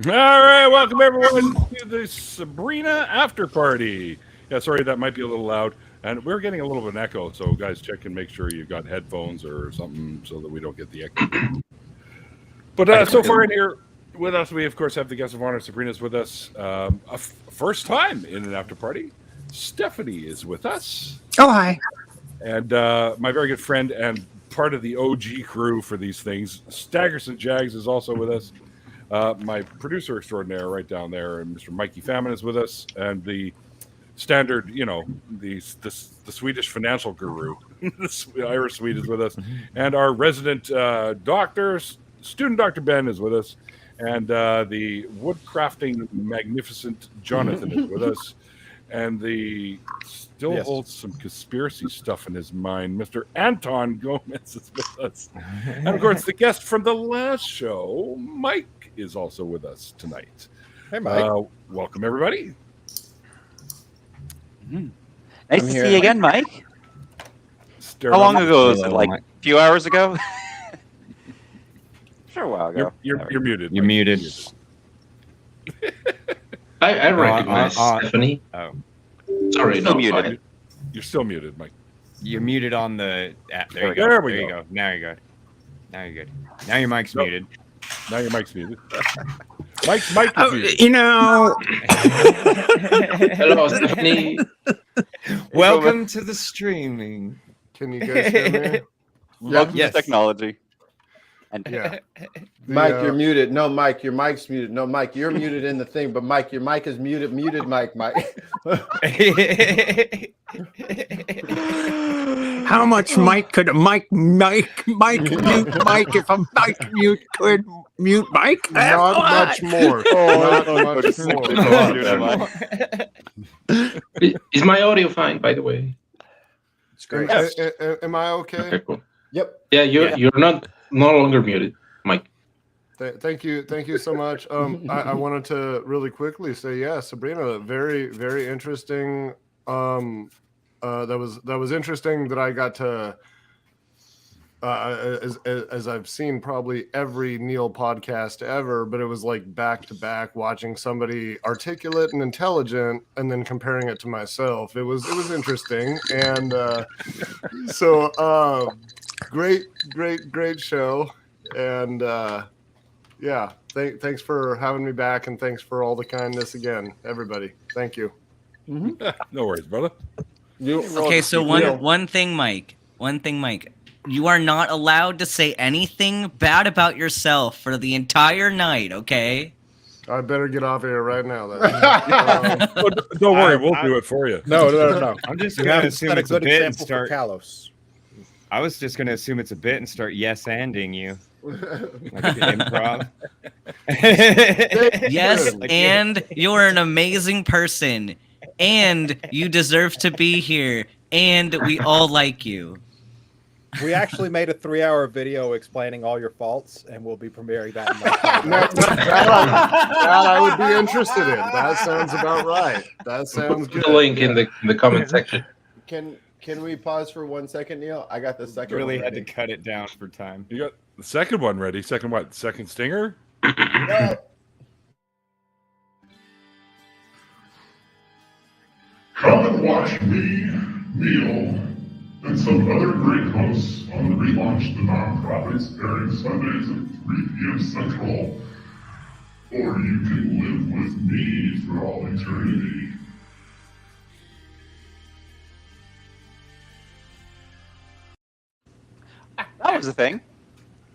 All right, welcome everyone to the Sabrina after party. Yeah, sorry, that might be a little loud, and we're getting a little bit of an echo. So, guys, check and make sure you've got headphones or something so that we don't get the echo. But so far in here with us, we of course have the guest of honor. Sabrina's with us. First time in an after party. Stephanie is with us. Oh, hi. And my very good friend and part of the OG crew for these things, Staggerson Jags, is also with us. My producer extraordinaire right down there, and Mr. Mikey Famine is with us, and the standard, the Swedish financial guru, the Irish Swede is with us, and our resident student Dr. Ben is with us, and the woodcrafting magnificent Jonathan is with us, and the still holds some conspiracy stuff in his mind, Mr. Anton Gomez is with us, and of course the guest from the last show, Mike, is also with us tonight. Hey, Mike. Welcome, everybody. Nice to see you again, Mike. How long ago was it? Like a few hours ago? Sure, a while ago. You're muted. You're muted. I recognize Stephanie. Oh, sorry, Still no, muted. fine. You're still muted, Mike. you're muted on the app. There we go. There you go. Now you're good. Now you're good. Now your mic's muted. Now your mic's muted. Mike's mic is muted. Hello, Stephanie. Welcome to the streaming. Can you guys hear me? Welcome Yes. to technology. And Yeah. Mike, you're muted. No, Mike, your mic's muted. No, Mike, you're muted in the thing, but Mike, your mic is muted. Muted, Mike. How much Mike could a Mike mute Mike if a Mike could mute Mike? Not much more. Not much more. Is my audio fine, by the way? It's great. Am I okay? Okay, cool. Yep. Yeah, you're no longer muted, Mike. Thank you so much. I wanted to really quickly say, yeah, Sabrina, very, very interesting. That was interesting that I got to, as I've seen probably every Neil podcast ever, but it was like back to back watching somebody articulate and intelligent and then comparing it to myself. It was interesting. And so great show. And yeah, thanks for having me back, and thanks for all the kindness again, everybody. Thank you. No worries, brother. Okay, so one thing, Mike. You are not allowed to say anything bad about yourself for the entire night, okay? I better get off here right now. Then. Don't worry, we'll do it for you. No. I'm just You going to haven't assume set a it's a good bit and example for start. Kalos. I was just going to assume it's a bit and start yes-anding you. Like improv. Yes, Like, and you're an amazing person, and you deserve to be here, and we all like you. We actually made a 3-hour video explaining all your faults, and we'll be premiering that. In That I would be interested in. That sounds about right. That sounds Put good. the link in the comment section. Can we pause for 1 second, Neil? I got the second. really one had to ready. cut it down for time. You got the second one ready. Second what? Second stinger? No. Come and watch me, Neil, and some other great hosts on the relaunch The Nonprofits, airing Sundays at 3 p.m. Central. Or you can live with me for all eternity. that was a thing.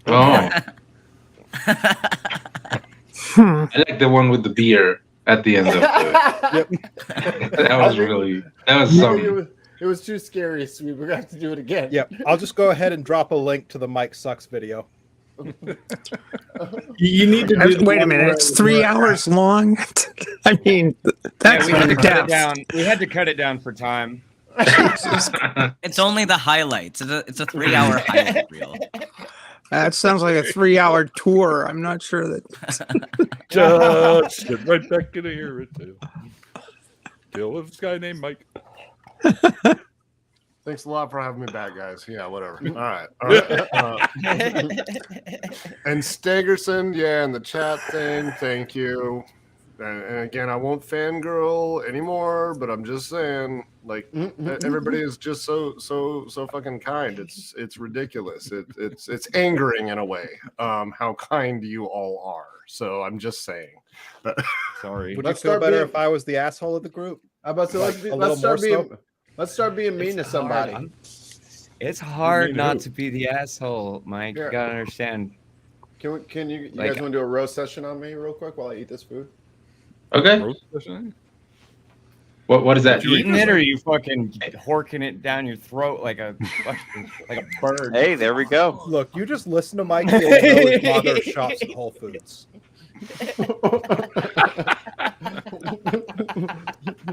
Oh, I like the one with the beer at the end of it. That was something. It was too scary, so we're gonna have to do it again. Yep, I'll just go ahead and drop a link to the Mike Sucks video. You need to wait a minute. It's 3 hours long. I mean, that's we had to cut it depth. down. We had to cut it down for time. It's only the highlights. It's a 3-hour highlight reel. That sounds like a 3-hour tour. I'm not sure that. Just get right back into here. Deal with this guy named Mike. Thanks a lot for having me back, guys. Yeah, whatever. All right. And Stagerson, yeah, and the chat thing, thank you. And again, I won't fangirl anymore, but I'm just saying, like, everybody is just so fucking kind. It's ridiculous. It's angering in a way, how kind you all are. So I'm just saying. Sorry. Would you feel better if I was the asshole of the group? How about let's start being mean to somebody. It's hard not to be the asshole, Mike. You gotta understand. Can you guys want to do a roast session on me real quick while I eat this food? Okay. What is that? You eating it, or are you fucking horking it down your throat like a bird? Hey, there we go. Look, you just listen to Mike. You'll know his mother shops at Whole Foods.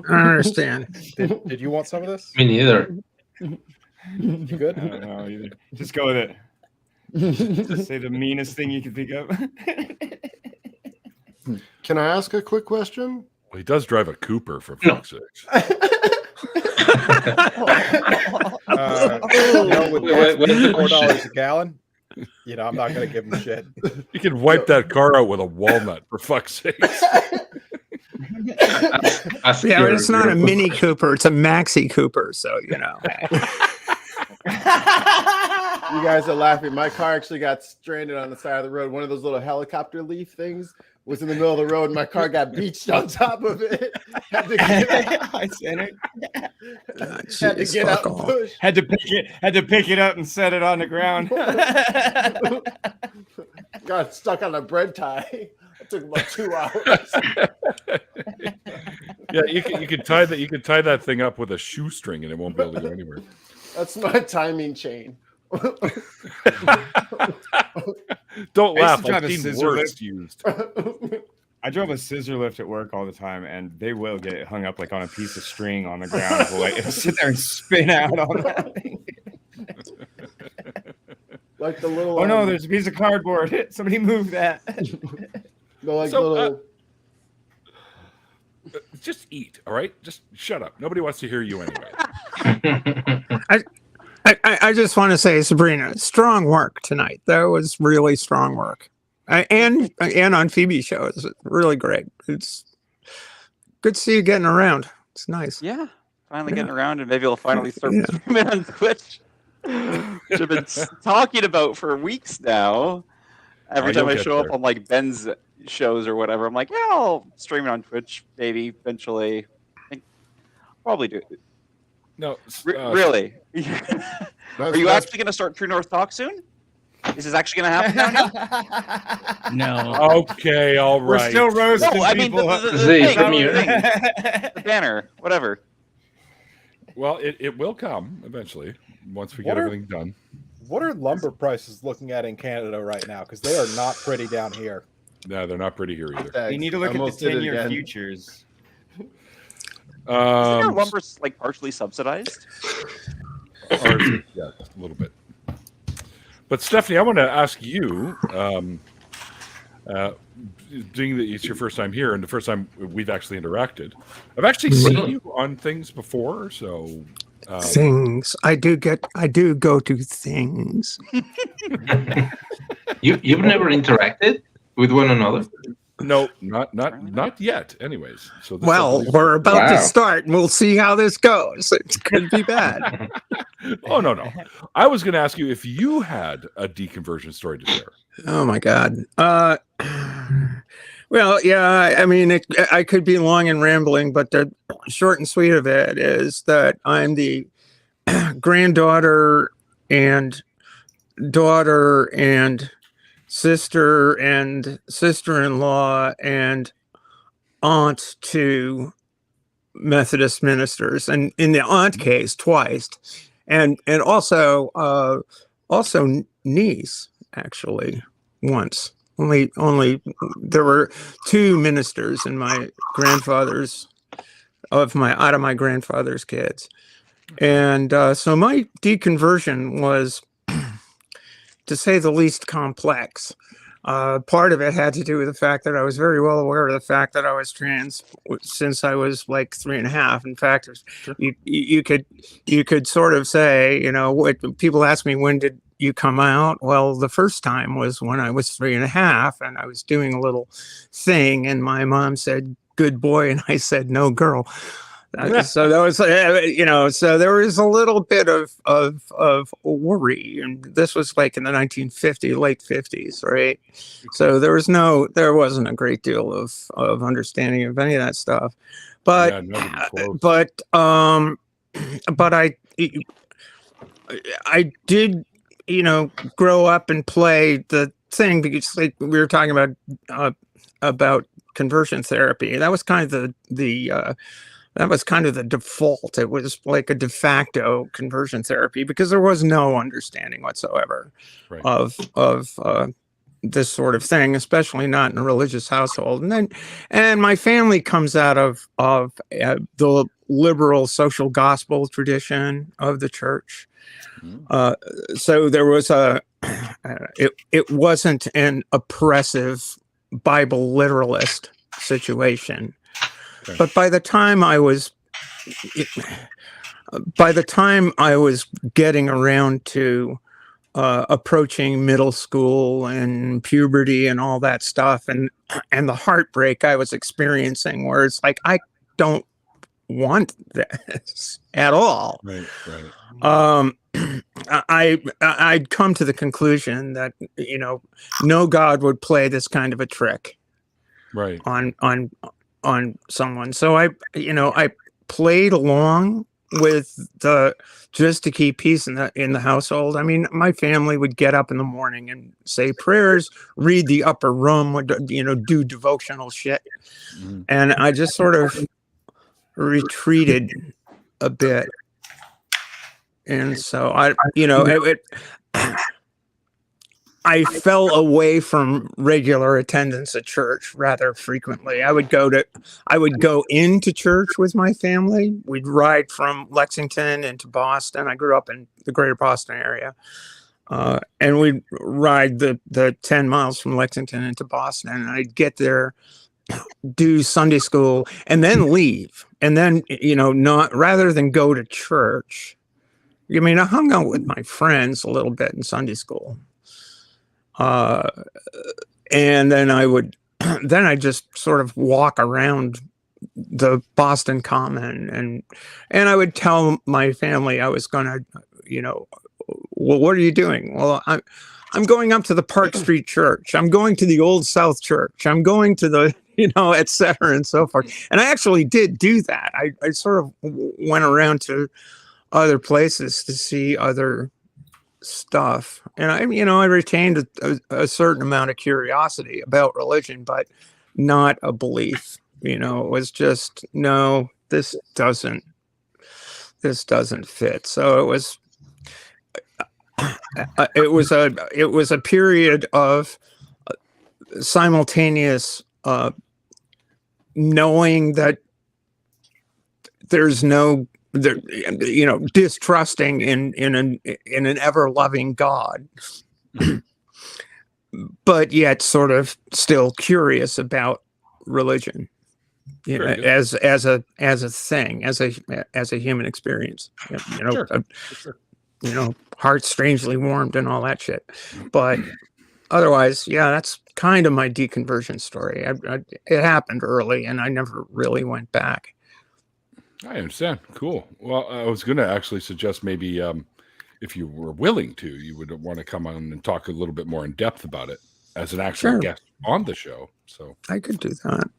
I understand. Did you want some of this? Me neither. You good? I don't know either. Just go with it. Just say the meanest thing you can think of. Can I ask a quick question? Well, he does drive a Cooper, for fuck's sakes. With $4 a gallon, I'm not going to give him shit. You can wipe that car out with a walnut, for fuck's sakes. Yeah, but it's not a Mini Cooper; it's a Maxi Cooper. So You guys are laughing. My car actually got stranded on the side of the road. One of those little helicopter leaf things was in the middle of the road, and my car got beached on top of it. Had to get out and push. Had to pick it up and set it on the ground. Got stuck on a bread tie. It took about 2 hours. Yeah, you could tie that. You could tie that thing up with a shoestring, and it won't be able to go anywhere. That's my timing chain. Don't laugh. I I've used to seen drive a scissor words lift. used. I drove a scissor lift at work all the time, and they will get hung up like on a piece of string on the ground. It'll sit there and spin out on that thing. Like the little. Oh no, there's a piece of cardboard. Somebody move that. Just eat, all right? Just shut up. Nobody wants to hear you anyway. I just want to say, Sabrina, strong work tonight. That was really strong work, and on Phoebe's show, it's really great. It's good to see you getting around. It's nice. Yeah, finally getting around, and maybe we'll finally start streaming on Twitch, which I've been talking about for weeks now. Every time I show up on like Ben's shows or whatever, I'm like, yeah, I'll stream it on Twitch, maybe eventually. I think probably do it. No, really? Are you actually going to start True North Talk soon? Is this actually going to happen now? No. Okay, all right. We're still roasting No, I mean people. The banner, whatever. Well, it will come eventually once we get everything done. What are lumber prices looking at in Canada right now? Because they are not pretty down here. No, they're not pretty here either. You need to look at the 10-year futures. Isn't our lumber like partially subsidized? Yeah, a little bit. But Stephanie, I want to ask you, being that it's your first time here and the first time we've actually interacted, I've actually seen you on things before. So things I do go to things. You've never interacted with one another? No, not yet. Anyways, so we're about to start, and we'll see how this goes. It could be bad. Oh no! I was going to ask you if you had a deconversion story to share. Oh my God. Well, yeah. I mean, I could be long and rambling, but the short and sweet of it is that I'm the granddaughter and daughter and sister-in-law and aunt to Methodist ministers, and in the aunt case twice, and also niece actually once. Only there were 2 ministers in my grandfather's out of my grandfather's kids, and so my deconversion was, to say the least, complex. Part of it had to do with the fact that I was very well aware of the fact that I was trans since I was like 3.5. In fact, you could sort of say, what people ask me, when did you come out? Well, the first time was when I was 3.5, and I was doing a little thing, and my mom said, "Good boy," and I said, "No, girl." So that was, so there was a little bit of worry, and this was like in the late 50s, right? So there wasn't a great deal of understanding of any of that stuff, but I did, grow up and play the thing, because like we were talking about conversion therapy. That was kind of that was kind of the default. It was like a de facto conversion therapy, because there was no understanding whatsoever of this sort of thing, especially not in a religious household. And my family comes out of the liberal social gospel tradition of the church. So there was it wasn't an oppressive Bible literalist situation. But by the time I was getting around to approaching middle school and puberty and all that stuff, and the heartbreak I was experiencing, where it's like, I don't want this at all. I'd come to the conclusion that no God would play this kind of a trick on someone. So I played along with just to keep peace in the household. I mean, my family would get up in the morning and say prayers, read the upper room, would do devotional shit, and I just sort of retreated a bit. And so I fell away from regular attendance at church rather frequently. I would go into church with my family. We'd ride from Lexington into Boston. I grew up in the greater Boston area. And we'd ride the 10 miles from Lexington into Boston, and I'd get there, do Sunday school, and then leave. And then, not rather than go to church. I mean, I hung out with my friends a little bit in Sunday school. And then I just sort of walk around the Boston Common, and I would tell my family I was going to, well, what are you doing? Well, I'm going up to the Park Street Church. I'm going to the Old South Church. I'm going to the, et cetera and so forth. And I actually did do that. I sort of went around to other places to see other stuff, and I retained a certain amount of curiosity about religion, but not a belief. It was just, no, this doesn't fit. So it was a period of simultaneous knowing that there's no distrusting in an ever-loving God, but yet sort of still curious about religion, as a thing, as a human experience. Heart strangely warmed and all that shit. But otherwise, that's kind of my deconversion story. It happened early, and I never really went back. I understand. Cool. Well, I was going to actually suggest maybe if you were willing to, you would want to come on and talk a little bit more in depth about it as an actual guest on the show. So I could do that.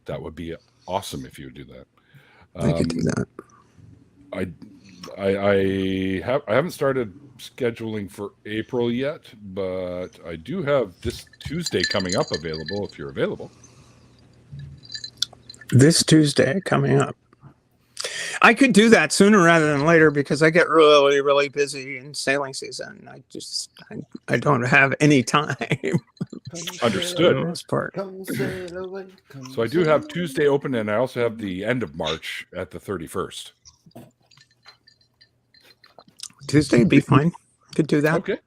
That would be awesome if you would do that. I could do that. I haven't started scheduling for April yet, but I do have this Tuesday coming up available if you're available. This Tuesday coming up. I could do that sooner rather than later, because I get really, really busy in sailing season. I don't have any time. Understood. For the most part. So I do have Tuesday open, and I also have the end of March at the 31st. Tuesday would be fine. Could do that. Okay.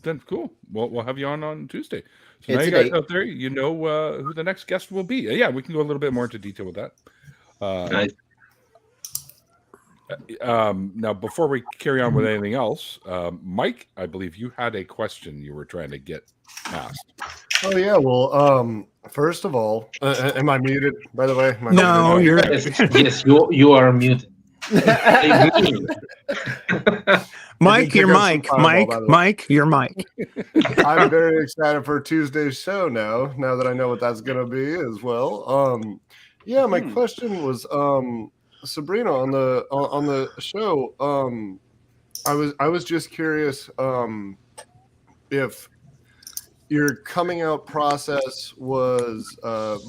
Then cool. We'll have you on Tuesday. So It's now you a guys date. out there, you know who the next guest will be. Yeah, we can go a little bit more into detail with that. Nice. Now, before we carry on with anything else, Mike, I believe you had a question you were trying to get asked. Oh yeah, well, first of all, am I muted? By the way, No, you're yes, you are muted. Mike, your mic. Mike, your mic. I'm very excited for Tuesday's show now that I know what that's gonna be as well. Yeah, my question was Sabrina on the show. I was just curious if your coming out process was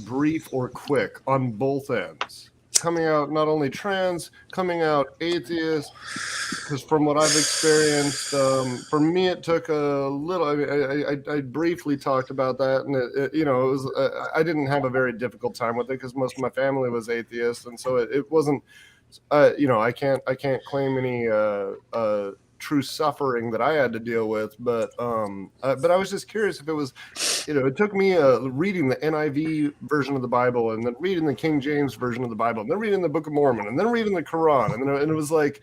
brief or quick on both ends. Coming out not only trans, coming out atheist, because from what I've experienced, for me it took a little. I mean, I briefly talked about that, and it was I didn't have a very difficult time with it because most of my family was atheist, and so it wasn't. I can't claim any true suffering that I had to deal with, but I was just curious if it was, it took me reading the NIV version of the Bible, and then reading the King James version of the Bible, and then reading the Book of Mormon, and then reading the Quran, and it was like,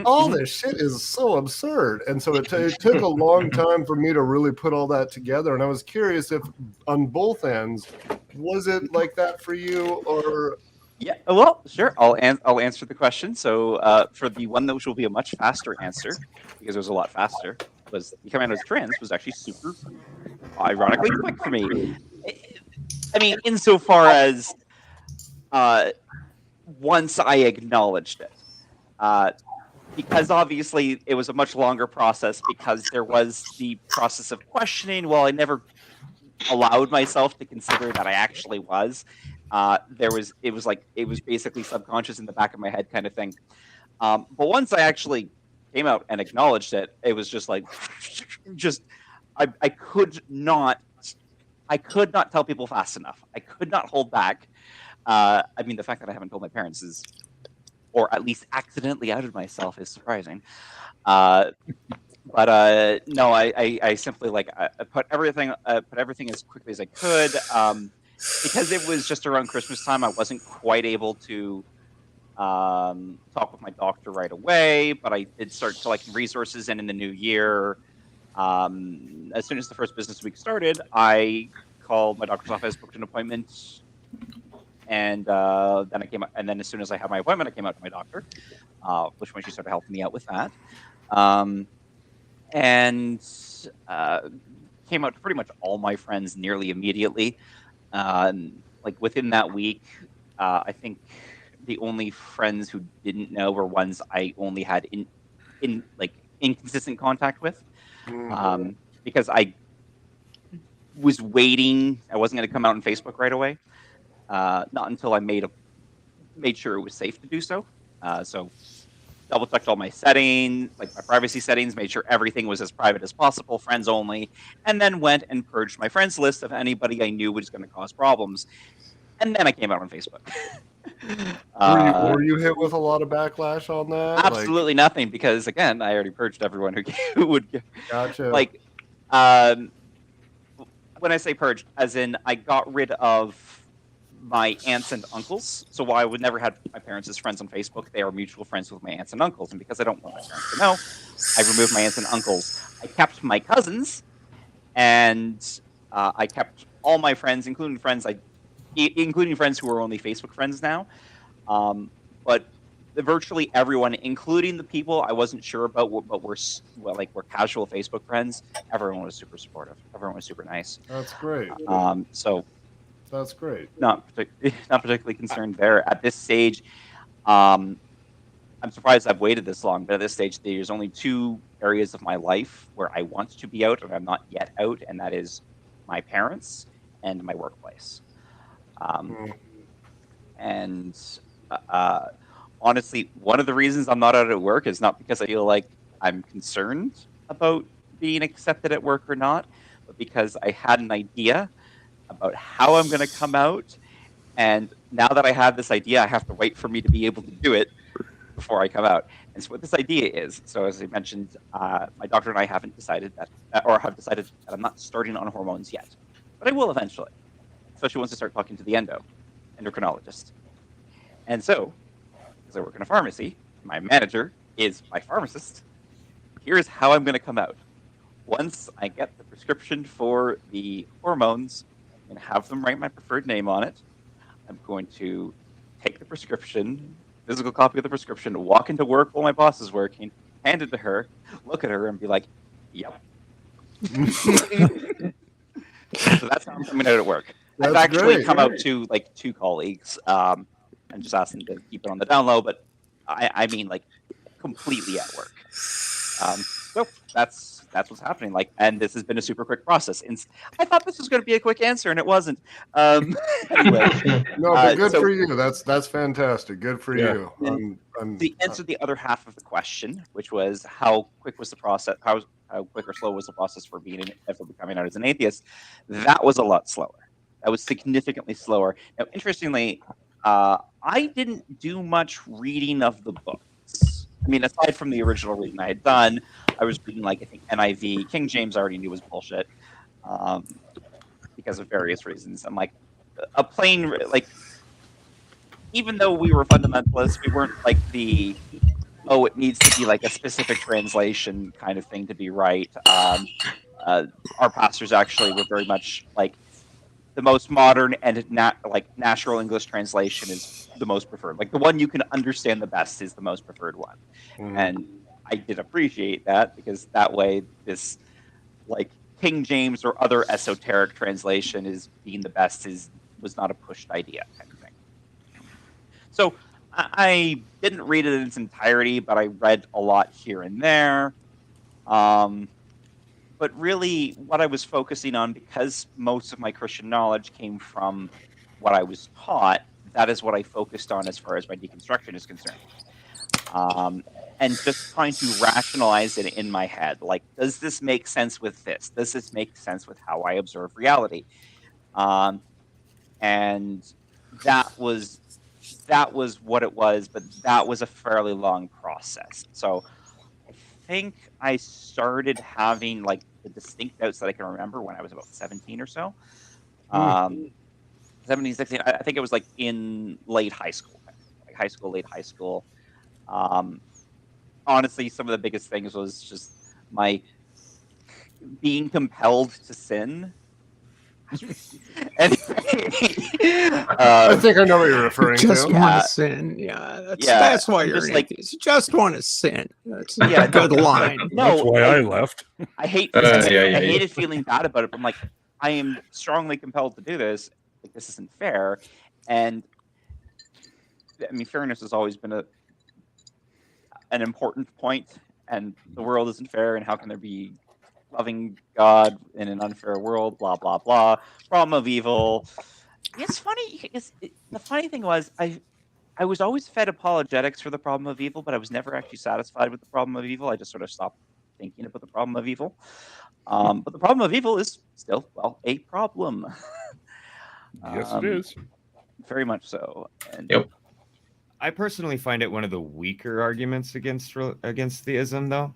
all this shit is so absurd, and so it took a long time for me to really put all that together, and I was curious if on both ends, was it like that for you, or? Yeah, well, sure. I'll answer the question. So for the one that will be a much faster answer, because it was a lot faster, was coming out as trans was actually super, ironically, quick for me. I mean, insofar as once I acknowledged it, because obviously it was a much longer process because there was the process of questioning. Well, I never allowed myself to consider that I actually was. It was basically subconscious in the back of my head kind of thing. But once I actually came out and acknowledged it, it was just like, I could not tell people fast enough. I could not hold back. I mean, the fact that I haven't told my parents is, or at least accidentally outed myself, is surprising. But no, I simply I put everything as quickly as I could. Because it was just around Christmas time, I wasn't quite able to talk with my doctor right away, but I did start collecting resources, and in the new year, as soon as the first business week started, I called my doctor's office, booked an appointment, and then as soon as I had my appointment, I came out to my doctor, which when she started helping me out with that, and came out to pretty much all my friends nearly immediately. Within that week, I think the only friends who didn't know were ones I only had inconsistent contact with, because I was waiting. I wasn't going to come out on Facebook right away, not until I made sure it was safe to do so. So double checked all my settings, my privacy settings, made sure everything was as private as possible, friends only, and then went and purged my friends list of anybody I knew was going to cause problems. And then I came out on Facebook. Were you hit with a lot of backlash on that? Absolutely nothing, because again, I already purged everyone who would. Gotcha. When I say purged, as in I got rid of my aunts and uncles. So while I would never have my parents as friends on Facebook, they are mutual friends with my aunts and uncles. And because I don't want my parents to know, I removed my aunts and uncles. I kept my cousins, and I kept all my friends, including friends who are only Facebook friends now. But virtually everyone, including the people I wasn't sure about, but were casual Facebook friends, everyone was super supportive. Everyone was super nice. That's great. So. That's great. Not particularly concerned there at this stage. I'm surprised I've waited this long, but at this stage, there's only two areas of my life where I want to be out and I'm not yet out, and that is my parents and my workplace. And honestly, one of the reasons I'm not out at work is not because I feel like I'm concerned about being accepted at work or not, but because I had an idea about how I'm going to come out, and now that I have this idea, I have to wait for me to be able to do it before I come out. And so what this idea is, so as I mentioned, my doctor and I haven't decided that, have decided that I'm not starting on hormones yet, but I will eventually, especially once I start talking to the endocrinologist. And so, because I work in a pharmacy, my manager is my pharmacist. Here's how I'm going to come out. Once I get the prescription for the hormones and have them write my preferred name on it, I'm going to take the prescription, physical copy of the prescription, walk into work while my boss is working, hand it to her, look at her, and be like, "Yep." So that's how I'm coming out at work. I've actually come out to like 2 colleagues and just asked them to keep it on the down low, but I mean like completely at work. So that's what's happening. Like, and this has been a super quick process. And I thought this was going to be a quick answer, and it wasn't. Anyway, no, but good for you. That's fantastic. Good for you. The answer to the other half of the question, which was how quick was the process? How quick or slow was the process for becoming out as an atheist? That was a lot slower. That was significantly slower. Now, interestingly, I didn't do much reading of the books. I mean, aside from the original reading I had done, I was reading, like, I think NIV. King James I already knew was bullshit because of various reasons. I'm like, a plain, like, even though we were fundamentalists, we weren't like it needs to be like a specific translation kind of thing to be right. Our pastors actually were very much like, the most modern and natural English translation is the most preferred. Like the one you can understand the best is the most preferred one. And I did appreciate that, because that way this like King James or other esoteric translation is being the best was not a pushed idea kind of thing. So I didn't read it in its entirety, but I read a lot here and there. But really, what I was focusing on, because most of my Christian knowledge came from what I was taught, that is what I focused on as far as my deconstruction is concerned. And just trying to rationalize it in my head. Like, does this make sense with this? Does this make sense with how I observe reality? And that was what it was, but that was a fairly long process. So I think I started having like the distinct doubts that I can remember when I was about 17 or so. 17, 16, I think it was like in late high school, late high school. Honestly, some of the biggest things was just my being compelled to sin. I think I know what you're referring to. Just want to sin. That's why you're an atheist. You just want to sin. That's a good line. That's why I left. I hated feeling bad about it. But I'm like, I am strongly compelled to do this. Like, this isn't fair. And I mean, fairness has always been an important point, and the world isn't fair, and how can there be loving God in an unfair world, blah, blah, blah. Problem of evil. It's funny. The funny thing was, I was always fed apologetics for the problem of evil, but I was never actually satisfied with the problem of evil. I just sort of stopped thinking about the problem of evil. But the problem of evil is still, well, a problem. Yes, it is. Very much so. And yep. I personally find it one of the weaker arguments against theism, though.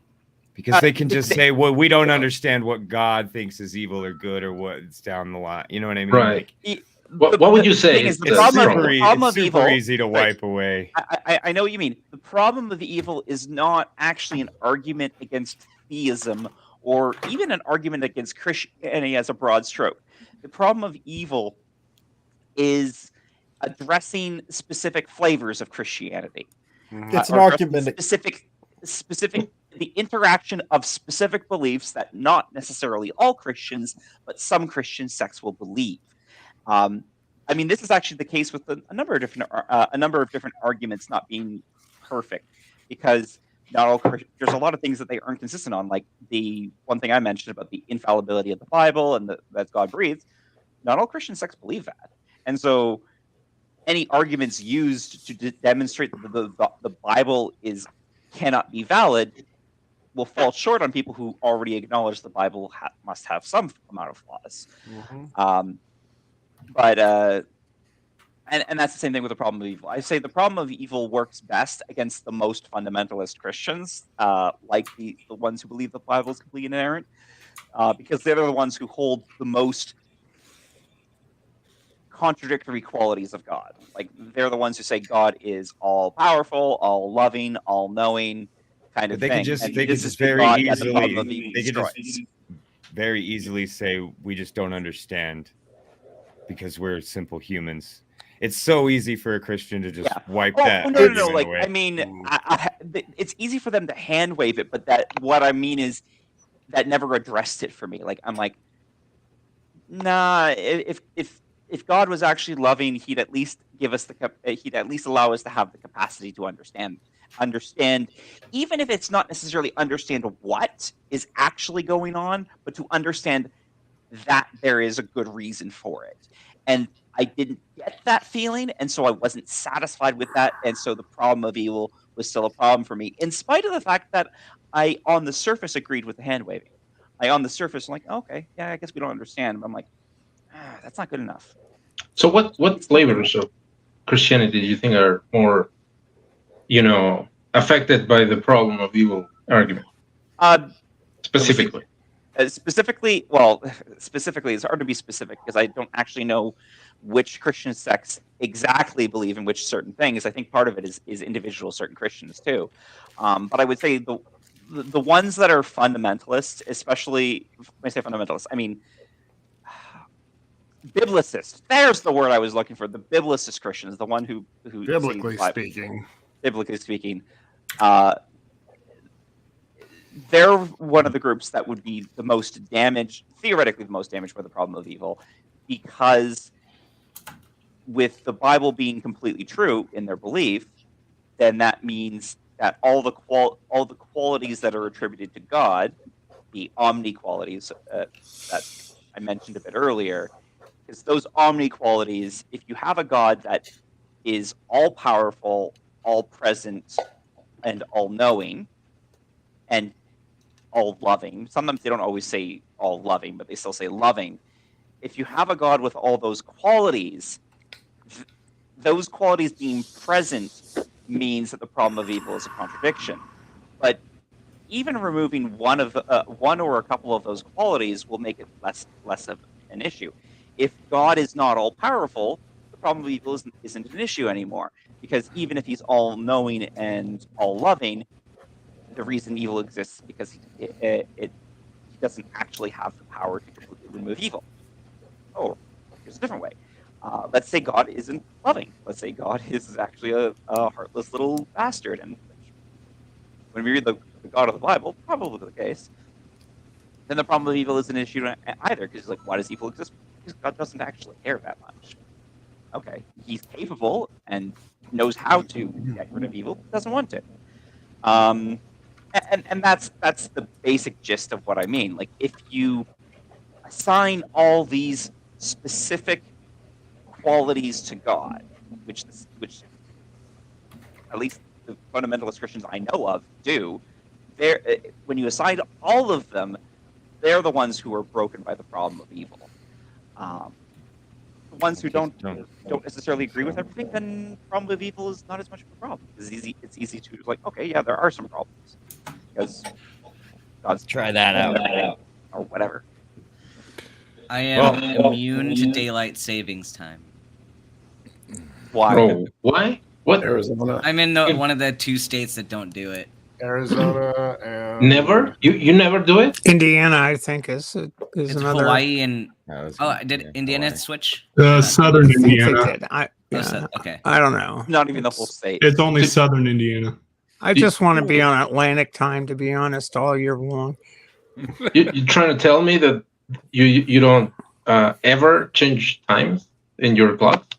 Because they can just say, well, we don't understand what God thinks is evil or good or what's down the line. You know what I mean? Right. Like, what would you say? It's super evil, easy to wipe away. I know what you mean. The problem of evil is not actually an argument against theism or even an argument against Christianity as a broad stroke. The problem of evil is addressing specific flavors of Christianity. It's an argument. Specific the interaction of specific beliefs that not necessarily all Christians, but some Christian sects will believe. I mean, this is actually the case with a number of different arguments not being perfect, because not all there's a lot of things that they aren't consistent on. Like the one thing I mentioned about the infallibility of the Bible and that God breathes. Not all Christian sects believe that, and so any arguments used to demonstrate that the Bible cannot be valid will fall short on people who already acknowledge the Bible must have some amount of flaws. But and that's the same thing with the problem of evil. I say the problem of evil works best against the most fundamentalist Christians, like the ones who believe the Bible is completely inerrant, because they're the ones who hold the most contradictory qualities of God. Like they're the ones who say God is all powerful, all loving, all knowing, kind of They thing. could just And they this could is just the very God that the problem of easily evil they could destroys. just very easily say we just don't understand because we're simple humans. It's so easy for a Christian to just wipe that. No. Like away. I mean, it's easy for them to hand wave it, but that what I mean is that never addressed it for me. Like I'm like, nah. If God was actually loving, he'd at least give us he'd at least allow us to have the capacity to understand, even if it's not necessarily understand what is actually going on, but to understand that there is a good reason for it. And I didn't get that feeling, and so I wasn't satisfied with that, and so the problem of evil was still a problem for me, in spite of the fact that I, on the surface, agreed with the hand waving. On the surface, I'm like, okay, yeah, I guess we don't understand. But I'm like, that's not good enough. So what flavors of Christianity do you think are more, affected by the problem of evil argument? Specifically. Specifically, it's hard to be specific because I don't actually know which Christian sects exactly believe in which certain things. I think part of it is individual certain Christians too. But I would say the ones that are fundamentalists, especially when I say fundamentalists, I mean biblicist. There's the word I was looking for. The biblicist Christians, the one who biblically speaking, they're one of the groups that would be the most damaged, theoretically the most damaged by the problem of evil, because with the Bible being completely true in their belief, then that means that all the qualities that are attributed to God, the omni qualities that I mentioned a bit earlier, is those omni qualities. If you have a God that is all powerful, all present, and all knowing, and all loving. Sometimes they don't always say all loving, but they still say loving. If you have a God with all those qualities, those qualities being present means that the problem of evil is a contradiction. But even removing one or a couple of those qualities will make it less of an issue. If God is not all powerful, the problem of evil isn't an issue anymore. Because even if he's all knowing and all loving, the reason evil exists because he doesn't actually have the power to completely remove evil. Oh, here's a different way. Let's say God isn't loving. Let's say God is actually a heartless little bastard. And when we read the God of the Bible, probably the case, then the problem of evil isn't an issue either. Because like, why does evil exist? Because God doesn't actually care that much. Okay, he's capable and knows how to get rid of evil, doesn't want to. And that's the basic gist of what I mean. Like, if you assign all these specific qualities to God, which at least the fundamentalist Christians I know of do, when you assign all of them, they're the ones who are broken by the problem of evil. The ones who don't necessarily agree with everything, then the problem of evil is not as much of a problem. It's easy to like, okay, yeah, there are some problems because God's try that out or whatever. I am immune to daylight savings time. Why? Oh, why? What? Arizona. I'm in one of the 2 states that don't do it. Arizona and Never? You never do it? Indiana, I think, is It's another. Hawaii and did Indiana switch? Southern I think Indiana. they did. Okay. I don't know. Not even the whole state. It's only Southern Indiana. I just want to be on Atlantic time, to be honest, all year long. You're trying to tell me that you don't ever change times in your clock?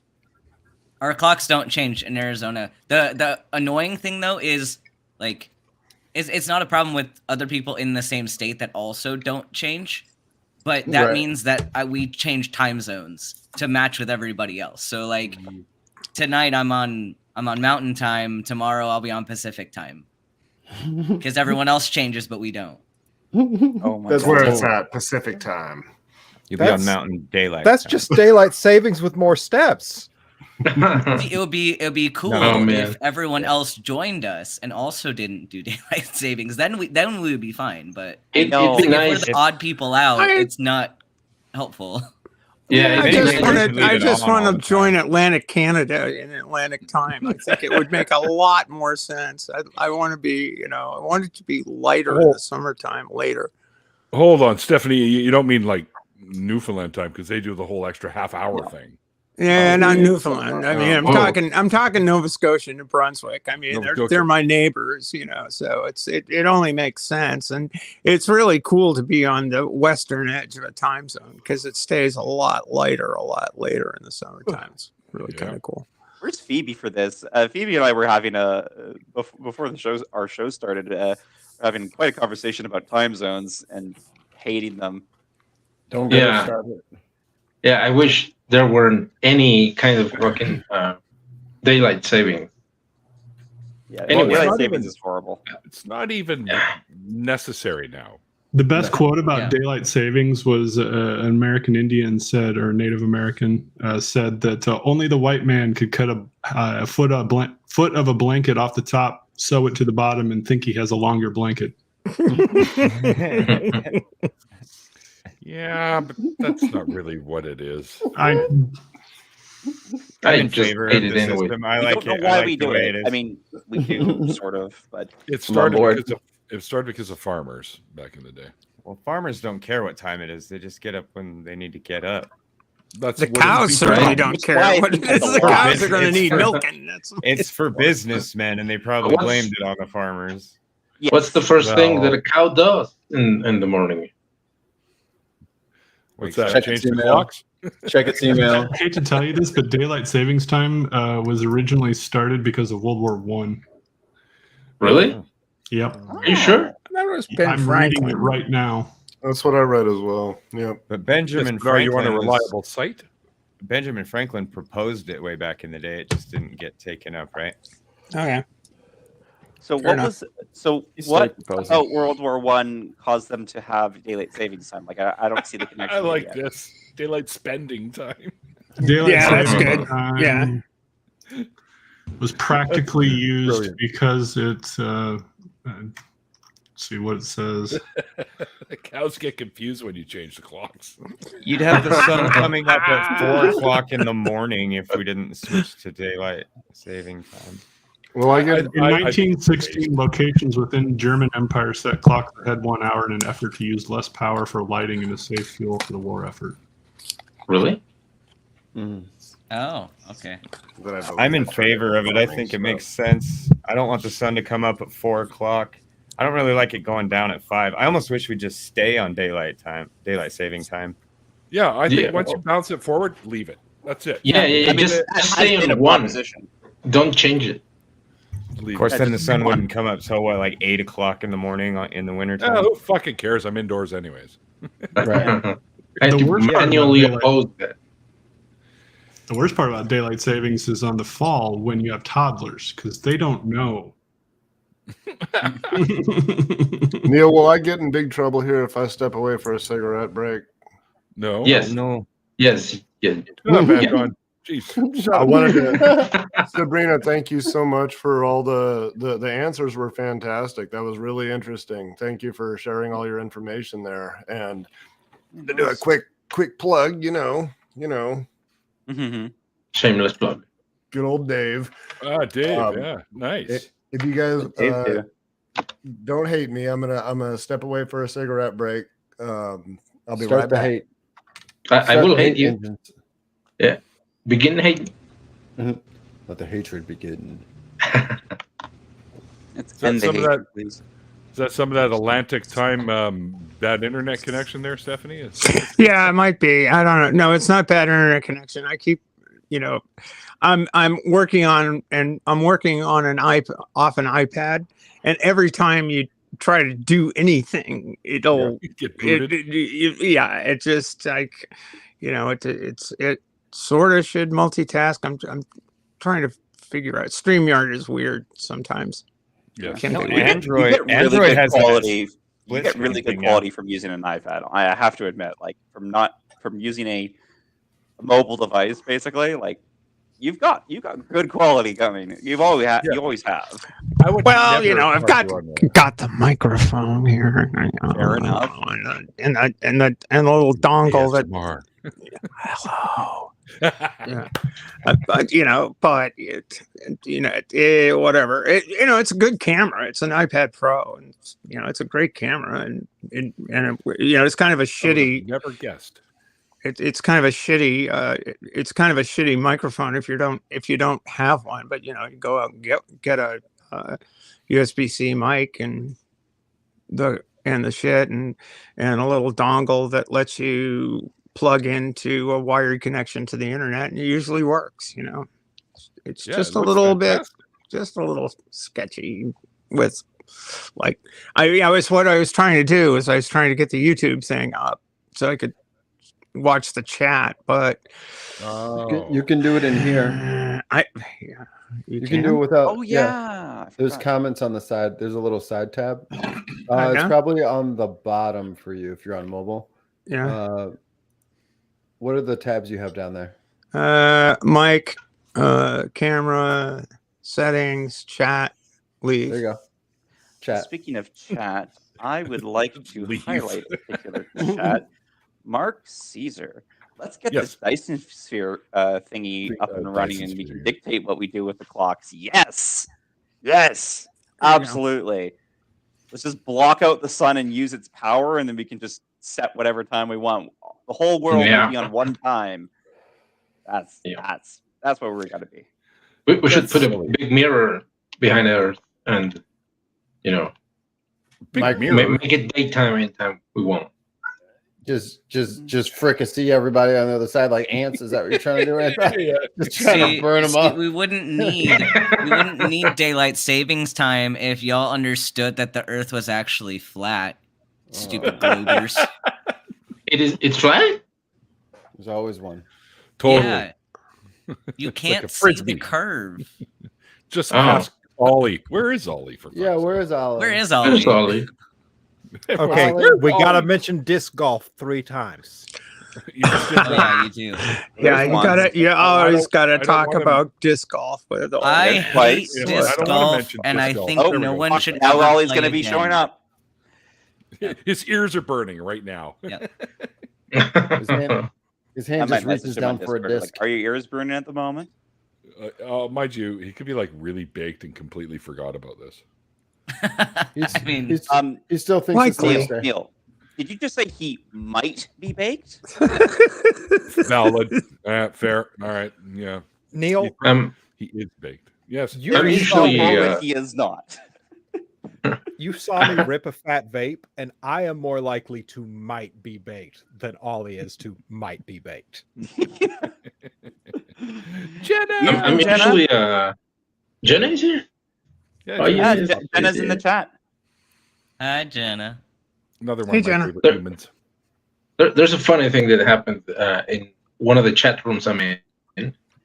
Our clocks don't change in Arizona. The annoying thing though is like it's not a problem with other people in the same state that also don't change, but that means that we change time zones to match with everybody else. So like tonight I'm on Mountain Time. Tomorrow I'll be on Pacific Time because everyone else changes, but we don't. Oh my That's God. where it's at, Pacific time. You'll be on Mountain Daylight. That's time. just daylight savings with more steps. It would be cool if everyone else joined us and also didn't do daylight savings. Then we would be fine. But It'd be if nice. we're the odd people out, it's not helpful. Yeah, I just want to join Atlantic Canada in Atlantic time. I think it would make a lot more sense. I want to be, I want it to be lighter in the summertime later. Hold on, Stephanie. You don't mean like Newfoundland time because they do the whole extra half-hour thing. Yeah, not Newfoundland. I mean, I'm talking Nova Scotia, New Brunswick. I mean, they're my neighbors, so it only makes sense, and it's really cool to be on the western edge of a time zone because it stays a lot lighter, a lot later in the summertime. It's really kind of cool. Where's Phoebe for this? Phoebe and I were having before our show started, having quite a conversation about time zones and hating them. Don't get us started. Yeah, I wish there weren't any kind of fucking daylight saving. Yeah, daylight savings is horrible. It's not even necessary now. The best quote about daylight savings was an American Indian said, or Native American said that only the white man could cut a foot of a blanket off the top, sew it to the bottom, and think he has a longer blanket. Yeah, but that's not really what it is. I'm in favor of the system. I like it. Why we do it? I mean, we do sort of, but it started because of farmers back in the day. Well, farmers don't care what time it is; they just get up when they need to get up. That's the cows certainly don't care. The cows are going to need milking. It's for businessmen, and they probably blamed it on the farmers. Yes. What's the first thing that a cow does in the morning? What's that? Change the clocks? Check its email. I hate to tell you this, but daylight savings time was originally started because of World War I. Really? Yep. Are you sure? I'm reading it right now. That's what I read as well. Yep. But Benjamin Franklin, are you on a reliable site? Benjamin Franklin proposed it way back in the day. It just didn't get taken up, right? Okay. So what about World War I caused them to have daylight savings time? Like I don't see the connection. I like this daylight spending time. Daylight saving time was practically used because it's. See what it says. The cows get confused when you change the clocks. You'd have the sun coming up at 4:00 in the morning if we didn't switch to daylight saving time. Well, in 1916, locations within German Empire set clocks that had 1 hour in an effort to use less power for lighting and to save fuel for the war effort. Really? Oh, okay. I'm in favor of it. I think it makes sense. I don't want the sun to come up at 4:00. I don't really like it going down at 5. I almost wish we'd just stay on daylight saving time. Yeah, I think once you bounce it forward, leave it. That's it. Yeah. I mean, just stay in one position. Don't change it. Of course, then the sun wouldn't come up till like 8:00 in the morning in the wintertime. Oh, who fucking cares? I'm indoors anyways. Right. I have to manually oppose that. The worst part about daylight savings is on the fall when you have toddlers because they don't know. Neil, will I get in big trouble here if I step away for a cigarette break? No. Yes. No. Yes. Yeah. Not bad, John. Jeez. I wanted to, Sabrina, thank you so much for all the answers were fantastic. That was really interesting. Thank you for sharing all your information there. And to do a quick plug, Shameless plug. Good old Dave. Dave, yeah, nice. If you guys don't hate me, I'm gonna step away for a cigarette break. I'll be right back. Hate. I will hate you. Engines. Yeah. Begin hating. Let the hatred begin. Is that some of that Atlantic time bad internet connection there, Stephanie? Yeah, it might be. I don't know. No, it's not bad internet connection. I keep, I'm working on an iPad, and every time you try to do anything, it'll get booted. It just like, it sort of should multitask. I'm trying to figure out. StreamYard is weird sometimes. Yeah. Android has quality. You get really good quality from using an iPad. I have to admit, like from using a mobile device, basically, like you've got good quality coming. You always have. I would Well, never I've argue got the microphone here. Fair enough. And the little dongle that. ASMR. Hello. Yeah. Whatever. It's a good camera. It's an iPad Pro, and it's a great camera, and it's kind of a shitty. Never guessed. It's kind of a shitty microphone if you don't have one. But you go out and get a USB-C mic and the shit and a little dongle that lets you plug into a wired connection to the internet, and it usually works. It's just a little bit, just a little sketchy with what I was trying to do is I was trying to get the YouTube thing up so I could watch the chat, but you can do it in here. You can do it without. Oh yeah. There's comments on the side. There's a little side tab. It's probably on the bottom for you if you're on mobile. Yeah. What are the tabs you have down there? Mic, camera, settings, chat, leave. There you go. Chat. Speaking of chat, I would like to highlight a particular chat. Mark Caesar. Let's get this Dyson sphere thingy up and running, and we can dictate what we do with the clocks. Yes, absolutely. Let's just block out the sun and use its power, and then we can just set whatever time we want. The whole world will be on one time. That's where we got to be. We should put a big mirror behind Earth, and big mirror. Make it daytime anytime we want. Just fricassee everybody on the other side like ants. Is that what you're trying to do right there? Just trying to burn them up. We wouldn't need daylight savings time if y'all understood that the Earth was actually flat. Stupid bloopers. It's flat? There's always one. Totally. Yeah. You can't like see the curve. Just ask Ollie. Where is Ollie? Where is Ollie? Where is Ollie? Where's Ollie? Okay, we gotta mention disc golf 3 times. Yeah, you do. Yeah, you always gotta talk about disc golf. I hate disc golf, and I think no one should. Now Ollie's gonna be showing up. His ears are burning right now. Yep. His hand just reaches down for a disc. Are your ears burning at the moment? Mind you, he could be like really baked and completely forgot about this. He still thinks it's Neil, did you just say he might be baked? Valid. Fair. All right. Yeah. Neil, he is baked. Yes. He is not. You saw me rip a fat vape, and I am more likely to might be baked than Ollie is to might be baked. Jenna! I'm usually Jenna is here? Yeah, Jenna's in the chat. Hi, Jenna. Another one of my favorite humans. There's a funny thing that happened in one of the chat rooms I'm in.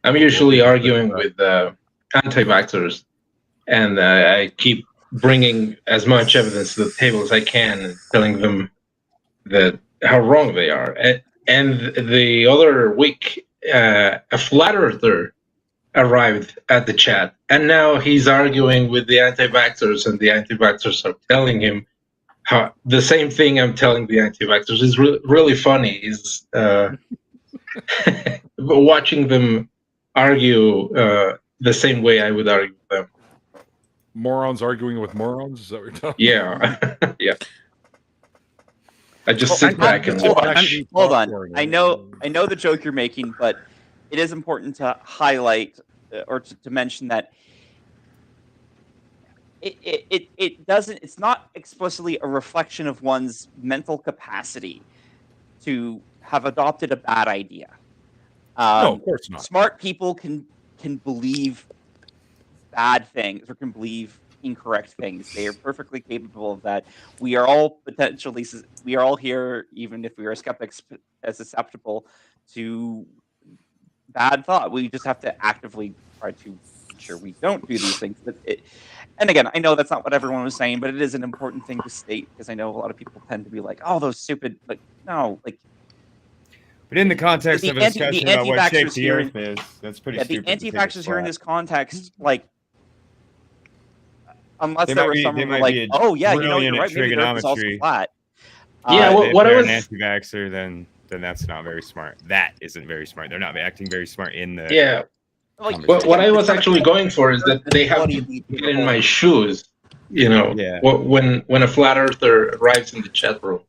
I'm usually arguing with anti-vaxxers, and I keep bringing as much evidence to the table as I can, and telling them that how wrong they are. And the other week, a flat earther arrived at the chat, and now he's arguing with the anti-vaxxers, and the anti-vaxxers are telling him how the same thing I'm telling the anti-vaxxers is really funny. Is watching them argue the same way I would argue with them. Morons arguing with morons? Is that what you're talking Yeah. Yeah. I just sit back and watch. Hold on. I know the joke you're making, but it is important to highlight or to mention that it's not explicitly a reflection of one's mental capacity to have adopted a bad idea. No, of course not. Smart people can believe bad things or can believe incorrect things. They are perfectly capable of that. We are all here, even if we are skeptics, as susceptible to bad thought. We just have to actively try to ensure we don't do these things. And again, I know that's not what everyone was saying, but it is an important thing to state, because I know a lot of people tend to be like, "Oh, those stupid," like, no, like. But in the context The of a discussion about what shape anti-vaxxers the here- Earth is, that's pretty Yeah, stupid. the anti-vaxxers here in this context, like, unless They there might was be- someone they who might like, be a oh yeah, you know, brilliant you're at right. Maybe the Earth is also trigonometry. flat. Yeah, If what I they're was- an anti-vaxxer, then that's not very smart. That isn't very smart. They're not acting very smart in the Yeah. Like, What I was actually going for is that they have to get in my shoes, you know, Yeah. when a flat earther arrives in the chat room.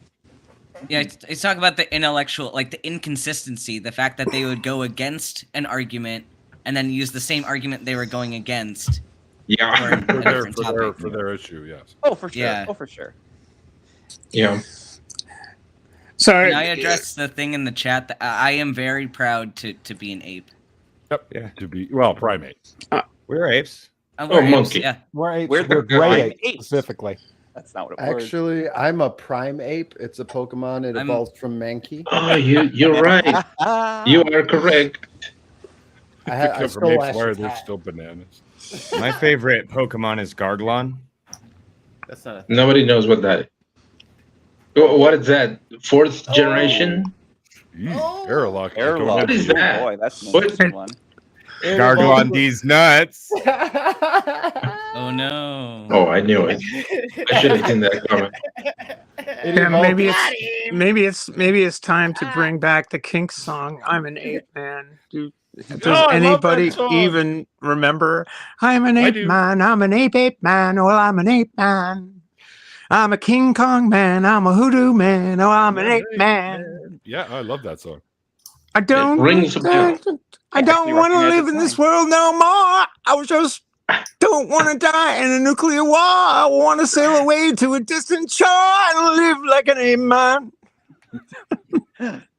Yeah, it's talk about the intellectual, like the inconsistency, the fact that they would go against an argument and then use the same argument they were going against. Yeah. For a different topic. for their issue, yes. Oh, for sure. Yeah. Oh, for sure. Yeah. So Can I address the thing in the chat? That I am very proud to be an ape. Yep. Yeah. To be primate. We're apes. We're apes, monkey. Yeah. We're apes. We're the We're gray prime apes apes. specifically. That's not what it was. Actually, I'm a prime ape. It's a Pokemon. It I'm- evolved from Mankey. Oh, you're right. You are correct. I From stole apes, why are Ash's there hat. still bananas? My favorite Pokemon is Garglon. That's not a Nobody knows what that is. What is that? Fourth generation? Airlock. Airlock. What is Oh, that? boy, that's an What- interesting one. Garglon these nuts. Oh no. Oh, I knew it. I should have seen that comment. yeah, maybe it's time to bring back the Kinks song. I'm an ape man. Does I love that anybody song. even remember? I'm an I ape do. man. I'm an ape man. Well, I'm an ape man. I'm a King Kong man. I'm a hoodoo man. Oh, I'm an ape man. Yeah, I love that song. I don't. rings a bell. I don't You want to recognize live the in this song. world no more. I just don't want to die in a nuclear war. I want to sail away to a distant shore and live like an ape man.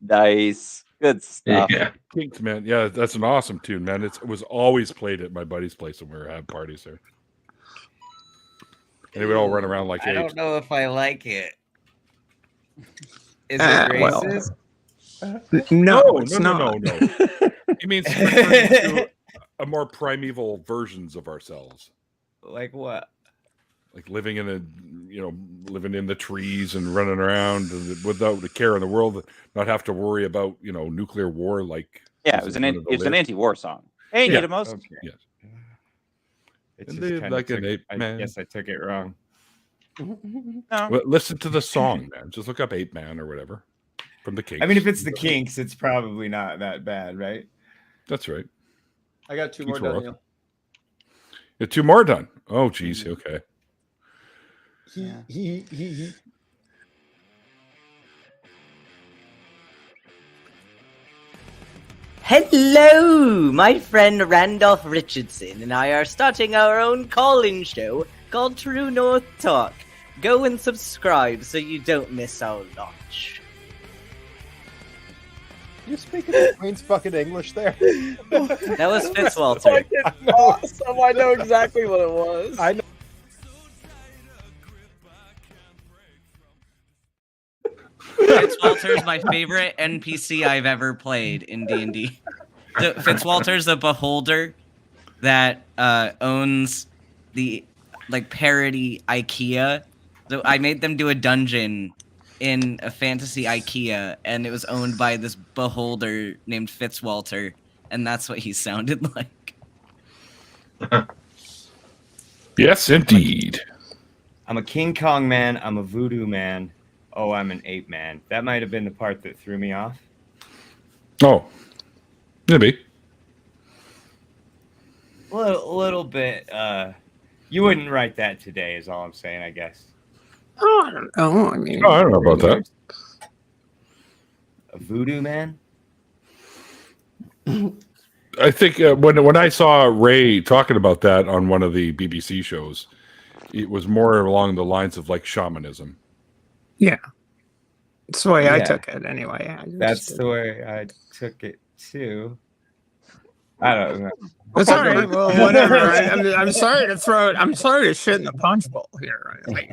Nice. Good stuff. Yeah. Kinks, man. Yeah, that's an awesome tune, man. It was always played at my buddy's place when we were having parties there. And they would all run around like I apes. don't know if I like it. Is Ah, it well. racist? No, it's not. No. It means returning to a more primeval versions of ourselves, Like what? like living in living in the trees and running around without the care in the world, not have to worry about nuclear war. Like Yeah, it was an anti-war song. Hey, Yeah. Needamos. Okay. Yes. It And just live kinda like an ape, I man. guess I took it wrong. No. Well, listen to the song, man. Just look up Ape Man or whatever from the Kinks. I mean, if it's the Kinks, it's probably not that bad, right? That's right. I got two Kinks more were done. awesome. Yeah, 2 more done. Oh, geez. Okay. Neil. Hello! My friend Randolph Richardson and I are starting our own call-in show called True North Talk. Go and subscribe so you don't miss our launch. You speaking the Queen's fucking English there? That was Fitzwalter. Awesome, I know exactly what it was. I know. Fitzwalter's my favorite NPC I've ever played in D&D. Fitzwalter's the beholder that owns the parody IKEA. So I made them do a dungeon in a fantasy IKEA, and it was owned by this beholder named Fitzwalter, and that's what he sounded like. Yes, indeed. I'm a King Kong man. I'm a voodoo man. Oh, I'm an ape man. That might have been the part that threw me off. Oh, maybe. A little bit. You wouldn't write that today, is all I'm saying, I guess. Oh, I don't know. I mean, Oh, I don't know about that. A voodoo man? I think when I saw Ray talking about that on one of the BBC shows, it was more along the lines of like shamanism. yeah. That's the way I Yeah. took it anyway. That's the way I took it too. I don't know. It's all right. Well, whatever. I'm sorry to throw it. I'm sorry to shit in the punch bowl here. Like,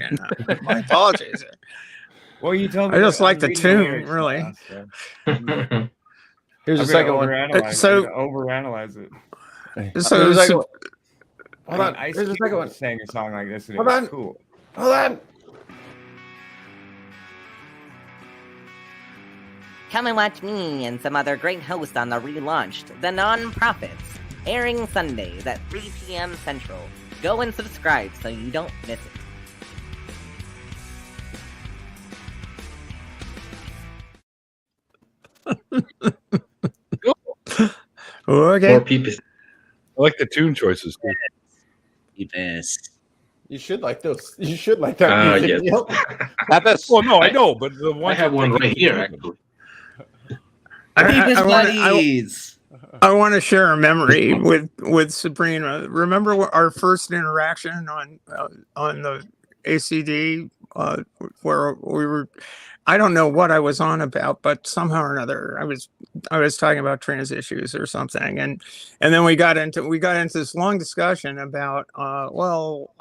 my apologies. Well, you told me. I just I'm like the reading tune, lyrics really. now, so Here's I'm the second one. overanalyze So- it, overanalyze it. So, Here's the second one. Hold on. Ice Here's the Cube second one. sang a song like this, and Hold it was on. cool. Hold on. Come and watch me and some other great hosts on the relaunched The Non-Profits, airing Sundays at 3 p.m. Central. Go and subscribe so you don't miss it. Okay. More people. I like the tune choices too. You should like those. You should like that music, yes. Neil. Well, no, I know, but the one I have one right here, actually. I want to share a memory with Sabrina. Remember our first interaction on the ACD, where we were. I don't know what I was on about, but somehow or another, I was talking about trans issues or something, and then we got into this long discussion about well,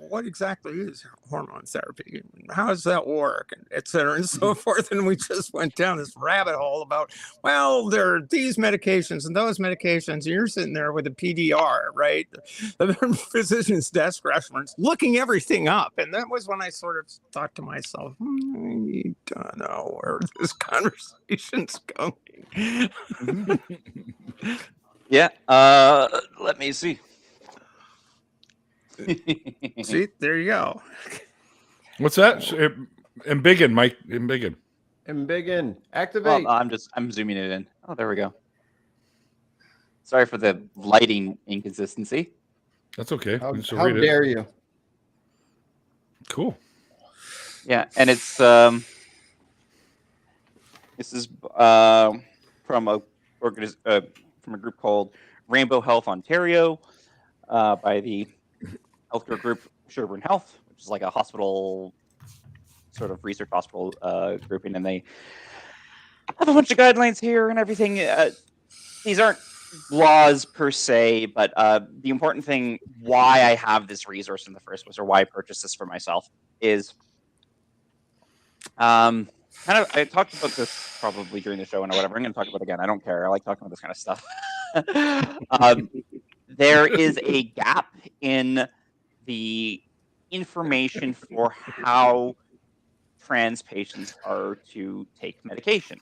what exactly is hormone therapy? How does that work, and et cetera, and so forth. And we just went down this rabbit hole about, well, there are these medications and those medications, and you're sitting there with a PDR, right? The physician's desk reference, looking everything up. And that was when I sort of thought to myself, I don't know where this conversation's going. Yeah. Let me see. See, there you go. What's that? Embiggen, Mike. Embiggen. Embiggen. Activate. Well, I'm zooming it in. Oh, there we go. Sorry for the lighting inconsistency. That's okay. How dare you? Cool. Yeah, and it's this is from a group called Rainbow Health Ontario, by the healthcare group Sherburne Health, which is like a hospital, sort of research hospital grouping, and they have a bunch of guidelines here and everything. These aren't laws per se, but the important thing why I have this resource in the first place, or why I purchased this for myself, is kind of, I talked about this probably during the show and whatever. I'm going to talk about it again. I don't care. I like talking about this kind of stuff. There is a gap in the information for how trans patients are to take medication.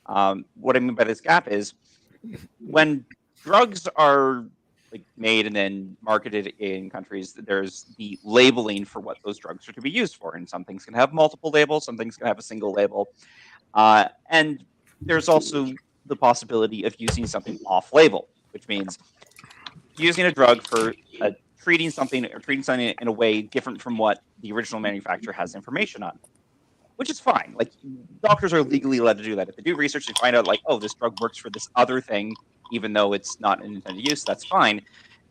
What I mean by this gap is when drugs are made and then marketed in countries, there's the labeling for what those drugs are to be used for. And some things can have multiple labels, some things can have a single label. And there's also the possibility of using something off-label, which means using a drug for treating something in a way different from what the original manufacturer has information on, which is fine. Like, doctors are legally allowed to do that. If they do research and find out, like, oh, this drug works for this other thing, even though it's not in intended use, that's fine.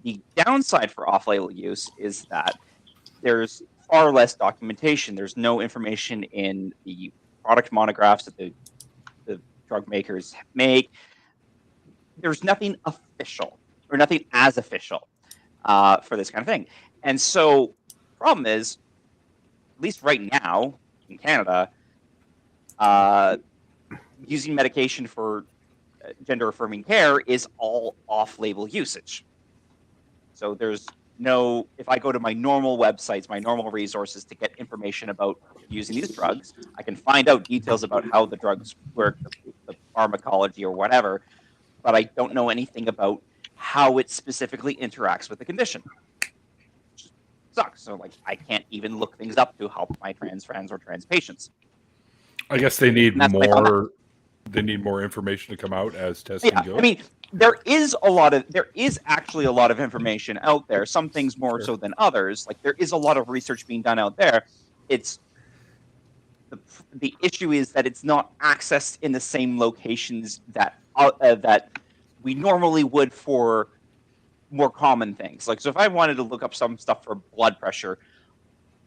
The downside for off-label use is that there's far less documentation. There's no information in the product monographs that the drug makers make. There's nothing official, or nothing as official for this kind of thing. And so the problem is, at least right now in Canada, using medication for gender-affirming care is all off-label usage. So there's no, if I go to my normal websites, my normal resources to get information about using these drugs, I can find out details about how the drugs work, the pharmacology or whatever, but I don't know anything about how it specifically interacts with the condition. Which sucks. So, like, I can't even look things up to help my trans friends or trans patients. I guess they need more. They need more information to come out as testing goes. I mean, there is actually a lot of information out there. Some things more so than others. Like, there is a lot of research being done out there. It's the issue is that it's not accessed in the same locations that that we normally would for more common things. Like, so if I wanted to look up some stuff for blood pressure,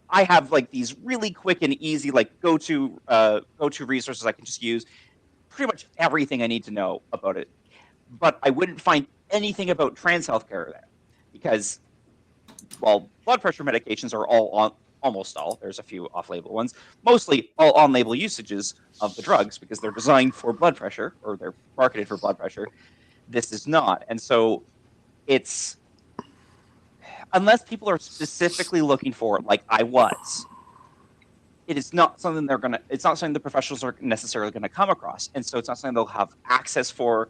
I have like these really quick and easy go-to resources I can just use. Pretty much everything I need to know about it, but I wouldn't find anything about trans healthcare there, because, well, blood pressure medications are all on, almost all. There's a few off-label ones, mostly all on-label usages of the drugs because they're designed for blood pressure, or they're marketed for blood pressure. This is not, and so it's, unless people are specifically looking for it, like I was, it is not something it's not something the professionals are necessarily gonna come across, and so it's not something they'll have access for,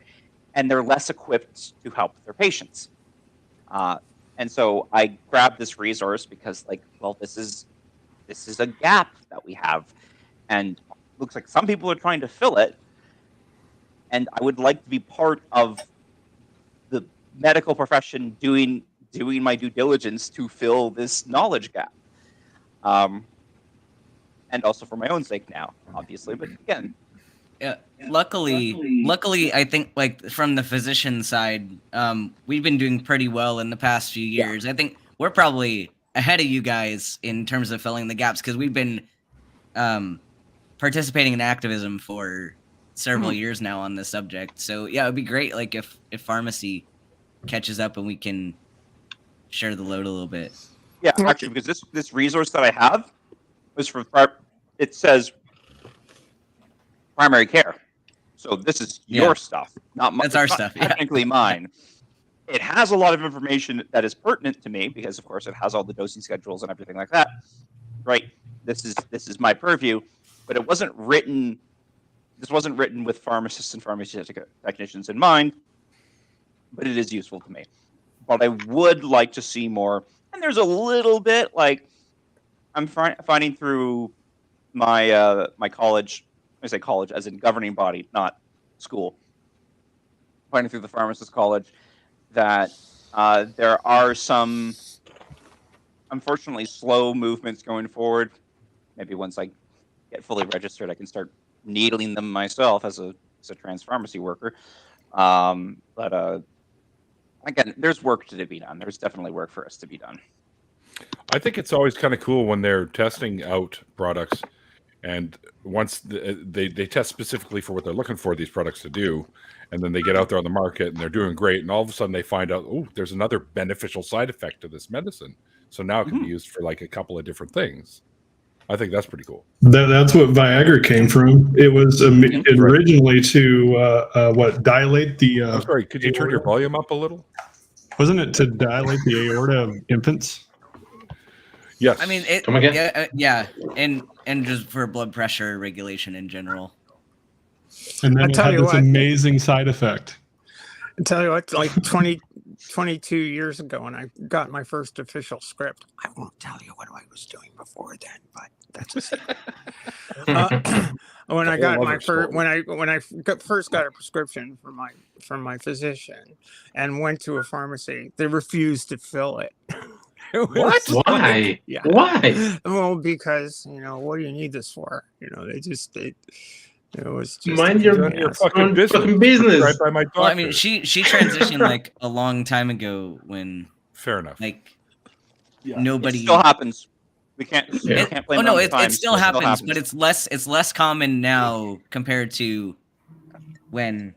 and they're less equipped to help their patients. And so I grabbed this resource because, like, well, this is a gap that we have, and looks like some people are trying to fill it, and I would like to be part of the medical profession doing my due diligence to fill this knowledge gap. And also for my own sake now, obviously, but again. Yeah, luckily, I think, like, from the physician side, we've been doing pretty well in the past few years. I think we're probably ahead of you guys in terms of filling the gaps, because we've been participating in activism for several years now on this subject. So yeah, it'd be great, like, if pharmacy catches up and we can share the load a little bit. Yeah, actually, because this resource that I have was from it says primary care. So this is your stuff, not mine. That's our stuff. Technically mine. It has a lot of information that is pertinent to me because, of course, it has all the dosing schedules and everything like that. Right? This is my purview, but it wasn't written. This wasn't written with pharmacists and pharmacy technicians in mind, but it is useful to me. But I would like to see more. And there's a little bit, like, I'm finding through my my college. I say college as in governing body, not school. Finding through the pharmacist college that there are some, unfortunately, slow movements going forward. Maybe once I get fully registered, I can start needling them myself as a trans pharmacy worker. But again, there's work to be done. There's definitely work for us to be done. I think it's always kind of cool when they're testing out products, and once they test specifically for what they're looking for these products to do, and then they get out there on the market and they're doing great, and all of a sudden they find out, oh, there's another beneficial side effect to this medicine, so now it can be used for like a couple of different things. I think that's pretty cool. That's what Viagra came from. It was originally to dilate the. I'm sorry, could you turn your volume up a little? Wasn't it to dilate the aorta of infants? Yes. I mean, and just for blood pressure regulation in general. And then it had this amazing side effect. I tell you what, like 22 years ago when I got my first official script, I won't tell you what I was doing before then, but that's a secret. When I got my first, when I first got a prescription from my physician and went to a pharmacy, they refused to fill it. What? Why? Yeah. Why? Well, because, what do you need this for? It was just mind your fucking business. Right by my doctor. Well, I mean, she transitioned like a long time ago when. Fair enough. Like, nobody. It still happens. We can't. Yeah. Can't blame it still happens, but it's less common now compared to when,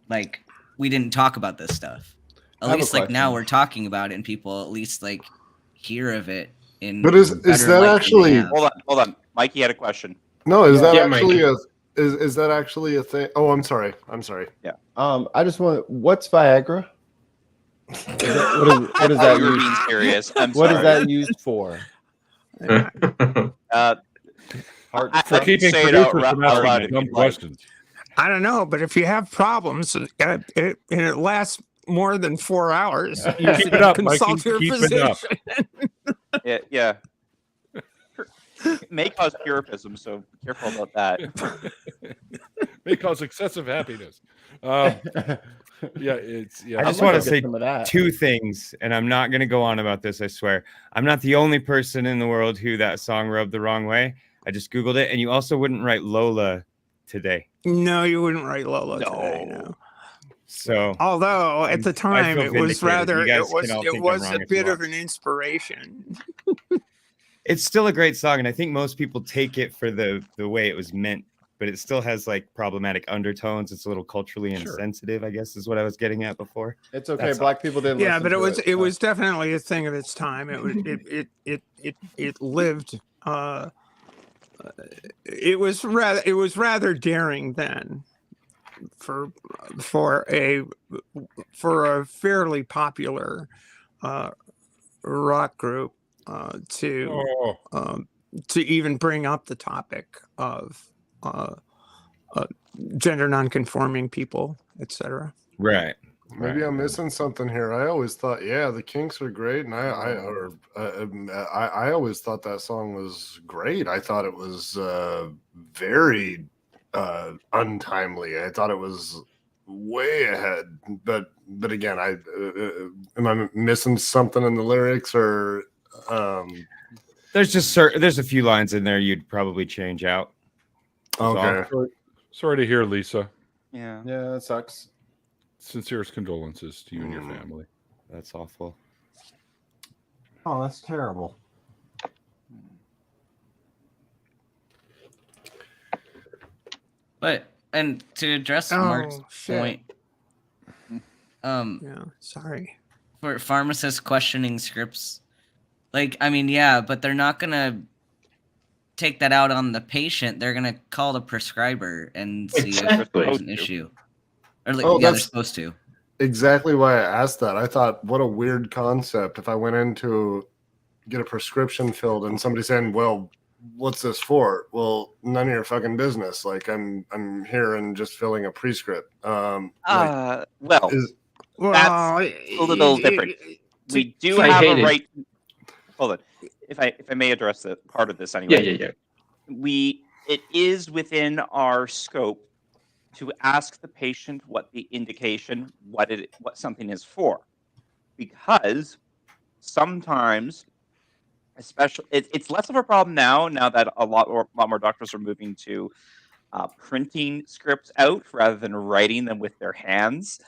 like, we didn't talk about this stuff. At least, like, now we're talking about it, and people at least like hear of it. But is that actually? Hold on. Mikey had a question. No, is that actually a? Is that actually a thing? Oh, I'm sorry. Yeah. I just want. What's Viagra? What is that? You were being serious. What is that used for? For keeping producers from asking dumb questions. I don't know, but if you have problems and it lasts more than 4 hours, you keep it up, consult your physician. Yeah. May cause puripism, so be careful about that. May cause excessive happiness. I just want to say two things, and I'm not going to go on about this, I swear. I'm not the only person in the world who that song rubbed the wrong way. I just Googled it, and you also wouldn't write Lola today. No, you wouldn't write Lola today, no. So, although at the time it was rather, it was a bit of an inspiration. It's still a great song, and I think most people take it for the way it was meant, but it still has like problematic undertones. It's a little culturally insensitive, I guess, is what I was getting at before. It's okay. Black people didn't. Yeah, but it was definitely a thing of its time. It lived. It was rather daring then for a fairly popular rock group to to even bring up the topic of gender nonconforming people, etc. Right. Maybe I'm missing something here. I always thought, yeah, the Kinks are great, and I always thought that song was great. I thought it was very untimely. I thought it was way ahead. But again, am I missing something in the lyrics, or there's a few lines in there you'd probably change out. Okay. Sorry to hear, Lisa. Yeah. Yeah, that sucks. Sincerest condolences to you and your family. That's awful. Oh, that's terrible. But and to address Mark's point, yeah, sorry. For pharmacists questioning scripts, like, I mean, yeah, but they're not gonna take that out on the patient. They're gonna call the prescriber and see if there's an issue. Or like, they're supposed to. Exactly why I asked that. I thought, what a weird concept. If I went in to get a prescription filled and somebody saying, "Well, what's this for?" Well, none of your fucking business. Like, I'm here and just filling a prescript. That's a little different. We do have a right. Hold on, if I may address that part of this anyway. Yeah. It is within our scope to ask the patient what the indication, what something is for, because sometimes, especially, it's less of a problem now that a lot more doctors are moving to printing scripts out rather than writing them with their hands.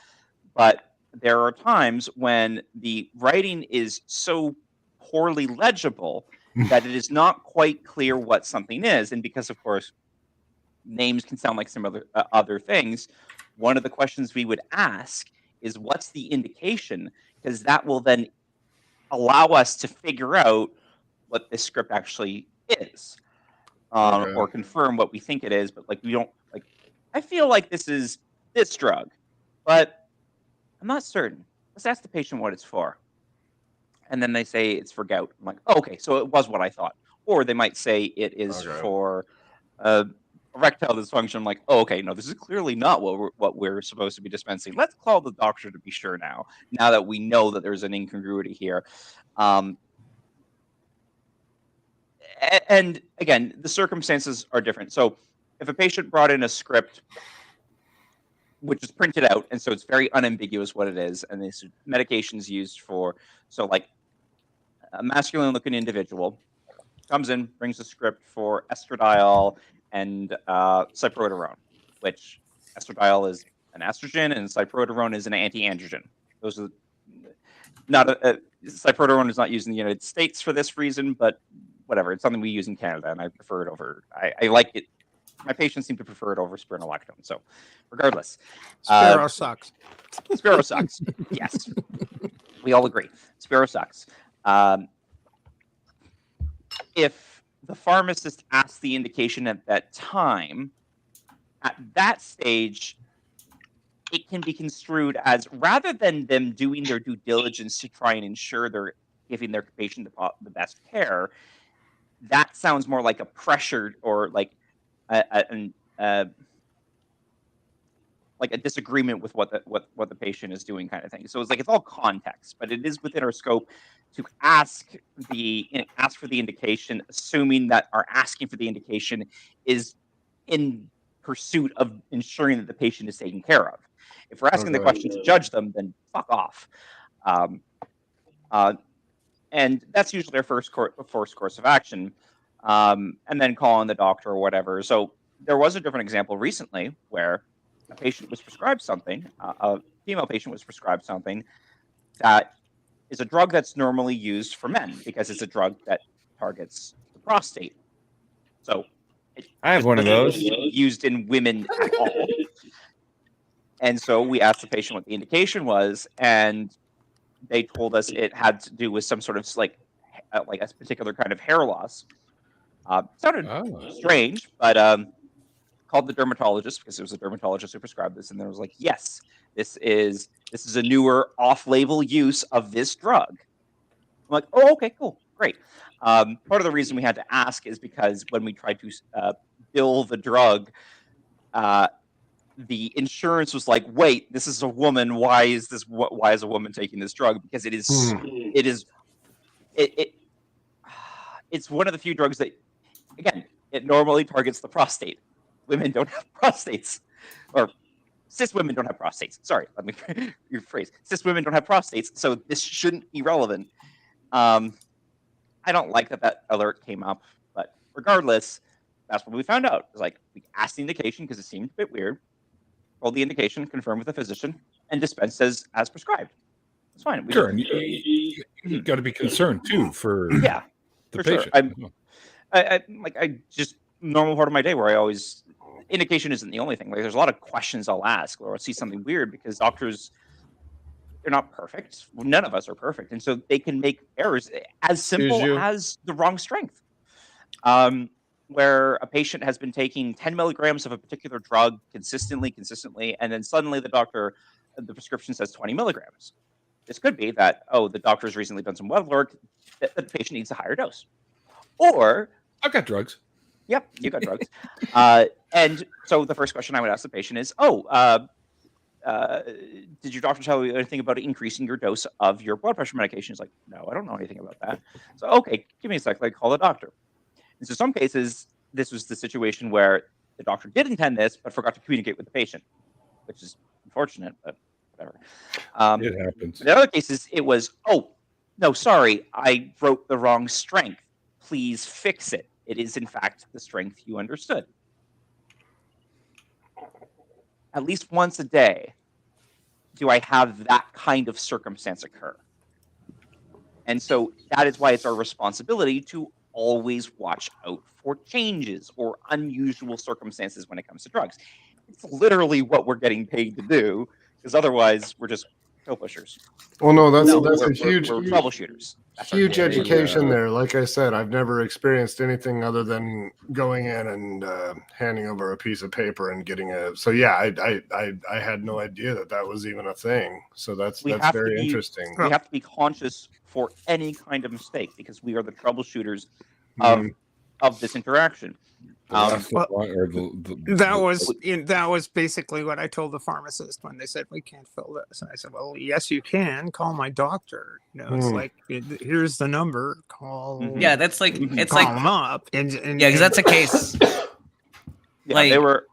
But there are times when the writing is so poorly legible that it is not quite clear what something is, and because, of course, names can sound like some other things, one of the questions we would ask is, what's the indication? Because that will then allow us to figure out what this script actually is, or confirm what we think it is. But like, we don't, like, I feel like this is this drug, but I'm not certain. Let's ask the patient what it's for. And then they say it's for gout. I'm like, oh, okay, so it was what I thought. Or they might say it is for erectile dysfunction. I'm like, oh, okay, no, this is clearly not what we're supposed to be dispensing. Let's call the doctor to be sure now that we know that there's an incongruity here. And again, the circumstances are different. So if a patient brought in a script which is printed out, and so it's very unambiguous what it is, and this medication's used for, so like a masculine-looking individual comes in, brings a script for estradiol and cyproterone, which estradiol is an estrogen and cyproterone is an anti-androgen. Those are not cyproterone is not used in the United States for this reason, but whatever, it's something we use in Canada, and I prefer it over. I like it. My patients seem to prefer it over spironolactone. So, regardless, Sparrow sucks. Sparrow sucks. Yes, we all agree. Sparrow sucks. If the pharmacist asks the indication at that time, at that stage, it can be construed as, rather than them doing their due diligence to try and ensure they're giving their patient the best care, that sounds more like a pressure or like a disagreement with what the patient is doing, kind of thing. So it's like, it's all context, but it is within our scope to ask for the indication, assuming that our asking for the indication is in pursuit of ensuring that the patient is taken care of. If we're asking the question to judge them, then fuck off. And that's usually our first course of action, and then call on the doctor or whatever. So there was a different example recently where a patient was prescribed something, a female patient was prescribed something that is a drug that's normally used for men because it's a drug that targets the prostate. So I have one of those used in women at all. And so we asked the patient what the indication was, and they told us it had to do with some sort of like a particular kind of hair loss. Sounded strange, but called the dermatologist, because it was a dermatologist who prescribed this, and there was like, yes, this is a newer off-label use of this drug. I'm like, oh, okay, cool. Great. Part of the reason we had to ask is because when we tried to bill the drug, the insurance was like, "Wait, this is a woman. Why is a woman taking this drug? Because it's one of the few drugs that, again, it normally targets the prostate. Women don't have prostates, or cis women don't have prostates. Sorry, let me rephrase. Cis women don't have prostates, so this shouldn't be relevant." I don't like that alert came up, but regardless, that's what we found out. It was like, we asked the indication because it seemed a bit weird, rolled the indication, confirmed with the physician, and dispensed as prescribed. It's fine. Sure, and you got to be concerned too for the patient. Sure. I just normal part of my day where I always, indication isn't the only thing. Like, there's a lot of questions I'll ask, or I'll see something weird, because doctors, they're not perfect. None of us are perfect. And so they can make errors as simple as the wrong strength. Where a patient has been taking 10 milligrams of a particular drug consistently, and then suddenly the prescription says 20 milligrams. This could be that, the doctor's recently done some blood work, that the patient needs a higher dose. Or, I've got drugs. Yep, you got drugs. And so the first question I would ask the patient is, did your doctor tell you anything about increasing your dose of your blood pressure medication? It's like, no, I don't know anything about that. So, okay, give me a sec, call the doctor. And so some cases, this was the situation where the doctor did intend this, but forgot to communicate with the patient, which is unfortunate, but whatever. It happens. In other cases, it was, no, sorry, I wrote the wrong strength. Please fix it. It is, in fact, the strength you understood. At least once a day do I have that kind of circumstance occur. And so that is why it's our responsibility to always watch out for changes or unusual circumstances when it comes to drugs. It's literally what we're getting paid to do, because otherwise we're just pill pushers. Well, no, that's we're a huge troubleshooters. Huge education there. Like I said, I've never experienced anything other than going in and handing over a piece of paper and getting a. So yeah, I had no idea that was even a thing. So that's very interesting. We have to be conscious for any kind of mistake, because we are the troubleshooters of this interaction. That was basically what I told the pharmacist when they said we can't fill this. And I said, well, yes, you can. Call my doctor. It's like, here's the number. Call. Yeah, that's like it's call like them up. And yeah, because that's a case. Yeah, they were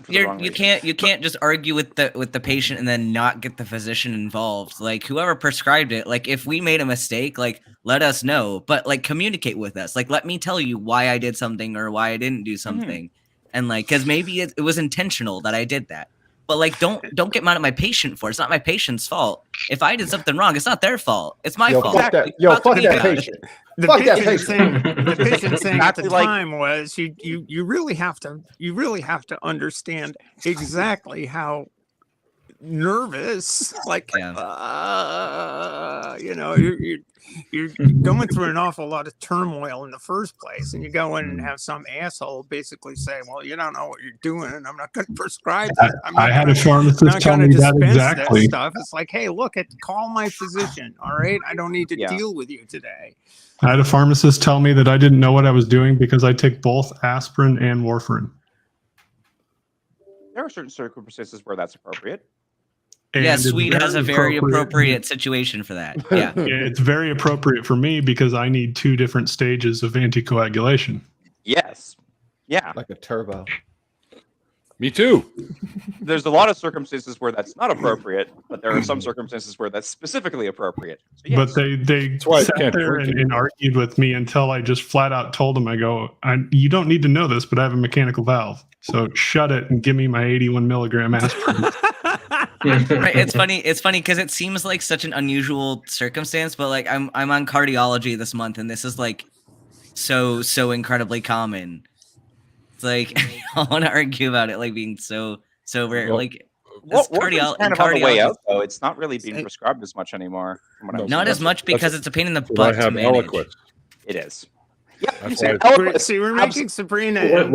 you can't just argue with the patient and then not get the physician involved. Like, whoever prescribed it, like, if we made a mistake, like, let us know, but like, communicate with us. Like, let me tell you why I did something or why I didn't do something. And like, because maybe it was intentional that I did that. But like, don't get mad at my patient for it. It's not my patient's fault. If I did something wrong, it's not their fault. It's my fault. Fuck that patient. The patient saying at the time was, you really have to understand exactly how nervous, like, you're going through an awful lot of turmoil in the first place, and you go in and have some asshole basically say, well, you don't know what you're doing, and I'm not going to prescribe that. I had a pharmacist tell me that exactly. Stuff. It's like, hey, look, call my physician. All right, I don't need to deal with you today. I had a pharmacist tell me that I didn't know what I was doing because I take both aspirin and warfarin. There are certain circumstances where that's appropriate. Yeah, Sweden has a very appropriate situation for that. Yeah. It's very appropriate for me because I need 2 different stages of anticoagulation. Yes. Yeah. Like a turbo. Me too. There's a lot of circumstances where that's not appropriate, but there are some circumstances where that's specifically appropriate. So yes. But they sat there and argued with me until I just flat out told them, I go, you don't need to know this, but I have a mechanical valve. So shut it and give me my 81 milligram aspirin. Right, it's funny because it seems like such an unusual circumstance, but like I'm on cardiology this month, and this is like so incredibly common. It's like I want to argue about it like being so rare. Like, cardiology kind of on the way out, though. It's not really being prescribed as much anymore. Not as much because it's a pain in the butt to manage. It is. Yeah, see, we're making Sabrina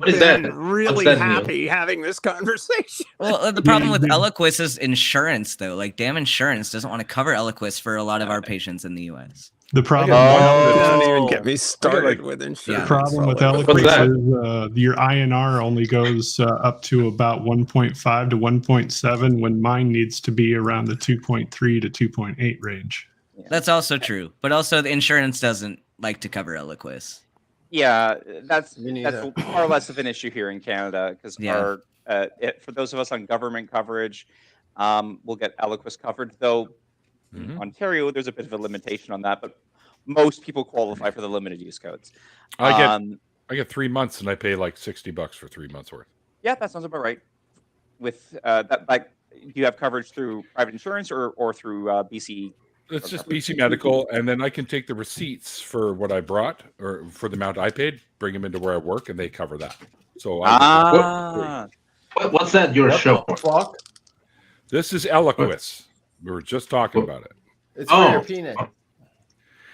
really happy having this conversation. Well, the problem with Eliquis is insurance, though. Like, damn insurance doesn't want to cover Eliquis for a lot of our patients in the U.S. The problem. Don't even get me started with insurance. The problem with eloquence is your INR only goes up to about 1.5 to 1.7 when mine needs to be around the 2.3 to 2.8 range. That's also true, but also the insurance doesn't like to cover eloquence. Yeah, that's far less of an issue here in Canada because for those of us on government coverage, we'll get eloquence covered. Though in Ontario, there's a bit of a limitation on that, but most people qualify for the limited use codes. I get 3 months and I pay like $60 for 3 months worth. Yeah, that sounds about right. With that, like, do you have coverage through private insurance or through BC? It's just BC Medical, and then I can take the receipts for what I brought or for the amount I paid, bring them into where I work, and they cover that. So what's that? Your show? This is Eloquist. We were just talking about it. It's for your penis.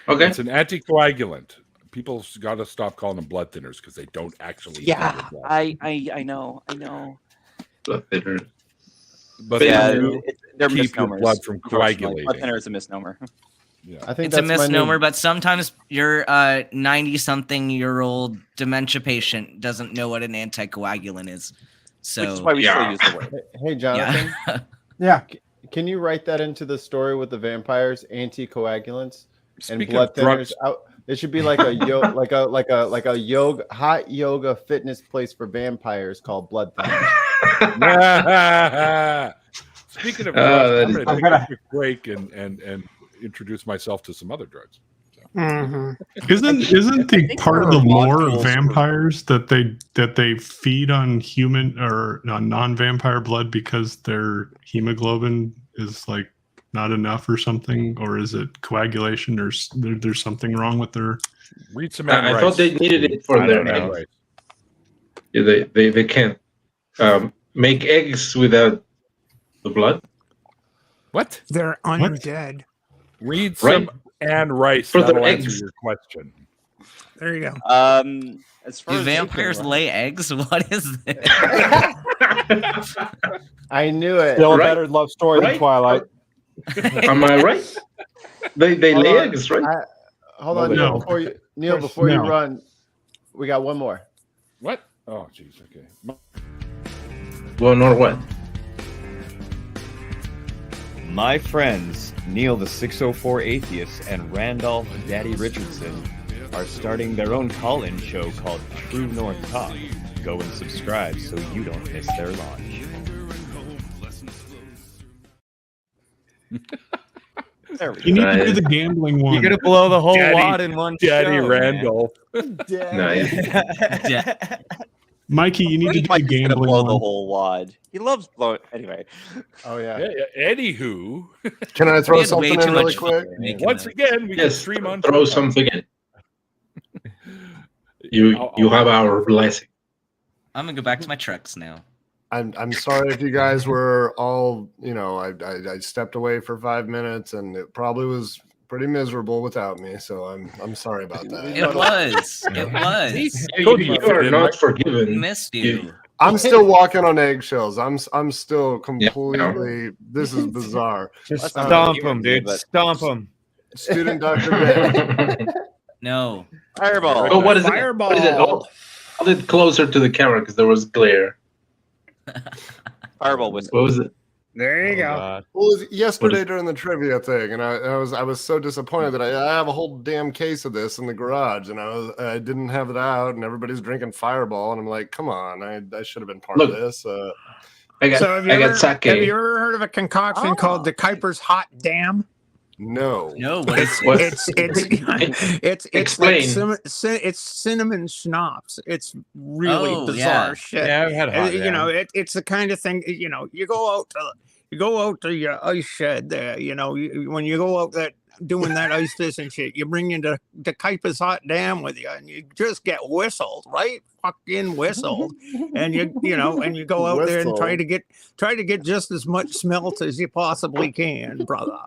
Okay. It's an anticoagulant. People got to stop calling them blood thinners because they don't actually. Yeah, I know. Blood thinners. But they're keep your misnomers. blood from coagulating. Blood thinner is a misnomer. Yeah. I think It's a misnomer, but sometimes your 90-something-year-old dementia patient doesn't know what an anticoagulant is. So Which is why we still use the word. Hey, Jonathan. Yeah. Can you write that into the story with the vampires, anticoagulants, and Speaking blood of drugs- thinners? It should be like a hot yoga fitness place for vampires called Blood Thinners. Speaking of drugs, I'm I'm going to take gonna- a quick break and introduce myself to some other drugs. Isn't the part of the lore of vampires that they feed on human or on non-vampire blood because their hemoglobin is like not enough or something, or is it coagulation or there's something wrong with their? Read some. I thought they needed it for their eggs. Yeah, they can't make eggs without the blood. What? They're undead. Read some Anne Rice. For their That'll answer eggs. your question. There you go. As far do as vampires lay eggs? What is this? I knew it. Still a better love story than Twilight. Am I right? They lay eggs, right? Hold on, No. Neil. Before you No. run, we got one more. What? Oh, jeez. Okay. Well, nor what? My friends, Neil the 604 Atheist and Randolph Daddy Richardson, are starting their own call-in show called True North Talk. Go and subscribe so you don't miss their launch. There we You go. need to do the gambling one. You're gonna blow the whole Daddy- wad in one Daddy show, Randolph. Nice. Yeah. Mikey, you need to do the Mike's gonna gambling blow the one. whole wad. He loves blowing. Anyway, Oh yeah. Anywho, Can I We throw had something way in too really much fun quick? making once that. again, we can Yes, stream on. throw something in. You have our blessing. I'm gonna go back to my trucks now. I'm sorry if you guys were all, I stepped away for 5 minutes and it probably was pretty miserable without me. So I'm sorry about that. It was. It was. You are not forgiven. Missed you. I'm still walking on eggshells. I'm still completely. This is bizarre. Just That's not stomp really them, weird, dude. but- Stomp them. Student Dr. Day. No. fireball. Oh, what is it? Fireball. What is it? Oh, hold it closer to the camera because there was glare. Fireball whistle. What was it? There you go. Well, it was yesterday during the trivia thing, and I was so disappointed that I have a whole damn case of this in the garage, and I didn't have it out, and everybody's drinking Fireball, and I'm like, come on, I should have been part of this. I got Have you sake. ever heard of a concoction called the Kuiper's Hot Dam? No. No. What is What? It's Explain. like it's cinnamon schnapps. It's really Oh, bizarre yeah. shit. Yeah, I've had hot. It's the kind of thing. You go out to your ice shed there. When you go out there doing that ice fishing shit, you bring in the Kuiper's Hot Dam with you, and you just get whistled, right? Fucking whistled, and you go out there and try to get just as much smelt as you possibly can, brother.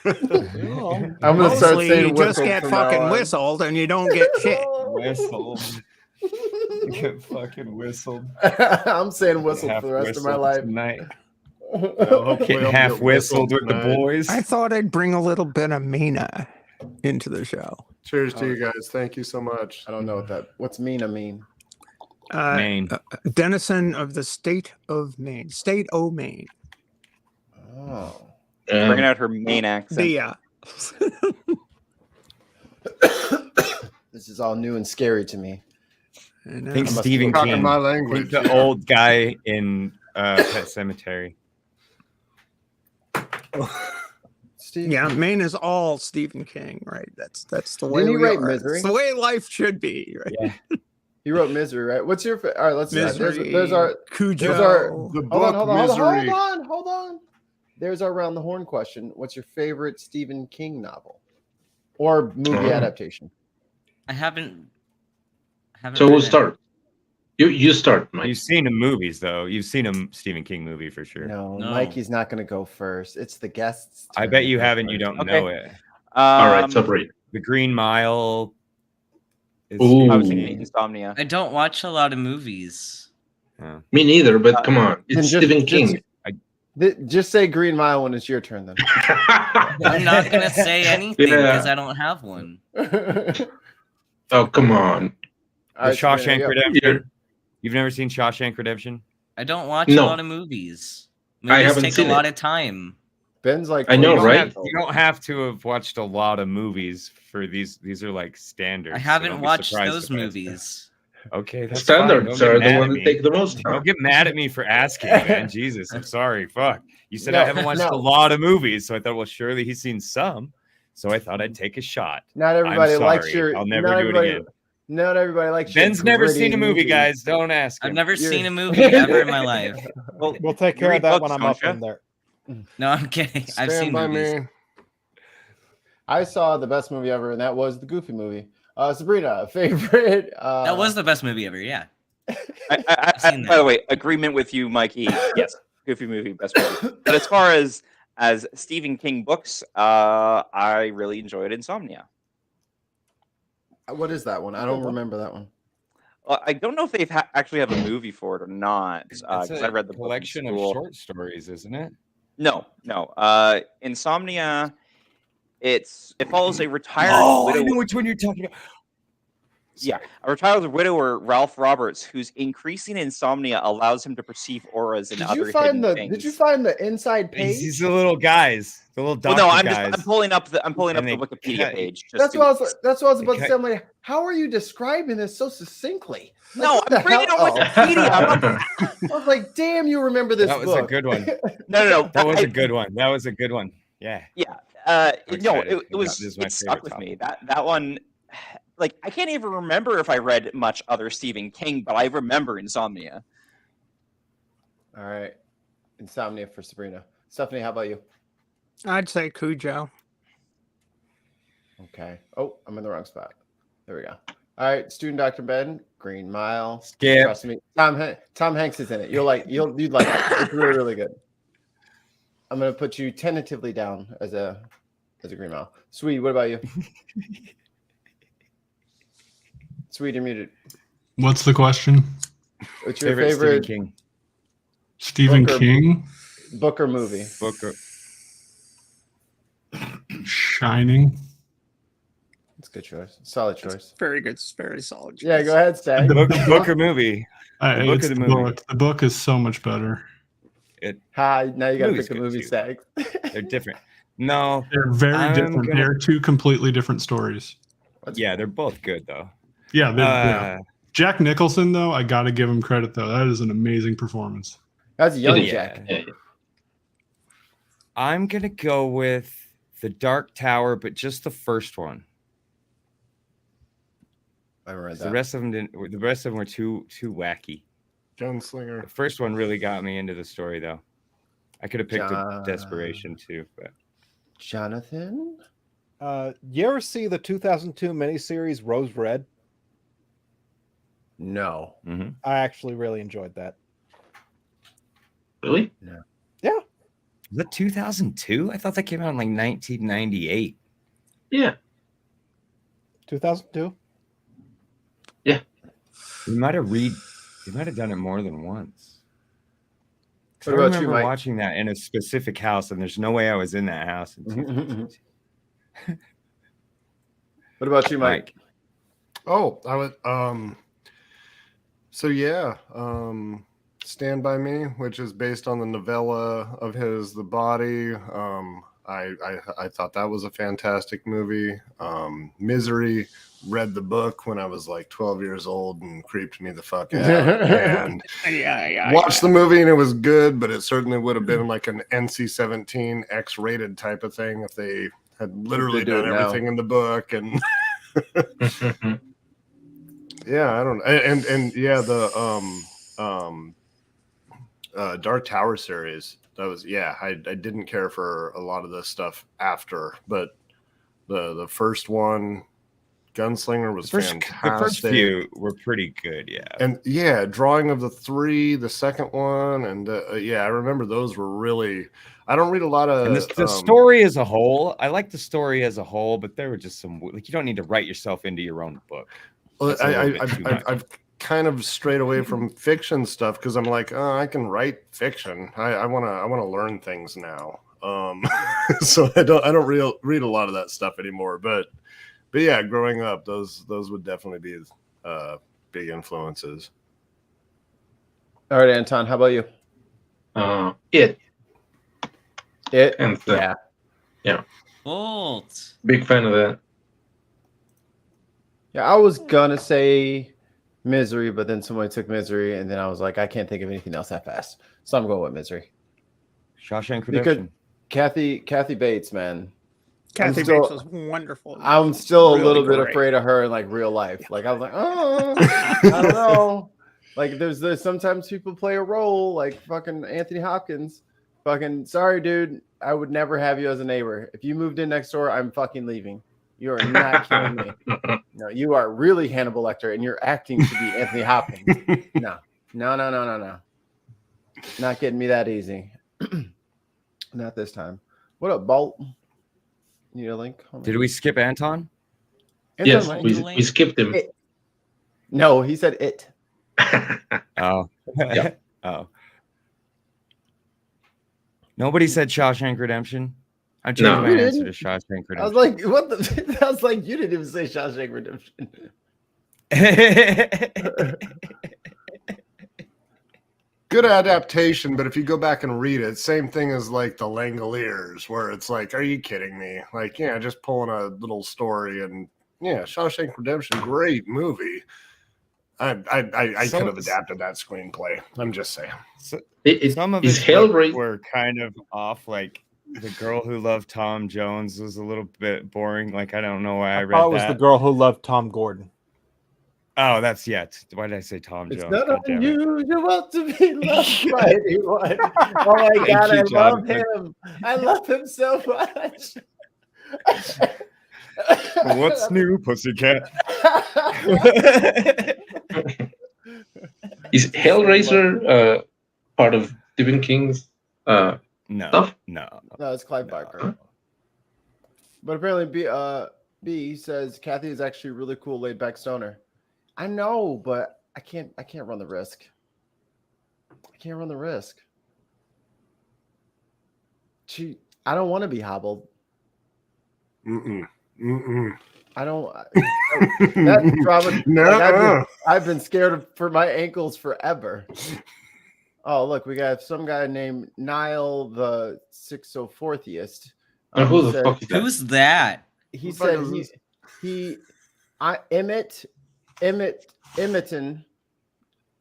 I'm gonna start Mostly saying you just whistle get from fucking now on. whistled and you don't get shit. Whistled. Get fucking whistled. I'm saying whistle for the rest of my life. Tonight. Well, Getting half whistled with the boys. I thought I'd bring a little bit of Mina. into the show. Cheers to you guys. Thank you so much. I don't know what's mean. Maine. Denizen of the state of Maine. State o' Maine. Oh. Bringing out her Maine accent. This is all new and scary to me. Think Stephen King. My language. Think the old guy in Pet Cemetery. Yeah, Maine is all Stephen King, right? That's the way Didn't he we write are. Misery? It's the way life should be, right? Yeah. He wrote Misery, right? What's your all right? Let's Misery, there's our Cujo. there's our The book hold Misery. on. There's our round the horn question. What's your favorite Stephen King novel or movie adaptation? I haven't. So read we'll it. start. You start, Mike. You've seen the movies, though. You've seen a Stephen King movie for sure. No, No. Mikey's not going to go first. It's the guests. I turn bet to you go haven't. You first. don't Okay. know it. All right, Sabrina. The Green Mile. Is Ooh. I was Stephen thinking King. Insomnia. I don't watch a lot of movies. Yeah. Me neither, but come on. It's Then Stephen King. Just say Green Mile when it's your turn, then. I'm not gonna say anything Yeah. because I don't have one. Oh, come on. The All right, Shawshank Sabrina, yeah. Redemption. You've never seen Shawshank Redemption? I don't watch No. a lot of movies. I Movies haven't take a seen lot it. of time. Ben's like, I know, You don't right? have- you don't have to have watched a lot of movies for these. These are like standards. I so haven't don't be watched surprised those if I- movies. Okay, that's Standards fine. are Don't get the mad ones at that me. take the most time. Don't get mad at me for asking, man. Jesus, I'm sorry. Fuck. You said I No, haven't watched no. a lot of movies, so I thought, well, surely he's seen some. So I thought I'd take a shot. Not everybody I'm likes sorry. your. I'll never not do it everybody- again. Not everybody likes your Ben's never gritty seen a movie, movies. guys. Don't ask him. I've never You're- seen a movie ever in my life. Well, We'll take you care of read that books, when I'm don't up ya? in there. No, I'm kidding. I've Stand seen by movies. me. I saw the best movie ever, and that was the Goofy movie. Sabrina, favorite. That was the best movie ever. Yeah. By seen that. the way, agreement with you, Mikey. Yes, Goofy movie, best movie. But as far as Stephen King books, I really enjoyed Insomnia. What is that one? I don't remember that one. I don't know if they've actually have a movie for it or not. It's Because I read the book in collection of school. short stories, isn't it? No. Insomnia. It follows a retired Oh, I widower. know which one you're talking about. Yeah, a retired widower, Ralph Roberts, whose increasing insomnia allows him to perceive auras and Did other you find hidden the? things. Did you find the inside page? These are little guys, the little Well, doctor no, I'm guys. pulling up the And the they Wikipedia cut- page. just That's to- what I was. That's what I was about to Okay. say. I'm like, how are you describing this so succinctly? Like, No, what the I'm reading hell? on Wikipedia. I'm not- I was like, damn, you remember this That was book. a good one. No. That was a good one. That was a good one. Yeah. Yeah. I'm No, excited. it was. This is my It stuck favorite with me. That one. Like, I can't even remember if I read much other Stephen King, but I remember Insomnia. All right, Insomnia for Sabrina. Stephanie, how about you? I'd say Cujo. Okay. Oh, I'm in the wrong spot. There we go. All right, student Dr. Ben, Green Mile. Skip. Trust me, Tom Hanks is in it. You'd like it. It's really, really good. I'm gonna put you tentatively down as a Green Mile. Sweet, what about you? Sweet, you're muted. What's the question? What's your Favorite favorite Stephen King Stephen Book or- King, book or movie? book? Shining. That's a good choice. Solid choice. Very good. Very solid. Yeah, go ahead, Stag. Book or movie? The book It's or the the movie? book. The book is so much better. Hi, now you gotta Movie's pick the good movie, too. Stag. They're different. No. They're very I'm different. gonna- They're two completely different stories. Yeah, they're both good though. Yeah, yeah. Jack Nicholson, though, I got to give him credit, though. That is an amazing performance. That's a young Yeah. Jack. I'm gonna go with The Dark Tower, but just the first one. I read The that. rest of them didn't. The rest of them were too wacky. Gunslinger. The first one really got me into the story, though. I could have picked John- a Desperation too, but Jonathan? You ever see the 2002 miniseries Rose Red? No. mm-hmm. I actually really enjoyed that. Really? No. Yeah. Was it 2002? I thought that came out in like 1998. Yeah. 2002. You might have done it more than once. 'Cause What I about you, remember Mike? watching that in a specific house, and there's no way I was in that house. In 2002. What about you, Mike? Oh, I would. So yeah, Stand By Me, which is based on the novella of his, The Body. I thought that was a fantastic movie. Misery, read the book when I was like 12 years old and creeped me the fuck out. And watched the movie and it was good, but it certainly would have been like an NC-17 X-rated type of thing if they had literally done everything in the book. And yeah, I don't know. And yeah, the Dark Tower series. That was, yeah, I didn't care for a lot of this stuff after, but the first one, Gunslinger, was fantastic. The first few were pretty good, yeah. And yeah, Drawing of the Three, the second one, and yeah, I remember those were really. I don't read a lot of. And the story as a whole, I like the story as a whole, but there were just some, like, you don't need to write yourself into your own book. Well, I've kind of strayed away from fiction stuff because I'm like, oh, I can write fiction. I want to learn things now. So I don't read a lot of that stuff anymore. But yeah, growing up, those would definitely be big influences. All right, Anton, how about you? It. And yeah. Bolt. Big fan of that. Yeah, I was gonna say Misery, but then somebody took Misery, and then I was like, I can't think of anything else that fast, so I'm going with Misery. Shawshank Redemption. Because Kathy Bates, man. Kathy Bates was wonderful. I'm still Really a little bit great. afraid of her in like real life. Like I was like, oh, I don't know. Like there's sometimes people play a role like fucking Anthony Hopkins. Fucking sorry, dude. I would never have you as a neighbor. If you moved in next door, I'm fucking leaving. You are not killing me. No, you are really Hannibal Lecter, and you're acting to be Anthony Hopkins. No. Not getting me that easy. Not this time. What up, Bolt? You need a link? Did we skip Anton? Yes, we skipped him. No, he said it. Oh. Yeah. Oh. Nobody said Shawshank Redemption. I'm changing my answer to Shawshank Redemption. I was like, what the? I was like, you didn't even say Shawshank Redemption. Good adaptation, but if you go back and read it, same thing as like the Langoliers, where it's like, are you kidding me? Like, yeah, just pulling a little story, and yeah, Shawshank Redemption, great movie. I could have adapted that screenplay. I'm just saying. Some of his books were kind of off. Like The Girl Who Loved Tom Jones was a little bit boring. Like, I don't know why I read that. It was The Girl Who Loved Tom Gordon. Oh, that's yet. Why did I say Tom Jones? It's not unusual to be loved by anyone. Oh my God, I love him. I love him so much. What's new, pussycat? Is Hellraiser part of Stephen King's stuff? No, it's Clive Barker. But apparently, B says Kathy is actually a really cool, laid-back stoner. I know, but I can't run the risk. I can't run the risk. I don't want to be hobbled. I don't. That trauma. No. I've been scared for my ankles forever. Oh, look, we got some guy named Niall the 604 Theist. Who the fuck is that? Who's that? He said Emmeton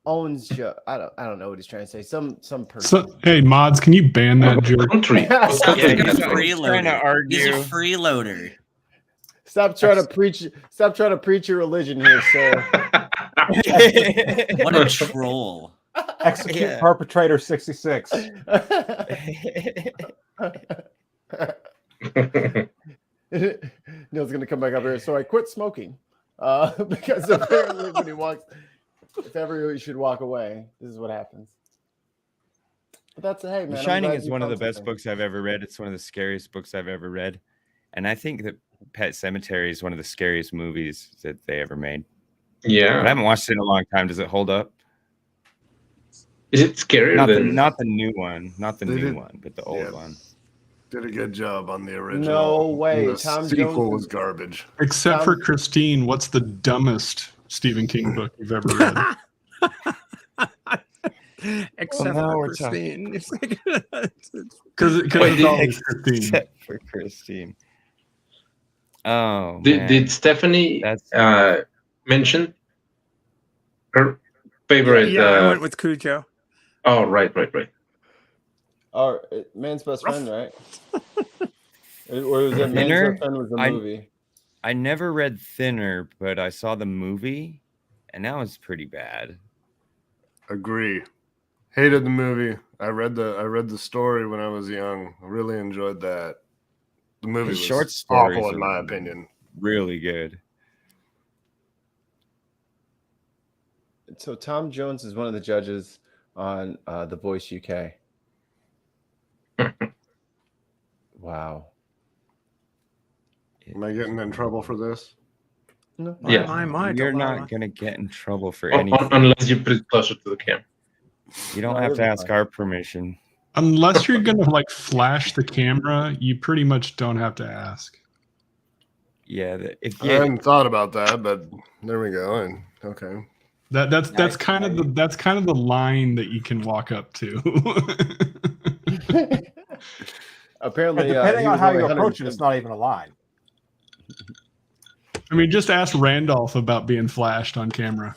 owns you. I don't know what he's trying to say. Some person. So, hey, mods, can you ban that jerk? He's a freeloader. He's a freeloader. Stop trying to preach your religion here, sir. What a troll. Execute perpetrator 66. Neil's gonna come back up here. So I quit smoking. Because apparently when he walks, if ever he should walk away, this is what happens. But that's hey man. The Shining is one of the best books I've ever read. It's one of the scariest books I've ever read. And I think that Pet Sematary is one of the scariest movies that they ever made. Yeah. But I haven't watched it in a long time. Does it hold up? Is it scarier Not than the new one. Not the new one, but the old one. did a good job on the original. No way. The Tom sequel Jones was is- garbage. Except for Christine, what's the dumbest Stephen King book you've ever read? Except now for we're Christine. It's like, Because it's always Christine. Except for Christine. Oh, Did Stephanie mention her favorite? yeah, I went with Cujo. Oh, right. Oh, Man's Best Friend, right? Or was it Man's Thinner? Best Friend was the I- movie? I never read Thinner, but I saw the movie, and that was pretty bad. Agree. Hated the movie. I read the story when I was young. I really enjoyed that. The movie His was short stories awful in are my opinion. Really good. So Tom Jones is one of the judges on The Voice UK. Wow. Am I getting in trouble for this? No. Yeah. You're not going to get in trouble for Un- anything. unless you put it closer to the camera. You don't No, have you'll to be ask fine. our permission. Unless you're gonna like flash the camera, you pretty much don't have to ask. Yeah, if I you hadn't thought about that, but there we go. And okay. That's kind of the line that you can walk up to. Apparently, depending he on was how only you approach 110 it, it's not even a line. I mean, just ask Randolph about being flashed on camera.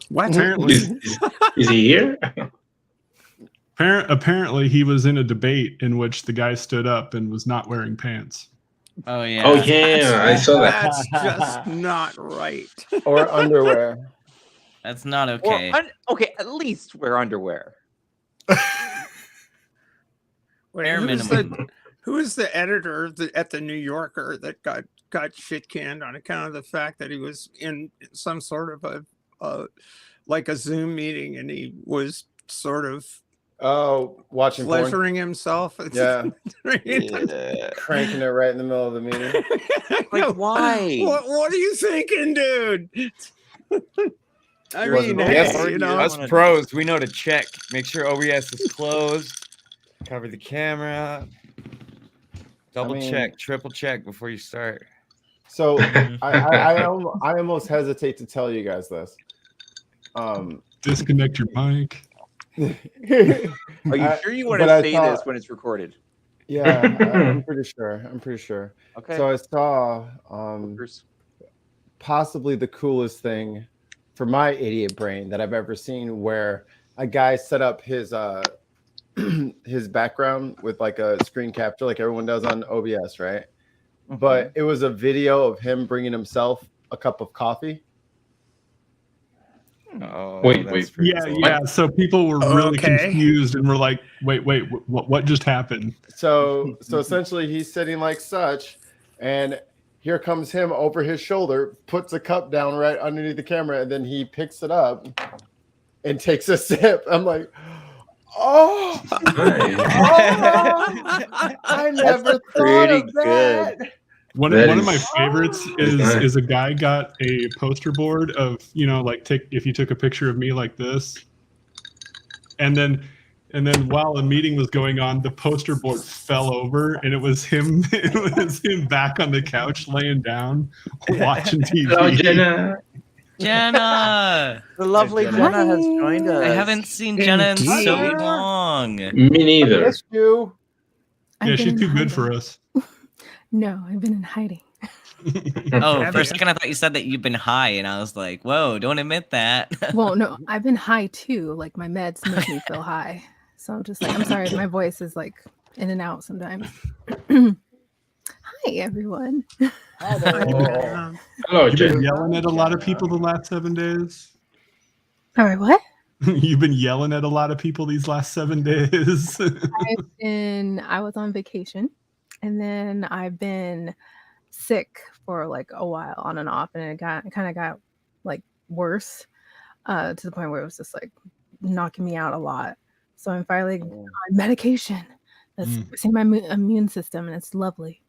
What? Apparently, Is he here? apparently, he was in a debate in which the guy stood up and was not wearing pants. Oh yeah. Oh yeah, I saw that. That's just not right. or underwear. That's not okay. Okay, at least wear underwear. Wait, Bare minimum. Who is the editor at the New Yorker that got shit canned on account of the fact that he was in some sort of a like a Zoom meeting and he was sort of Oh, watching porn. pleasuring himself? Yeah. Yeah. Cranking it right in the middle of the meeting. Like, why? What are you thinking, dude? I Wasn't mean, there. hey, you know, us pros, we know to check, make sure OBS is closed, cover the camera, double check, triple check before you start. So I almost hesitate to tell you guys this. Disconnect your mic. Are you sure you want to say this when it's recorded? Yeah, I'm pretty sure. Okay. So I saw possibly the coolest thing for my idiot brain that I've ever seen, where a guy set up his his background with like a screen capture, like everyone does on OBS, right? But it was a video of him bringing himself a cup of coffee. Oh, Wait. Yeah. So people were really confused and were like, "Wait, what just happened?" So essentially, he's sitting like such, and here comes him over his shoulder, puts a cup down right underneath the camera, and then he picks it up and takes a sip. I'm like, oh, I never thought of that. One of my favorites is a guy got a poster board of, you know, like if you took a picture of me like this, and then while the meeting was going on, the poster board fell over and it was him back on the couch laying down watching TV. Hello, Jenna. Jenna, the lovely Jenna has joined us. I haven't seen Jenna in so long. Me neither. Missed you. Yeah, she's too good for us. No, I've been in hiding. Oh, for a second I thought you said that you've been high, and I was like, "Whoa, don't admit that." Well, no, I've been high too. Like my meds make me feel high, so I'm just like, I'm sorry, my voice is like in and out sometimes. Hi, everyone. Hello, You've been Jenna. yelling at a lot of people the last 7 days. All right, what? You've been yelling at a lot of people these last 7 days. I was on vacation, and then I've been sick for like a while on and off, and it kind of got like worse to the point where it was just like knocking me out a lot. So I'm finally on medication that's fixing my immune system, and it's lovely.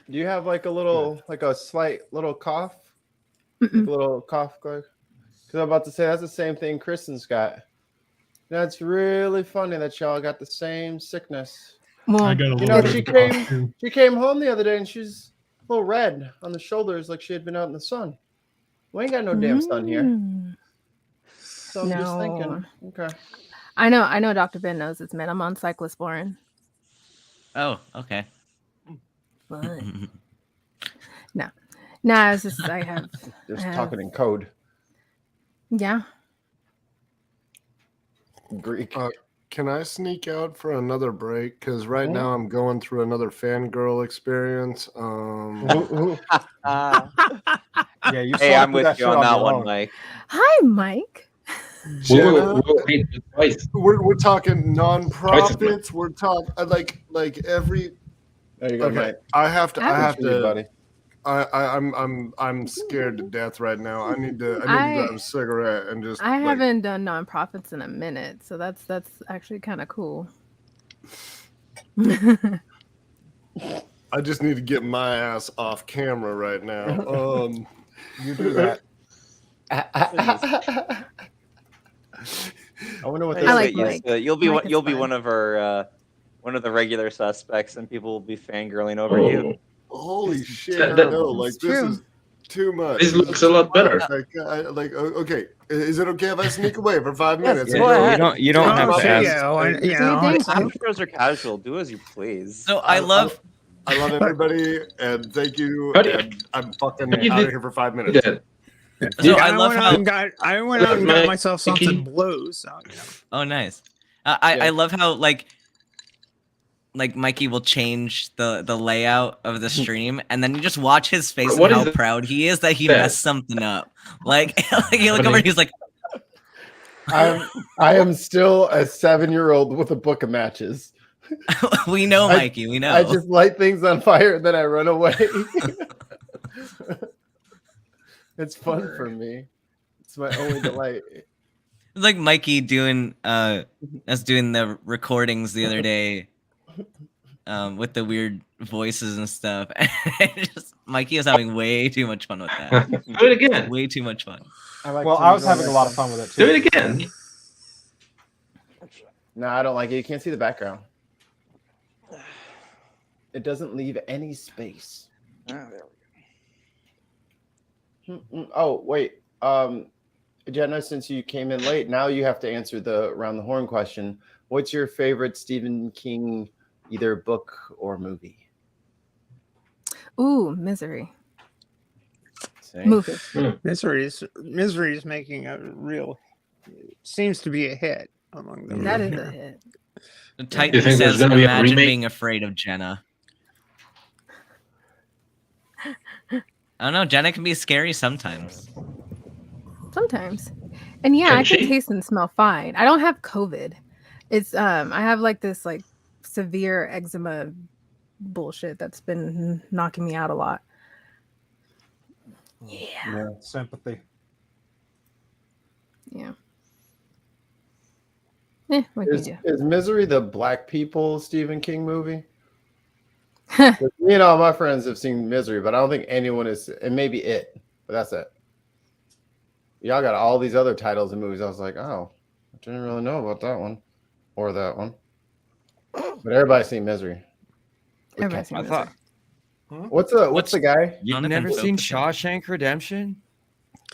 Do you have like a slight little cough? Like a little cough, because I'm about to say that's the same thing Kristen's got. That's really funny that y'all got the same sickness. Well, I got a You little know, bit she of a cough, came too. she came home the other day and she's a little red on the shoulders, like she had been out in the sun. We ain't got no damn sun here. Mm. So I'm just thinking, okay. I know Dr. Ben knows it's men. I'm on cyclosporin. Oh, okay. Fun. No, it's just I have Just I have- talking in code. Yeah. Greek. Can I sneak out for another break? Because right Mhm. now I'm going through another fangirl experience. Yeah, you Hey, sorted I'm with that you shit on that your one, own. Mike. Hi, Mike. Jenna, We'll hate you twice. we're talking non-profits. We're talking like every. There you go, Okay, Mike. I have Good for you, to. buddy. I'm scared to death right now. I need to grab a cigarette and just. I haven't done nonprofits in a minute, so that's actually kind of cool. I just need to get my ass off camera right now. You do that. I wonder what I this like is. Mike. You'll be Mike is you'll be fun. one of our one of the regular suspects, and people will be fangirling over you. Holy shit! that- No, like It's this true. is too much. This looks a lot better. Okay, is it okay if I sneak away for 5 minutes? go ahead. You don't have to ask. Afros are casual. Do as you please. So I love everybody, and thank you. How do you- And I'm fucking how do you out of do here for 5 minutes. that? So I love went how out and got myself Mikey. something blue. So Oh, nice. I love how like Mikey will change the layout of the stream, and then you just watch his face What and is how it? proud he is that he Yeah. messed something up. Like, you look over and he's like, I am still a 7-year-old with a book of matches. "We know, Mikey. We know." I just light things on fire and then I run away. It's fun for me. It's my only delight. It's like Mikey doing us doing the recordings the other day with the weird voices and stuff. Mikey was having way too much fun with that. Do it again. Way too much fun. Well, I was having a lot of fun with it too. Do it again. No, I don't like it. You can't see the background. It doesn't leave any space. Oh, wait. Jenna, since you came in late, now you have to answer the around the horn question. What's your favorite Stephen King, either book or movie? Ooh, Misery. Same. Movie. Misery is making a real seems to be a hit among them. That is a hit. The You Titan think there's says, gonna be a "Imagine remake?" being afraid of Jenna." I don't know. Jenna can be scary sometimes. Sometimes. And yeah, Can I can she? taste and smell fine. I don't have COVID. It's I have like this like severe eczema bullshit that's been knocking me out a lot. Yeah, sympathy. Yeah. What can you do? Is Misery the Black People Stephen King movie? 'Cause me and all my friends have seen Misery, but I don't think anyone is. And maybe It, but that's it. Y'all got all these other titles and movies. I was like, oh, I didn't really know about that one or that one. But everybody's seen Misery. Everybody's seen I Misery. thought What's the guy? you've Jonathan never seen Filson. Shawshank Redemption?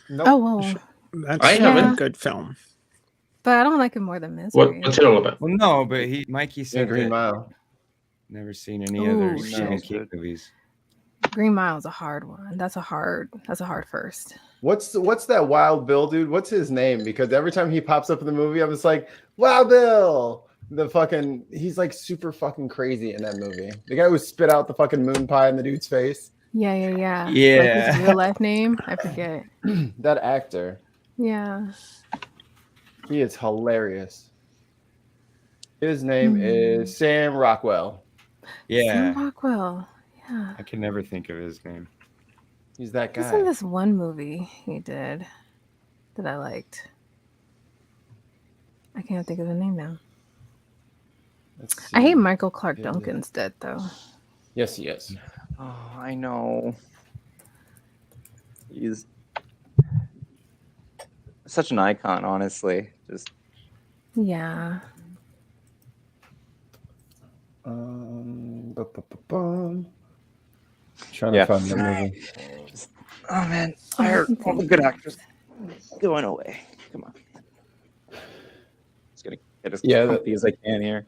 Nope. Oh, well, That's I haven't. a good film. but I don't like it more than Misery. What's it all about? Well, no, but Mikey Yeah, said Green that Mile. never seen any Ooh, other shit. Stephen King movies. Green Mile's a hard one. That's a hard first. What's that Wild Bill dude? What's his name? Because every time he pops up in the movie, I'm just like, Wild Bill. He's like super fucking crazy in that movie. The guy who spit out the fucking moon pie in the dude's face. Yeah. Like his Yeah. real life name, I forget. That actor, Yeah. he is hilarious. His name is Sam Rockwell. Yeah. Sam Rockwell. Yeah. I can never think of his name. He's that He's guy. in this one movie he did that I liked. I can't think of the name now. Let's I hate see. Michael Clark Yeah. Duncan's dead though. Yes, he is. Oh, I know. He's such an icon, honestly. Just Yeah. Trying to find the movie. Oh man, I heard all the good actors going away. Come on. Just gonna get as comfy as I can here.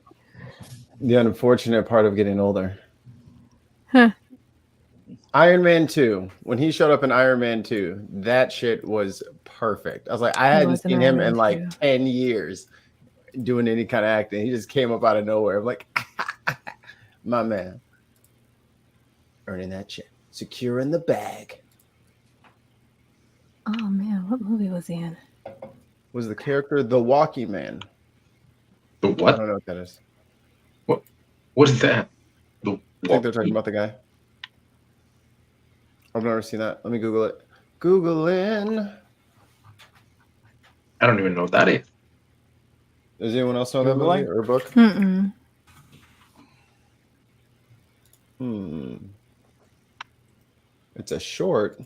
The unfortunate part of getting older. Huh. Iron Man 2. When he showed up in Iron Man 2, that shit was perfect. I was like, I hadn't seen him in like 10 years doing any kind of acting. He just came up out of nowhere. I'm like, my man. Earning that shit. Secure in the bag. Oh man, what movie was he in? Was the character The Walking Man? The what? I don't know what that is. What is that? I think they're talking about the guy. I've never seen that. Let me Google it. Googling. I don't even know what that is. Does anyone else know that movie or book? Mm-mm. It's a short.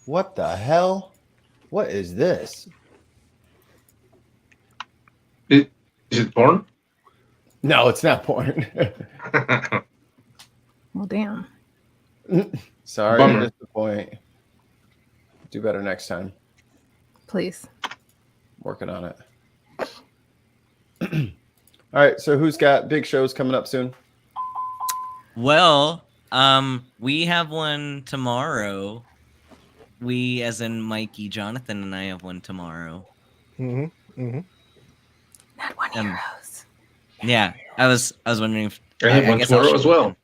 What the hell? What is this? Is it porn? No, it's not porn. Well, damn. Sorry Bummer. to disappoint. Do better next time. Please. Working on it. All right, so who's got big shows coming up soon? Well, we have one tomorrow. We, as in Mikey, Jonathan, and I have one tomorrow. Mm-hmm. Mm-hmm. Not one heroes. Yeah, I was wondering if I have one guess I'll tomorrow as well.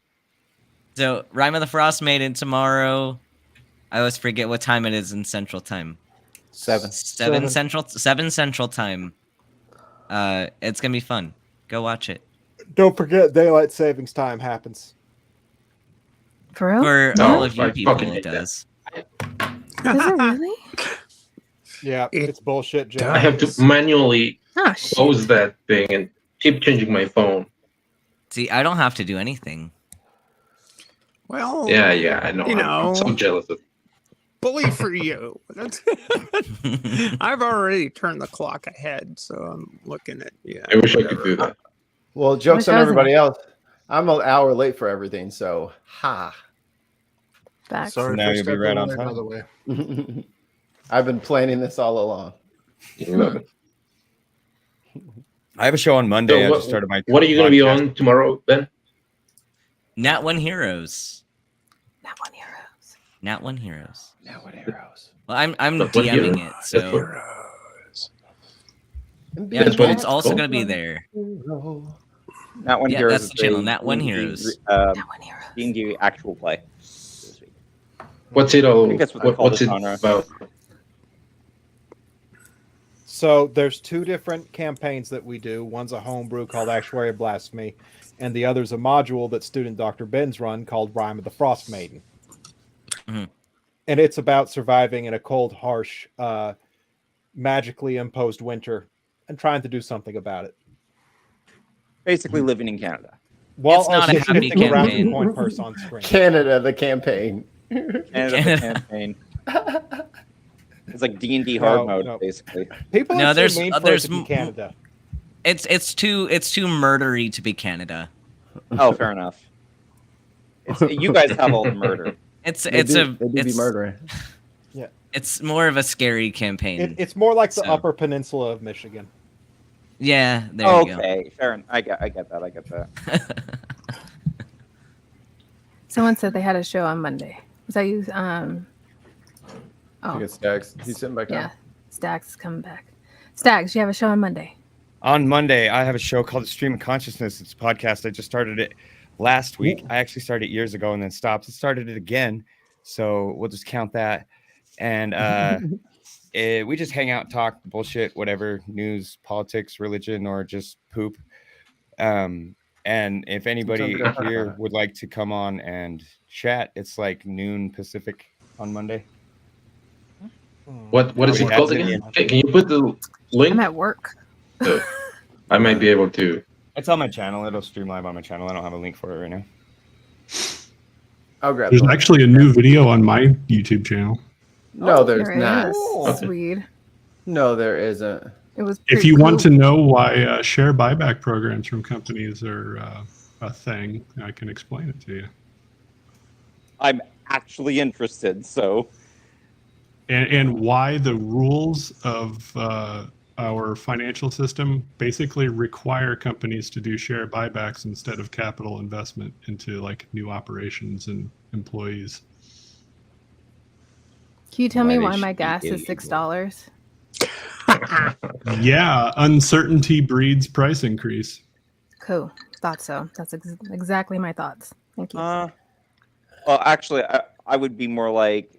So, Rime of the Frost Maiden tomorrow. I always forget what time it is in Central Time. 7 Central Time. It's gonna be fun. Go watch it. Don't forget, daylight savings time happens. For real? For all of you people, it does. Is it really? Yeah, it's bullshit, Jim. I have to manually Oh, shit. close that thing and keep changing my phone. See, I don't have to do anything. Well, Yeah, I know. You I'm so know. jealous of bully for you. I've already turned the clock ahead, so I'm looking at I wish I could do that. Well, jokes Which on doesn't? everybody else. I'm an hour late for everything, so ha. Facts. Sorry Now for you'll be stepping right on away, by time. the way. I've been planning this all along. You love it. I have a show on Monday. So I just started my. what are you going to be podcast. on tomorrow, Ben? Nat One Heroes. Not one heroes. Nat One Heroes. Now what heroes? Well, I'm But what DMing hero? it, so yeah, That's what it's it's also called? gonna be there. Not one Yeah, heroes. that's the is channel, a Nat One D&D Heroes. Not one heroes. D&D actual play. so to speak. What's it all? I think that's what they call What's this it genre. about? So there's two different campaigns that we do. One's a homebrew called Actuary Blasphemy, and the other's a module that student Dr. Ben's run called Rime of the Frost Maiden. Mhm. And it's about surviving in a cold, harsh, magically imposed winter and trying to do something about it. Basically living in Canada. While It's not a also happy shifting around campaign. the point person on screen. Canada, the campaign. Canada Canada. campaign. It's like D&D No, hard mode, no. basically. People No, are there's- so mean for there's it to be m- Canada. It's too murdery to be Canada. Oh, fair enough. You guys have all the murder. It's They do be it's murdering. it's more of a scary campaign. It's more like the So- Upper Peninsula of Michigan. Yeah, there you go. Okay, fair enough. I get that. Someone said they had a show on Monday. Was that you? I think it's Stags. He's sitting back Yeah. down. Stags is coming back. Stags, you have a show on Monday. On Monday, I have a show called The Stream of Consciousness. It's a podcast. I just started it last week. I actually started it years ago and then stopped. I started it again, so we'll just count that. And we just hang out, talk bullshit, whatever, news, politics, religion, or just poop. And if anybody here would like to come on and chat, it's like noon Pacific on Monday. What is it Nobody called has again? any- Can you put the link? I'm at work. I might be able to. It's on my channel. It'll stream live on my channel. I don't have a link for it right now. I'll grab There's it. actually a new video on my YouTube channel. No, there's There it not. is. Okay. Swede. No, there isn't. It was. If you want to know why share buyback programs from companies are a thing, I can explain it to you. I'm actually interested, so. And why the rules of our financial system basically require companies to do share buybacks instead of capital investment into like new operations and employees. Can you tell me why my gas is $6? Yeah, uncertainty breeds price increase. Cool. Thought so. That's exactly my thoughts. Thank you. Well, actually, I would be more like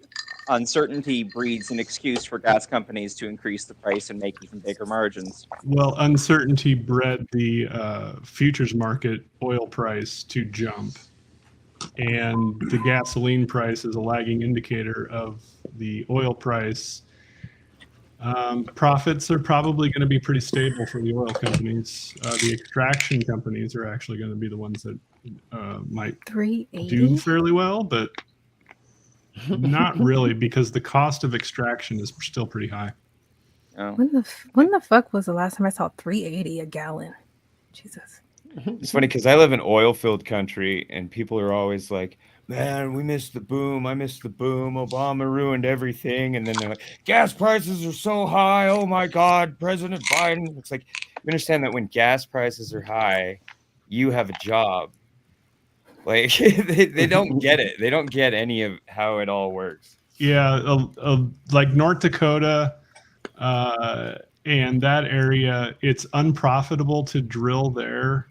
uncertainty breeds an excuse for gas companies to increase the price and make even bigger margins. Well, uncertainty bred the futures market oil price to jump. And the gasoline price is a lagging indicator of the oil price. Profits are probably going to be pretty stable for the oil companies. The extraction companies are actually going to be the ones that might do fairly well, but not really, because the cost of extraction is still pretty high. Oh. When the fuck was the last time I saw $3.80 a gallon? Jesus. It's funny because I live in oil-filled country, and people are always like, "Man, we missed the boom. I missed the boom. Obama ruined everything." And then they're like, "Gas prices are so high. Oh my God, President Biden." It's like, you understand that when gas prices are high, you have a job. Like they don't get it. They don't get any of how it all works. Yeah, like North Dakota and that area, it's unprofitable to drill there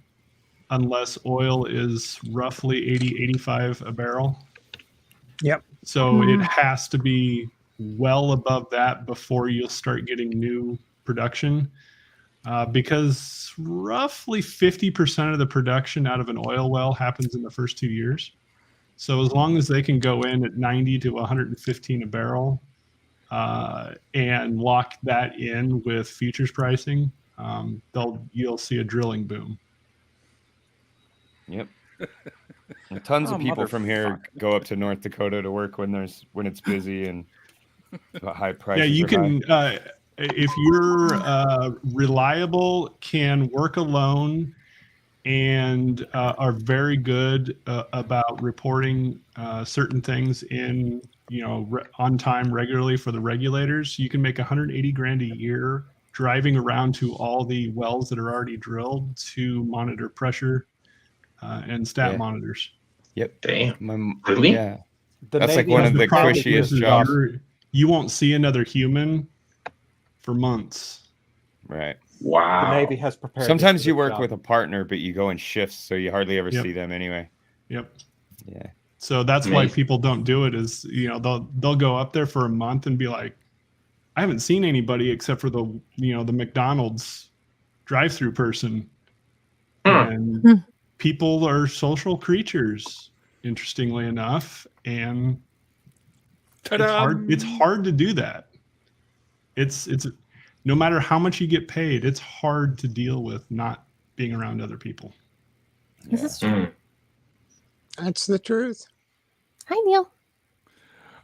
unless oil is roughly 85 a barrel. Yep. So it has to be well above that before you'll start getting new production, because roughly 50% of the production out of an oil well happens in the first 2 years. So as long as they can go in at 90 to 115 a barrel and lock that in with futures pricing, you'll see a drilling boom. Yep. And tons of people from here go up to North Dakota to work when it's busy and high prices. Yeah, you are can high. if you're reliable, can work alone, and are very good about reporting certain things in on time regularly for the regulators. You can make 180 grand a year driving around to all the wells that are already drilled to monitor pressure and stat monitors. Yep. Damn. Really? Yeah. That's like one of the cushiest jobs. You won't see another human for months. Right. Wow. The Navy has prepared. Sometimes you work with a partner, but you go in shifts, so you hardly ever Yep. see them anyway. Yep. Yeah. So that's why people don't do it. Is they'll go up there for a month and be like, I haven't seen anybody except for the the McDonald's drive-through person. And people are social creatures, interestingly enough, and it's hard to do that. It's no matter how much you get paid, it's hard to deal with not being around other people. This is true. That's the truth. Hi, Neil.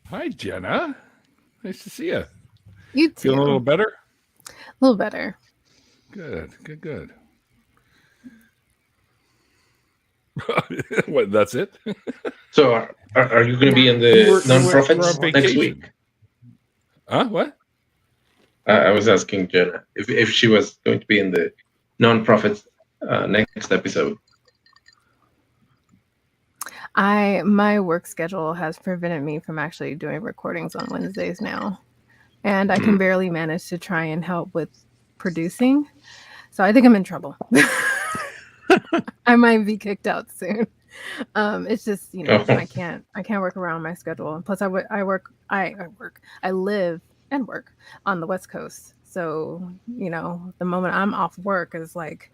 Hi, Jenna. Nice to see you. You too. Feeling a little better? A little better. Good. What? That's it? So, are you going to be in the non-profits next week? Huh? What? I was asking Jenna if she was going to be in the non-profits next episode. My work schedule has prevented me from actually doing recordings on Wednesdays now, and I can barely manage to try and help with producing. So I think I'm in trouble. I might be kicked out soon. It's just I can't work around my schedule, and plus I live and work on the West Coast. So the moment I'm off work is like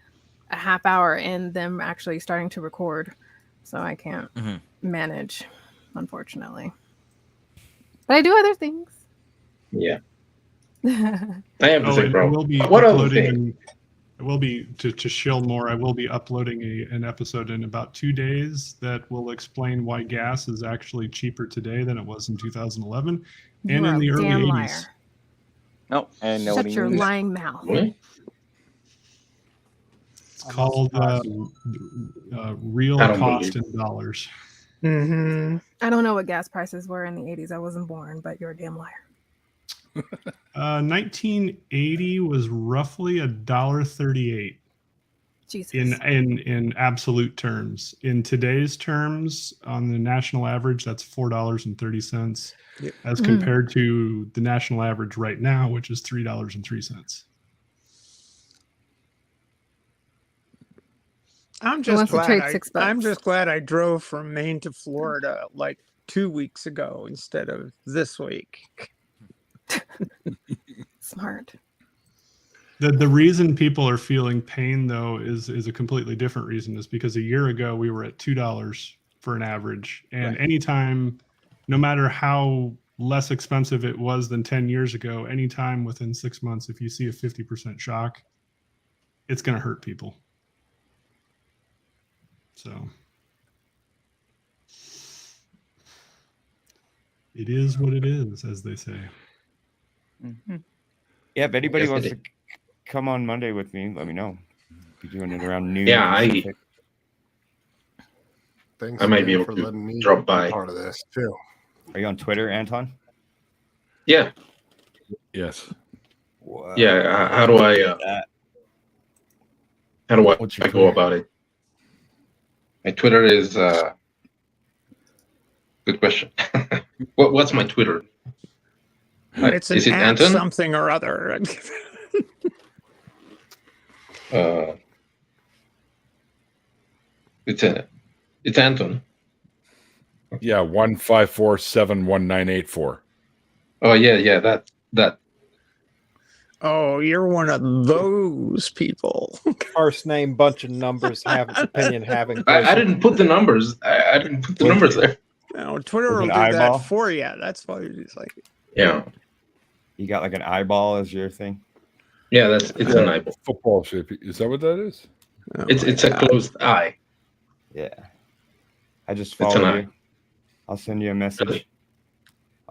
a half hour in them actually starting to record. So I can't manage, unfortunately. But I do other things. Yeah. I have the same problem. What What other thing? I will be to shill more. I will be uploading an episode in about 2 days that will explain why gas is actually cheaper today than it was in 2011 and in the early 80s. No, I know what Shut he your means. lying mouth. What? It's called real I don't cost believe in dollars. Mm-hmm. I don't know what gas prices were in the 80s. I wasn't born, but you're a damn liar. 1980 was roughly $1.38 Jesus. in absolute terms. In today's terms, on the national average, that's $4.30, as compared to the national average right now, which is $3.03. I'm Who wants just to trade glad $6? I'm just glad I drove from Maine to Florida like 2 weeks ago instead of this week. Smart. The reason people are feeling pain, though, is a completely different reason. Is because a year ago we were at $2 for an average, and anytime, no matter how less expensive it was than 10 years ago, anytime within 6 months, if you see a 50% shock, it's going to hurt people. So it is what it is, as they say. Mm-hmm. Yeah, if anybody Yes, wants it to come on Monday with me, let me know. Be doing it around noon. Yeah, Pacific. Thanks I might again be able for to letting me drop be by. part of this too. Are you on Twitter, Anton? Yeah. Yes. Wow. Yeah. How do I What's your go Twitter? about it? My Twitter is good question. What's my Twitter? It's an is it at Anton? something or other. It's Anton. Yeah, 1547198 Oh yeah, that. Oh, you're one of those people. First name, bunch of numbers, have its opinion, having. I didn't put the numbers. I didn't put the numbers there. No, Twitter With will an do eyeball? that for you. That's why it's like. Yeah. You got like an eyeball as your thing? Yeah, it's an eyeball. Football shape. Is that what that is? Oh It's a closed eye. Yeah. I just It's an followed eye. you. I'll send you a message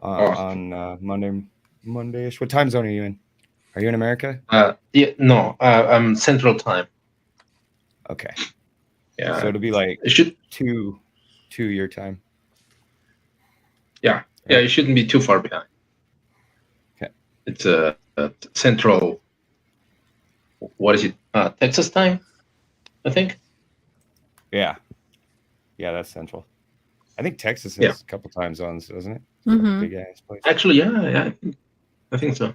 Awesome. on Monday-ish. What time zone are you in? Are you in America? Yeah, no, I'm Central Time. Okay. Yeah. So it'll be like It should. 2 your time. Yeah, it shouldn't be too far behind. Okay. It's a Central. What is it? Texas time, I think. Yeah. Yeah, that's central. I think Texas has a couple time zones, doesn't it? Mhm. Big ass place. Actually, yeah, I think so.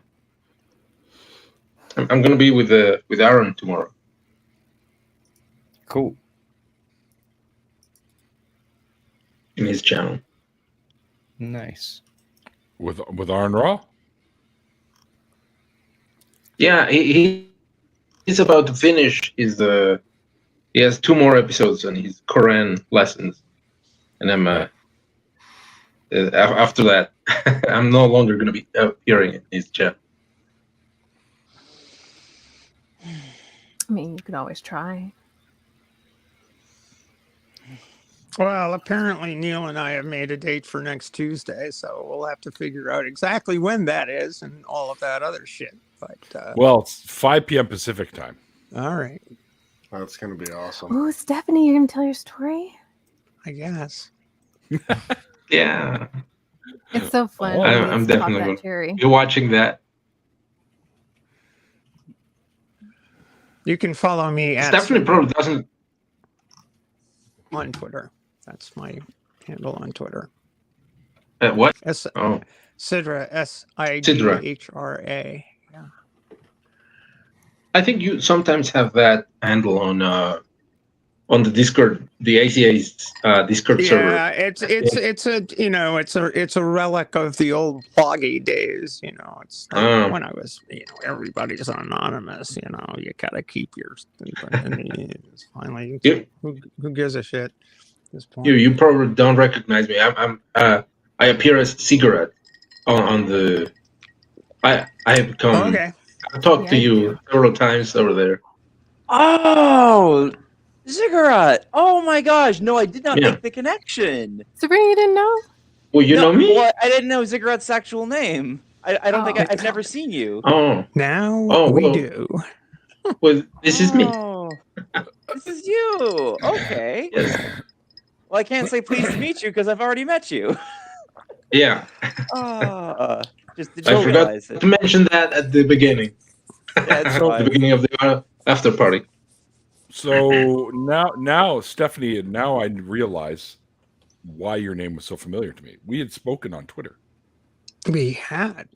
I'm gonna be with Aaron tomorrow. Cool. In his channel. Nice. With Arn Raw? Yeah, he's about to finish his. He has 2 more episodes on his Quran lessons, and I'm after that, I'm no longer gonna be appearing in his channel. I mean, you could always try. Well, apparently Neil and I have made a date for next Tuesday, so we'll have to figure out exactly when that is and all of that other shit. But Well, it's 5 p.m. Pacific time. all right, That's gonna be awesome. Oh, Stephanie, you're gonna tell your story? I guess. Yeah, It's so fun. Oh, when I'm you talk definitely that going. Jerry. You're watching that. You can follow me at Stephanie probably doesn't. on Twitter. That's my handle on Twitter. What? Sidra, SIDHRA. Yeah. I think you sometimes have that handle on the Discord, the Atheist Discord server. Yeah, it's a relic of the old bloggy days. It's like when I was, everybody's anonymous. You gotta keep your. It's finally, who gives a shit at this point? You probably don't recognize me. I appear as Cigarette on the. I have become. Okay. I've talked to you several times over there. Oh, Ziggurat! Oh my gosh! No, I did not Yeah. make the connection. Sabrina, you didn't know? Well, you know me. Well, I didn't know Ziggurat's actual name. I don't think I've never seen you. Oh, Now we well, do. well, this is me. Oh, this is you. Okay. Yes. Well, I can't say pleased to meet you because I've already met you. Yeah. Just did I you forgot realize it? to mention that at the beginning. That's At the beginning of the after party. So now, Stephanie, now I realize why your name was so familiar to me. We had spoken on Twitter. We had.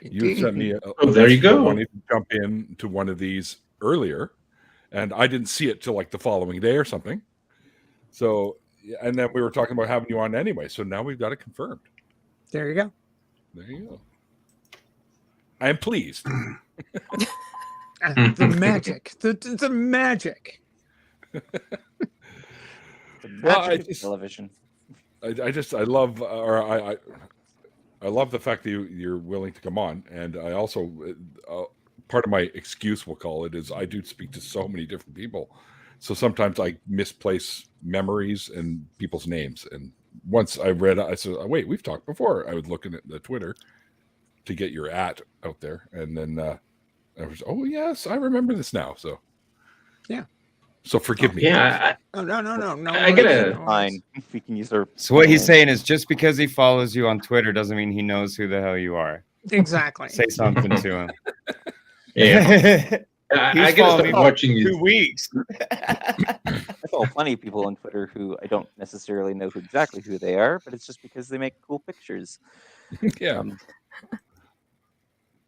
You sent me a there you message go. wanting to jump in to one of these earlier, and I didn't see it till like the following day or something. So, and then we were talking about having you on anyway. So now we've got it confirmed. There you go. There you go. I am pleased. The magic. The magic. Well, I just, television. I love, I love the fact that you're willing to come on, and I also part of my excuse, we'll call it, is I do speak to so many different people, so sometimes I misplace memories and people's names. And once I read, I said, oh, "Wait, we've talked before." I was looking at the Twitter to get your @ out there, and then I was, "Oh yes, I remember this now." So yeah. So forgive me. Yeah. No. I gotta. Fine. We can use our. So what he's saying is, just because he follows you on Twitter doesn't mean he knows who the hell you are. Exactly. Say something to him. Yeah. I gotta followed me start for watching 2 weeks. I follow plenty of people on Twitter who I don't necessarily know exactly who they are, but it's just because they make cool pictures. Yeah.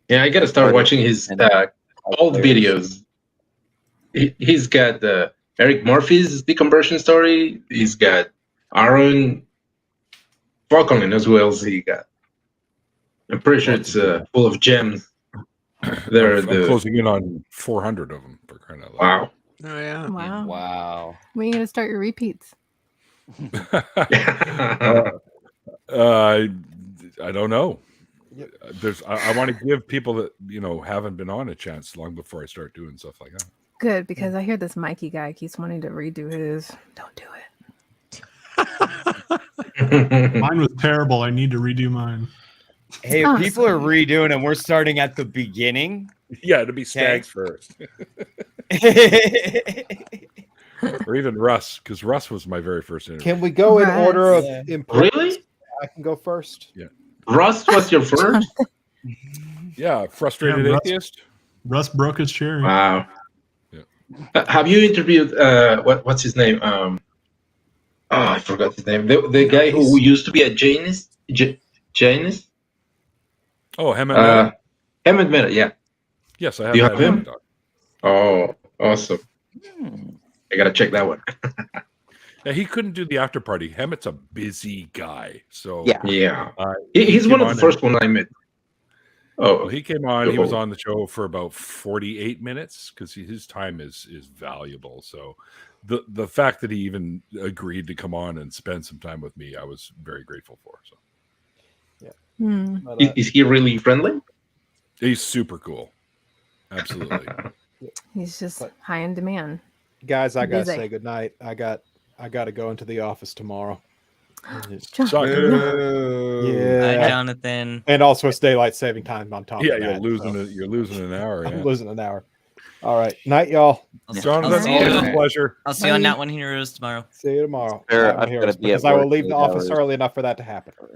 Yeah, I gotta start watching his old videos. He's got Eric Murphy's Deconversion Story. He's got Aaron Falkland as well as he got. I'm pretty sure it's full of gems. I'm closing in on 400 of them, for crying out loud. Wow. Oh yeah. Wow. Wow. When are you gonna start your repeats? I don't know. I want to give people that haven't been on a chance long before I start doing stuff like that. Good, because I hear this Mikey guy keeps wanting to redo his. Don't do it. Mine was terrible. I need to redo mine. Hey, if people are redoing and we're starting at the beginning. Yeah, it'll be Stags first. Or even Russ, because Russ was my very first interview. Can we go in order of importance? Really? I can go first. Yeah. Russ was your first? Yeah, frustrated Yeah, atheist. Russ broke his cherry. Wow. Have you interviewed what's his name? I forgot his name. The guy who used to be a Jainist. Jainist? Oh, Hammond. Hammond Meta, yeah. Yes, I have. Do you had have him? Hammond on. Oh, awesome. I gotta check that one. Yeah, he couldn't do the after party. Hammett's a busy guy, so Yeah. He's one of the first one I met. Oh, he came on. He was on the show for about 48 minutes because his time is valuable. So the fact that he even agreed to come on and spend some time with me, I was very grateful for. So Is he really friendly? He's super cool. Absolutely. He's just high in demand. Guys, I gotta Busy. say goodnight. I got to go into the office tomorrow. Hi, Jonathan. And also it's daylight saving time on top Yeah, of that. you're losing an hour. I'm Yeah. losing an hour. All right. Night, y'all. Jonathan, always a pleasure. I'll see you on Nat One Heroes tomorrow. See you tomorrow. Sure, Nat One I've Heroes, gotta be at because I will work leave the 8 office hours. early enough for that to happen. And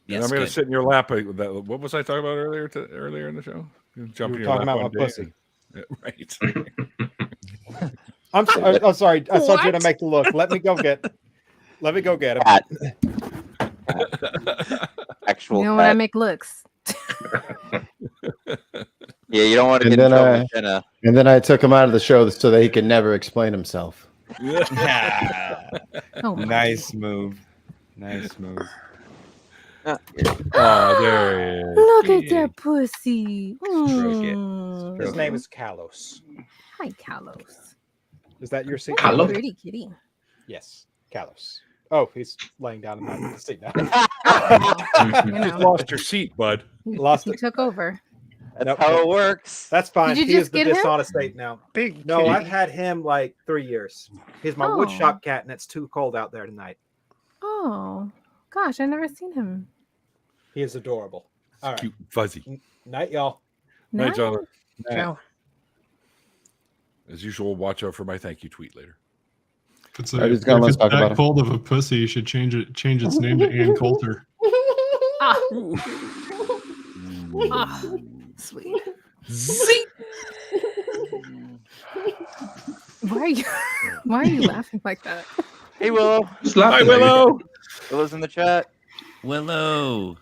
Yes, I'm going to good. sit in your lap. What was I talking about earlier in the show? Jump in You were your talking lap about one my day pussy. and- right. I'm sorry. I thought you were to make the look. Let me go get him. Actual. You know when I make looks. Yeah, you don't want to And get in then trouble I- with Jenna. And then I took him out of the show so that he could never explain himself. Oh, my Nice move. Nice move. Oh, there he is. Look at that pussy. Stroke it. Mm. His name is Kalos. Hi, Kalos. Is that your seat? That's a Kalos? pretty kitty. Yes, Kalos. Oh, he's laying down in my seat now. You know, Lost your seat, bud. Lost he it. took over. That's Nope. how it works. That's fine. Did you He just is the get him? dishonest state now. Big No, kitty. I've had him like 3 years. He's my Oh. woodshop cat, and it's too cold out there tonight. Oh, gosh, I've never seen him. He is adorable. All right. Cute and fuzzy. Night, y'all. Night, Jonathan. Ciao. As usual, watch out for my thank you tweet later. If it's, I just if got- let's it's talk that about it. cold of a pussy, you should change its name to Ann Coulter. Sweet. Zing. Why are you laughing like that? Hey, Willow. Just laughing Hi, at you. Willow. Willow's in the chat. Willow.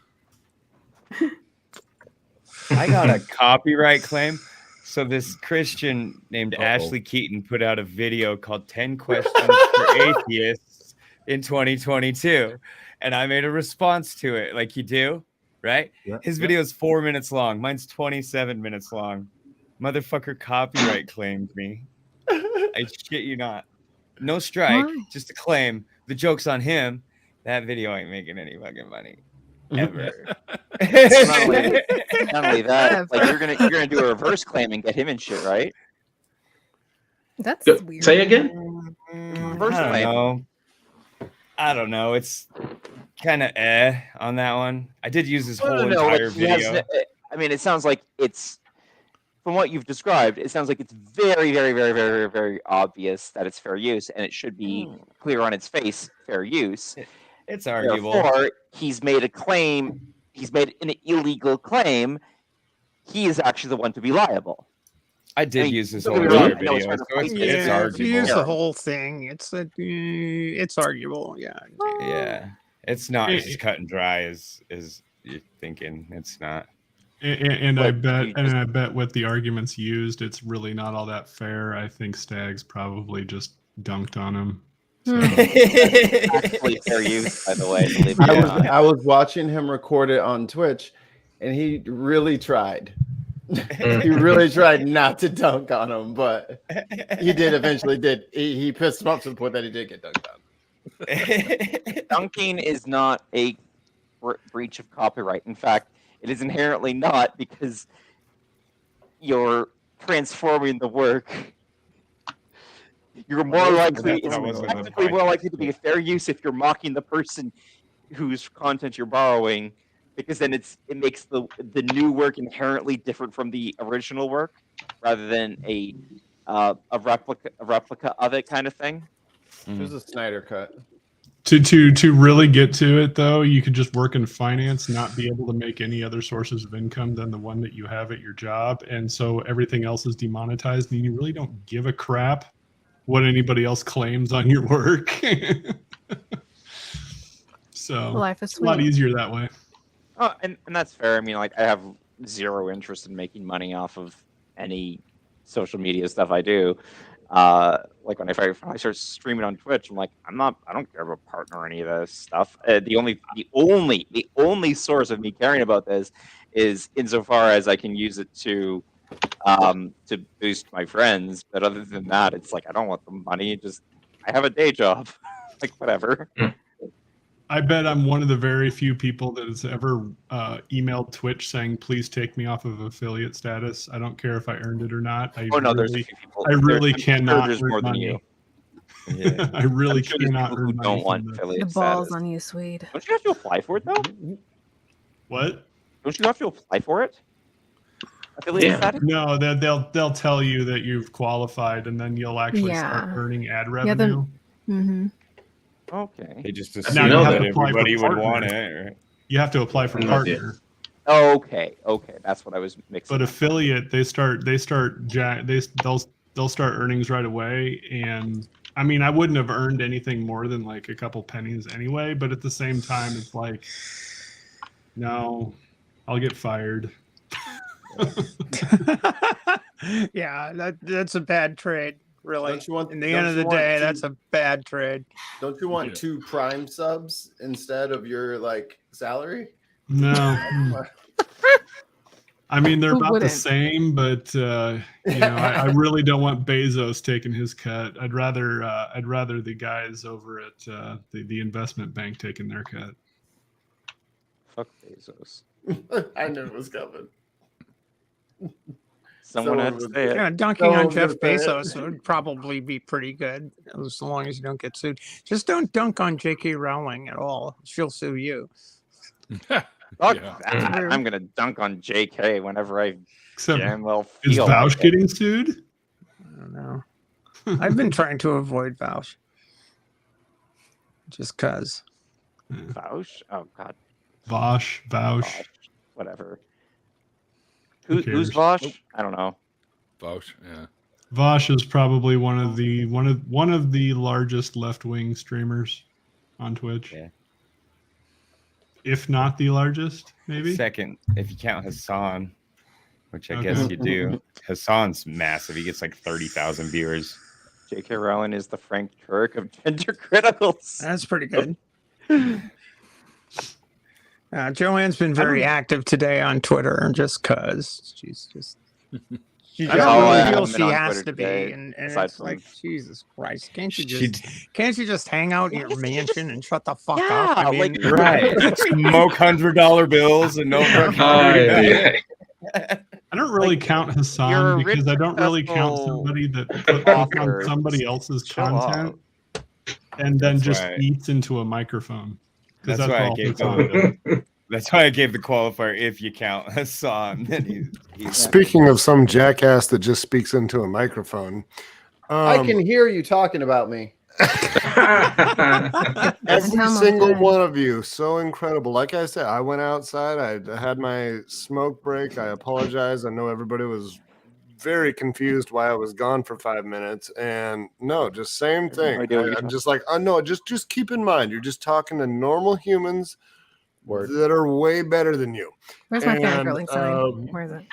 I got a copyright claim. So this Christian named Ashley Keaton put out a video called 10 Questions for Atheists in 2022. And I made a response to it like you do, right? Yeah, His yeah. video is 4 minutes long. Mine's 27 minutes long. Motherfucker copyright claimed me. I shit you not. No strike, Why? just a claim. The joke's on him. That video ain't making any fucking money. Ever. Not only that, like you're gonna do a reverse claim and get him in shit, right? That's Go- weird. Say again. Reverse I don't claim. know. I don't know. It's kind of on that one. I did use his whole entire video. I mean, it sounds like it's from what you've described. It sounds like it's very, very, very, very, very, very obvious that it's fair use, and it should be clear on its face fair use. It's arguable. Therefore, he's made a claim. He's made an illegal claim. He is actually the one to be liable. I did I mean, use his don't whole get me wrong, entire I know it's video, hard so to fight it's this. Yeah, if you arguable. use the whole thing, it's arguable. Yeah. Yeah, it's not as cut and dry as you're thinking. It's not. And I But you bet, I bet with the arguments used, it's really not all that fair. I think Stags probably just dunked on him. Actually, fair use, by the way. Believe it or not. I was watching him record it on Twitch, and he really tried. He really tried not to dunk on him, but he did eventually. He pissed him off to the point that he did get dunked on. Dunking is not a breach of copyright. In fact, it is inherently not, because you're transforming the work. You're more likely, it's technically more likely to be a fair use if you're mocking the person whose content you're borrowing, because then it makes the new work inherently different from the original work, rather than a replica of it kind of thing. There's a Snyder cut. To really get to it, though, you could just work in finance, not be able to make any other sources of income than the one that you have at your job, and so everything else is demonetized, and you really don't give a crap what anybody else claims on your work. So Life is it's a lot sweet. easier that way. Oh, and that's fair. I mean, like, I have zero interest in making money off of any social media stuff I do. Like when I start streaming on Twitch, I'm like, I don't care about partner or any of this stuff. The only source of me caring about this is insofar as I can use it to boost my friends. But other than that, it's like, I don't want the money. Just, I have a day job. Like, whatever. I bet I'm one of the very few people that has ever emailed Twitch saying, "Please take me off of affiliate status. I don't care if I earned it or not." There's a few people. I really I'm cannot sure there's earn more than money. you. Yeah. I really I'm sure there's cannot people who earn money don't from want this. affiliate The balls status. on you, Swede. Don't you have to apply for it though? What? Don't you have to apply for it? Affiliate status? No, they'll tell you that you've qualified, and then you'll actually start Yeah. earning ad Yeah, revenue. Mm-hmm. Okay. They just Now assume you have that to apply for everybody would partner. want it. Right? You have to apply for No idea. partner. Okay, that's what I was mixing. But up. affiliate, they'll start earnings right away, and I mean, I wouldn't have earned anything more than like a couple pennies anyway. But at the same time, it's like, no, I'll get fired. Yeah, that's a bad trade, really. Don't you want? In the don't end of you the want day, two- that's a bad trade. Don't you want 2 Prime subs instead of your like salary? No. I mean, they're Who about wouldn't? the same, but I really don't want Bezos taking his cut. I'd rather the guys over at the investment bank taking their cut. Fuck Bezos. I knew it was coming. Someone had to say it. Yeah, dunking on Someone's Jeff gonna say it. Bezos would probably be pretty good, as long as you don't get sued. Just don't dunk on J.K. Rowling at all. She'll sue you. Fuck Yeah. that. I'm gonna dunk on JK whenever I Except, damn well is feel Vouch like it. getting sued? I don't know. I've been trying to avoid Vouch. Just cause. Vouch? Oh god. Vouch. Whatever. Who Who's cares? Vosh? I don't know. Vouch, yeah. Vosh is probably one of the largest left wing streamers on Twitch. Yeah. If not the largest, maybe. Second, if you count Hassan, which I Okay. guess you do. Hassan's massive. He gets like 30,000 viewers. J.K. Rowling is the Frank Turek of gender criticals. That's pretty good. Joanne's been very active today on Twitter, just cause she's just. I don't really feel she has to be, and it's like Jesus Christ! Can't you just hang out in your mansion and shut the fuck up? I mean, right? Smoke $100 bills and no. I don't really count Hassan because I don't really count somebody that puts on somebody else's content and then just eats into a microphone. That's That's why I all gave Hassan does. That's why I gave the qualifier if you count Hassan. Then he's Speaking of some jackass that just speaks into a microphone, I can hear you talking about me. every single one of you, so incredible. Like I said, I went outside. I had my smoke break. I apologize. I know everybody was very confused why I was gone for 5 minutes. And no, just same thing. I'm just like, oh no, just keep in mind, you're just talking to normal humans that are way better than you. Where's my fangirling sign? Where is it?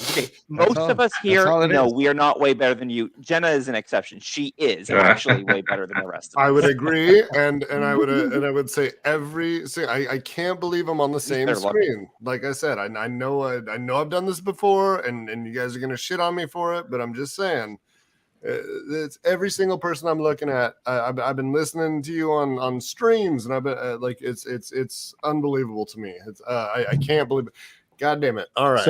Okay, most of us here know we are not way better than you. Jenna is an exception. She is actually way better than the rest of us. I would agree, and I would say I can't believe I'm on the same screen. Like I said, I know I've done this before, and you guys are gonna shit on me for it, but I'm just saying. It's every single person I'm looking at. I've been listening to you on streams, and I've been it's unbelievable to me. I can't believe it. God damn it! All right.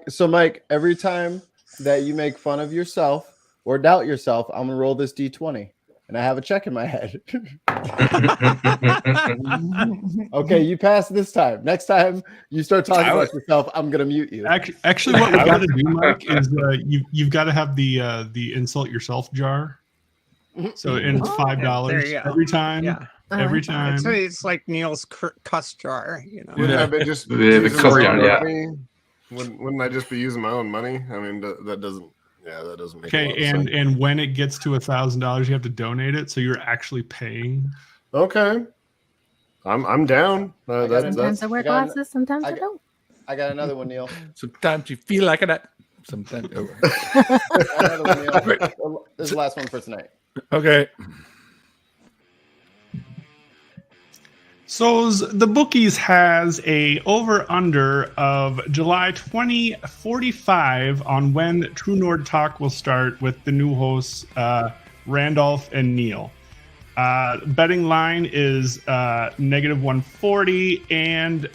So Mike, every time that you make fun of yourself or doubt yourself, I'm gonna roll this D20, and I have a check in my head. Okay, you pass this time. Next time you start talking about yourself, I'm gonna mute you. Actually, what we got to do, Mike, is you've got to have the insult yourself jar. So and it's $5 every time. Yeah. Every time. It's like Neil's cuss jar, you know. Wouldn't I be just using my own money? Wouldn't I just be using my own money? I mean, that doesn't. Yeah, that doesn't make a lot of sense. And when it gets to $1,000, you have to donate it, so you're actually paying. Okay, I'm down. Sometimes I wear glasses, sometimes I don't. I got another one, Neil. Sometimes you feel like that. Sometimes. Another one, Neil. This is the last one for tonight. Okay. So the bookies has a over-under of July 2045 on when True Nord Talk will start with the new hosts, Randolph and Neil. Betting line is -140, and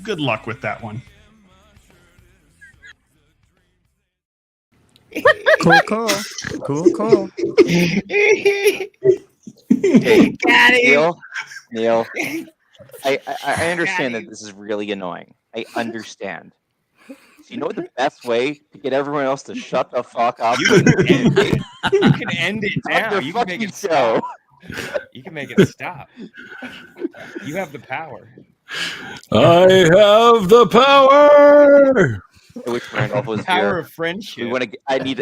good luck with that one. Cool. Neil, I understand that this is really annoying. I understand. So you know what the best way to get everyone else to shut the fuck up? You can end it now. You can make it stop. You can make it stop. You have the power. I have the power. I wish Randolph was Power here. of friendship.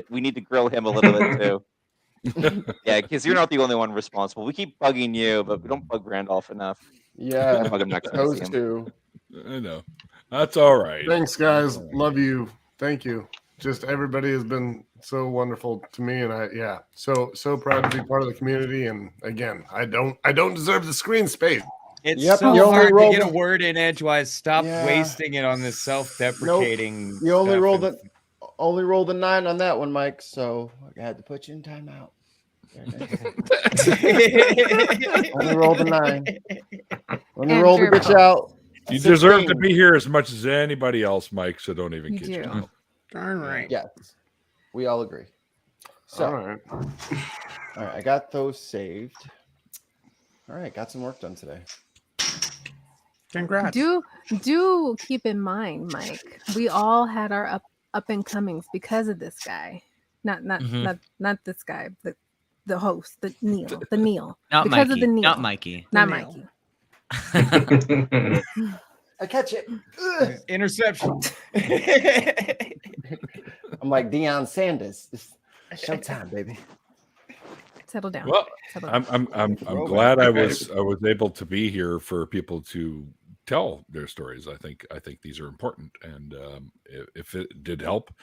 We need to grill him a little bit too. Yeah, because you're not the only one responsible. We keep bugging you, but we don't bug Randolph enough. Yeah, bug him next time those we see him. two. I know. That's all right. Thanks, guys. Love you. Thank you. Just everybody has been so wonderful to me, and so proud to be part of the community. And again, I don't deserve the screen space. It's so hard to get a word in edgewise. Stop wasting it on this self-deprecating. You only stuff rolled a 9 on that one, Mike. So I had to put you in timeout. Only rolled a 9. Only rolled to get you out. You deserve to be here as much as anybody else, Mike. So don't even kid yourself. Darn right. Yes, we all agree. So, all right, I got those saved. All right, got some work done today. Congrats. Do keep in mind, Mike, we all had our up and comings because of this guy. Not this guy, the host, the Neil. Not because Mikey. of the Neil. Not Mikey. Not The Mikey. I catch it. Interception. I'm like Deion Sanders. It's showtime, baby. Settle down. Well, Settle down. I'm glad I was able to be here for people to tell their stories. I think these are important, and if it did help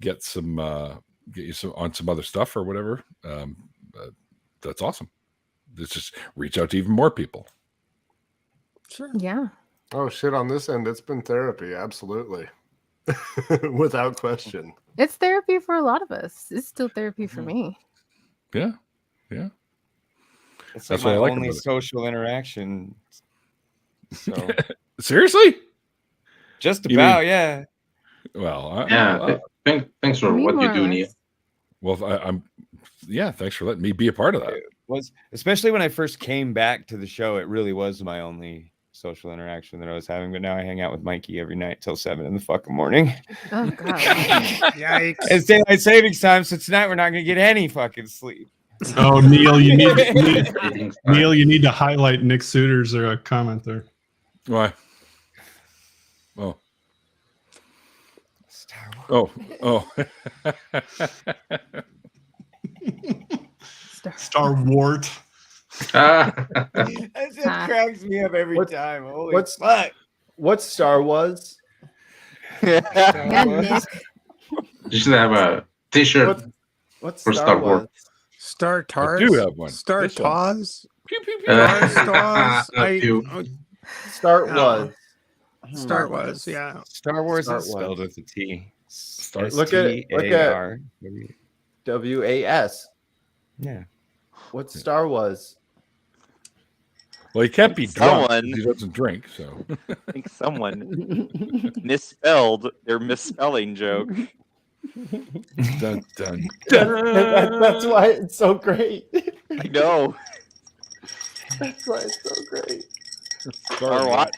get you some on some other stuff or whatever, that's awesome. Let's just reach out to even more people. Sure. Yeah. Oh shit! On this end, it's been therapy, absolutely, without question. It's therapy for a lot of us. It's still therapy for me. Yeah. It's That's like my what I like only about it. social interaction. So Seriously? just You about, mean- yeah. Well, Thanks for Me what more you or do, less. Neil. well, thanks for letting me be a part of that. It was, especially when I first came back to the show, it really was my only social interaction that I was having. But now I hang out with Mikey every night till 7 in the fucking morning. Oh God. Yikes. It's daylight savings time, so tonight we're not gonna get any fucking sleep. Oh, Neil, you need to highlight Nick Suter's comment there. Why? Oh. Star Wars. Oh. Star Wart. That just cracks me up every time. Holy fuck. What's Star Wars? Yeah, Nick. You should have a T-shirt What's for Star Wars. Star Tars. I do have one. Star This one. Tars. Pew, pew, pew. Star Stars. Start Oh. was. Star Wars. Yeah. Star Wars Star is spelled Wars. with a T. Look at STAR. WAS. Yeah. What's Star Wars? Well, he can't be drunk. 'cause Someone- He doesn't drink, so. I think someone misspelled their misspelling joke. Dun, dun, That's why it's so great. I know. That's why it's so great. Or what?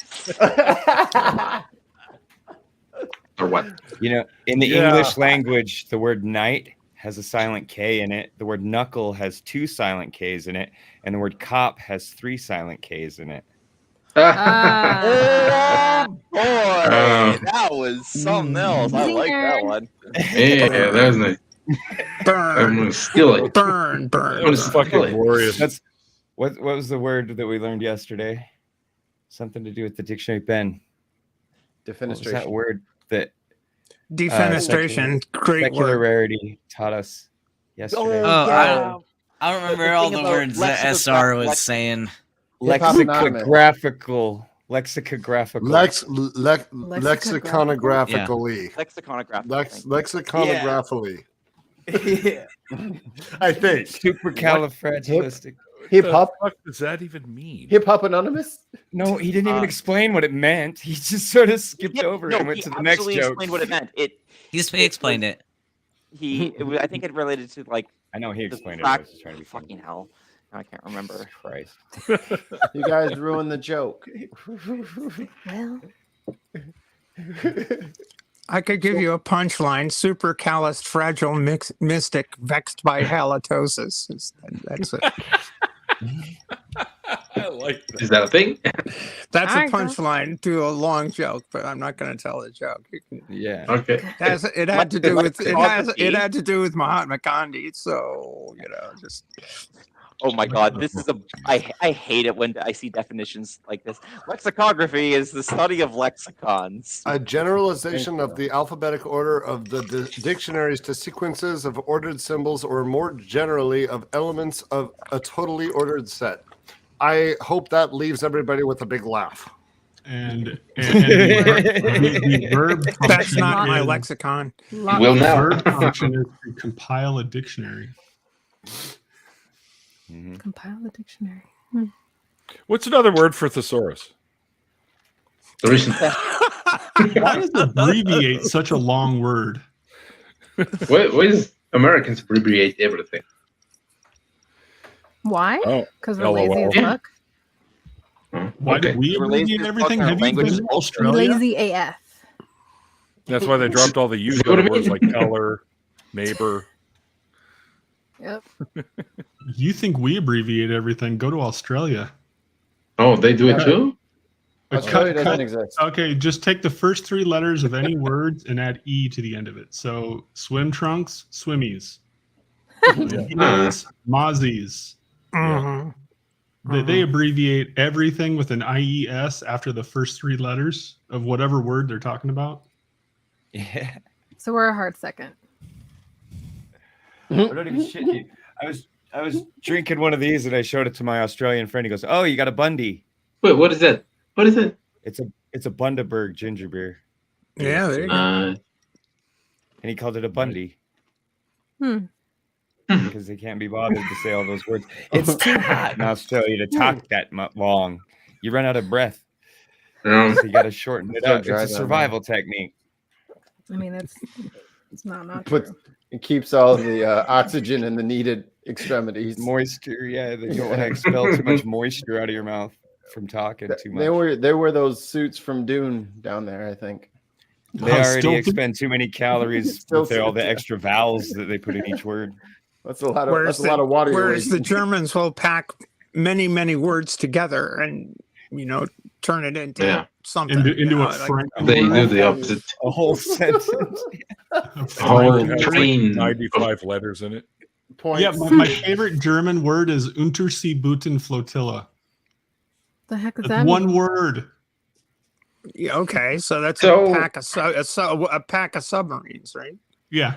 Or what? You know, in the Yeah. English language, the word night has a silent K in it. The word knuckle has 2 silent Ks in it. And the word cop has 3 silent Ks in it. Ah. Oh boy, that was something else. I like that one. Yeah, that was nice. I'm Burn. gonna steal it. Burn. I'm Burn. gonna It's steal fucking it. glorious. That's what was the word that we learned yesterday? Something to do with the dictionary, Ben. What was that Defenestration. word that Defenestration. Great secular word. rarity taught us yesterday? Oh, I don't remember The all thing the about words that SR was lexicogra- saying. Lexicographical. Lexiconographically. Lexiconographic. Lexiconographically. I think. Supercalifragilistic. Hip hop. What does that even mean? Hip hop anonymous. No, he didn't even explain what it meant. He just sort of skipped over no, and went he to the next actually joke. explained what it meant. He explained it. I think it related to like. I know he the explained it. I was fact- just trying to be fucking hell. I can't remember. Christ. You guys ruined the joke. Well, I could give you a punchline. Supercalist fragile mystic vexed by halitosis. That's it. I like that. Is that a thing? That's a Alright, go. punchline to a long joke, but I'm not going to tell the joke. You can, Yeah. Okay. it had to do with it had to do with Mahatma Gandhi. So just Oh my god, this is I hate it when I see definitions like this. Lexicography is the study of lexicons. A generalization of the alphabetic order of the dictionaries to sequences of ordered symbols, or more generally, of elements of a totally ordered set. I hope that leaves everybody with a big laugh. And the verb that's not function my is- lexicon. Will The now. verb function is to compile a dictionary. compile the dictionary. What's another word for thesaurus? The reason. Why does abbreviate such a long word? Why is Americans abbreviate everything? Why? Oh, Because we're lazy as Yeah. fuck. Why did we We're lazy abbreviate as everything? fuck, our Have you language been is to bullshit. Australia? Lazy AF. That's why they dropped all the use See what I words mean? like color, neighbor. Yep. You think we abbreviate everything? Go to Australia. Oh, they do it too? Australia doesn't exist. Okay, just take the first 3 letters of any words and add E to the end of it. So swim trunks, swimmies. Mosquitoes, mozzies. Mhm. They abbreviate everything with an IES after the first 3 letters of whatever word they're talking about. Yeah. So we're a hard second. I don't even shit you. I was drinking one of these and I showed it to my Australian friend. He goes, "Oh, you got a Bundy." Wait, what is that? What is it? It's a Bundaberg ginger beer. Yeah, there you go. And he called it a Bundy Hmm. because they can't be bothered to say all those words. It's too hot in Australia to talk that long. You run out of breath. So you got to shorten it So up. dry It's a down survival technique. I mean, it's not But true. it keeps all the oxygen in the needed extremities. Moisture, yeah. You don't want to expel too much moisture out of your mouth from talking too much. They wear those suits from Dune down there, I think. They already expend too many calories Still with all the suits, yeah. extra vowels that they put in each word. That's a lot of a lot of water. you're Whereas the wasting. Germans will pack many words together and turn it into something. Into a like- Frank. They do the opposite. A whole sentence. Whole Has like train. 95 letters in it. Points. Yeah, my favorite German word is Unterseebootenflottille. The heck is That's that? one mean? word. Yeah, okay, so that's So- a pack of submarines, right? Yeah.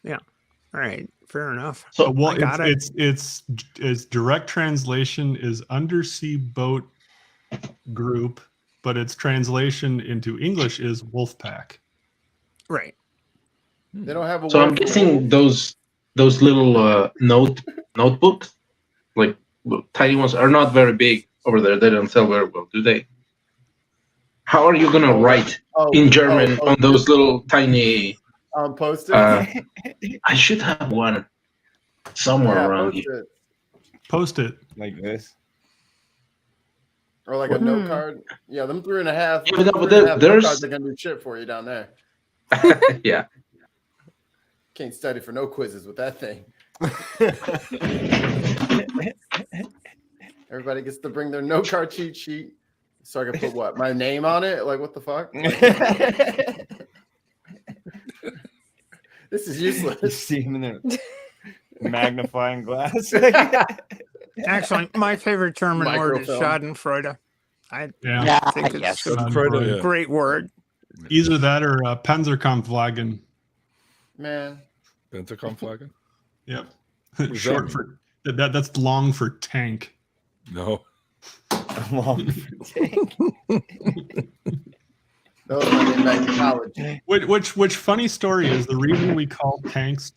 All right, fair enough. So Well, I got it. it's direct translation is undersea boat group, but its translation into English is wolf pack. Right. They don't have a. So I'm word for guessing wolf. those little notebooks, like tiny ones, are not very big over there. They don't sell very well, do they? How are you gonna write in German on those little tiny? Post-it. I should have one somewhere around here. Post it like this. Or like a note card. Yeah, them 3.5. Yeah, but no, but 3.5 note there's- cards are gonna do shit for you down there. Yeah. Can't study for no quizzes with that thing. Everybody gets to bring their note card cheat sheet. So I can put what? My name on it? Like what the fuck? This is You useless. see him in the magnifying glass. Actually, my favorite German word is Microfilm. Schadenfreude. I Yeah. think it's a Schadenfreude, yeah. great word. Either that or Panzerkampfwagen. Man. Pentaconflagon? Yep. What's Short that for that's long for tank. No. Long Those are in back to college. Which funny story is the reason we call tanks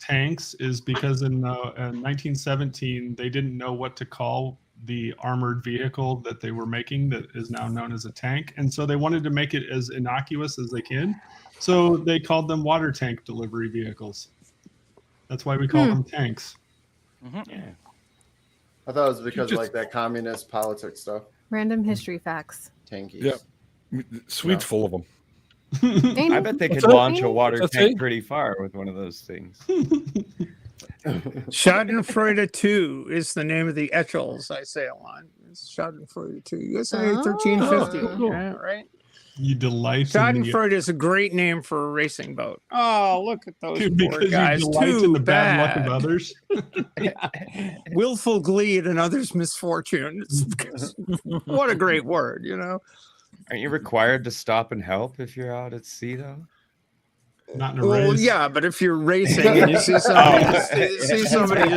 is because in 1917 they didn't know what to call the armored vehicle that they were making that is now known as a tank, and so they wanted to make it as innocuous as they can, so they called them water tank delivery vehicles. That's why we call them tanks. Yeah. I thought it was because like that communist politics stuff. Random history facts. Tankies. Yeah. Sweet's full of them. I bet they could What's that? launch a water What's that tank say? pretty far with one of those things. Schadenfreude 2 is the name of the Etchels I sail on. It's Schadenfreude 2. USA 1350. Oh. Yeah, right? You delight in Schadenfreude is a great name for a racing boat. Oh, look at those poor because guys. you delight in Too the bad luck of bad. others. Willful glee at another's misfortune. What a great word, Aren't you required to stop and help if you're out at sea, though? Not in a Well, race. yeah, but if you're racing and you see somebody,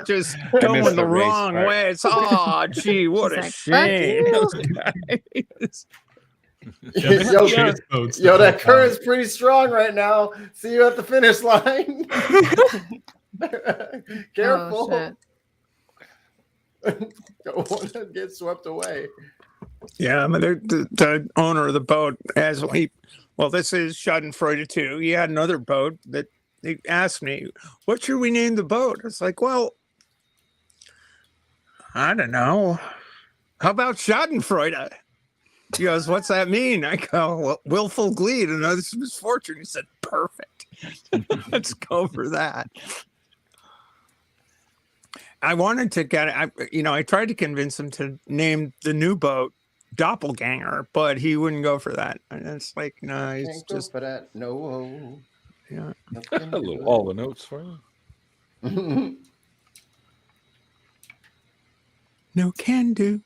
just going missed the the race wrong part. way, it's gee, what a He's shame. like, Those guys. Yo, that current's pretty strong right now. See you at the finish line. Careful. Oh, Don't want to get swept away. Yeah, I mean, the owner of the boat, this is Schadenfreude 2. He had another boat that he asked me, what should we name the boat? It's like, well, I don't know. How about Schadenfreude? He goes, "What's that mean?" I go, "Well, willful glee to know this misfortune." He said, "Perfect. Let's go for that." I wanted to get I tried to convince him to name the new boat Doppelganger, but he wouldn't go for that. And it's like, no, he's Can't go just for that. No. Yeah. A little all the notes for you. No can do.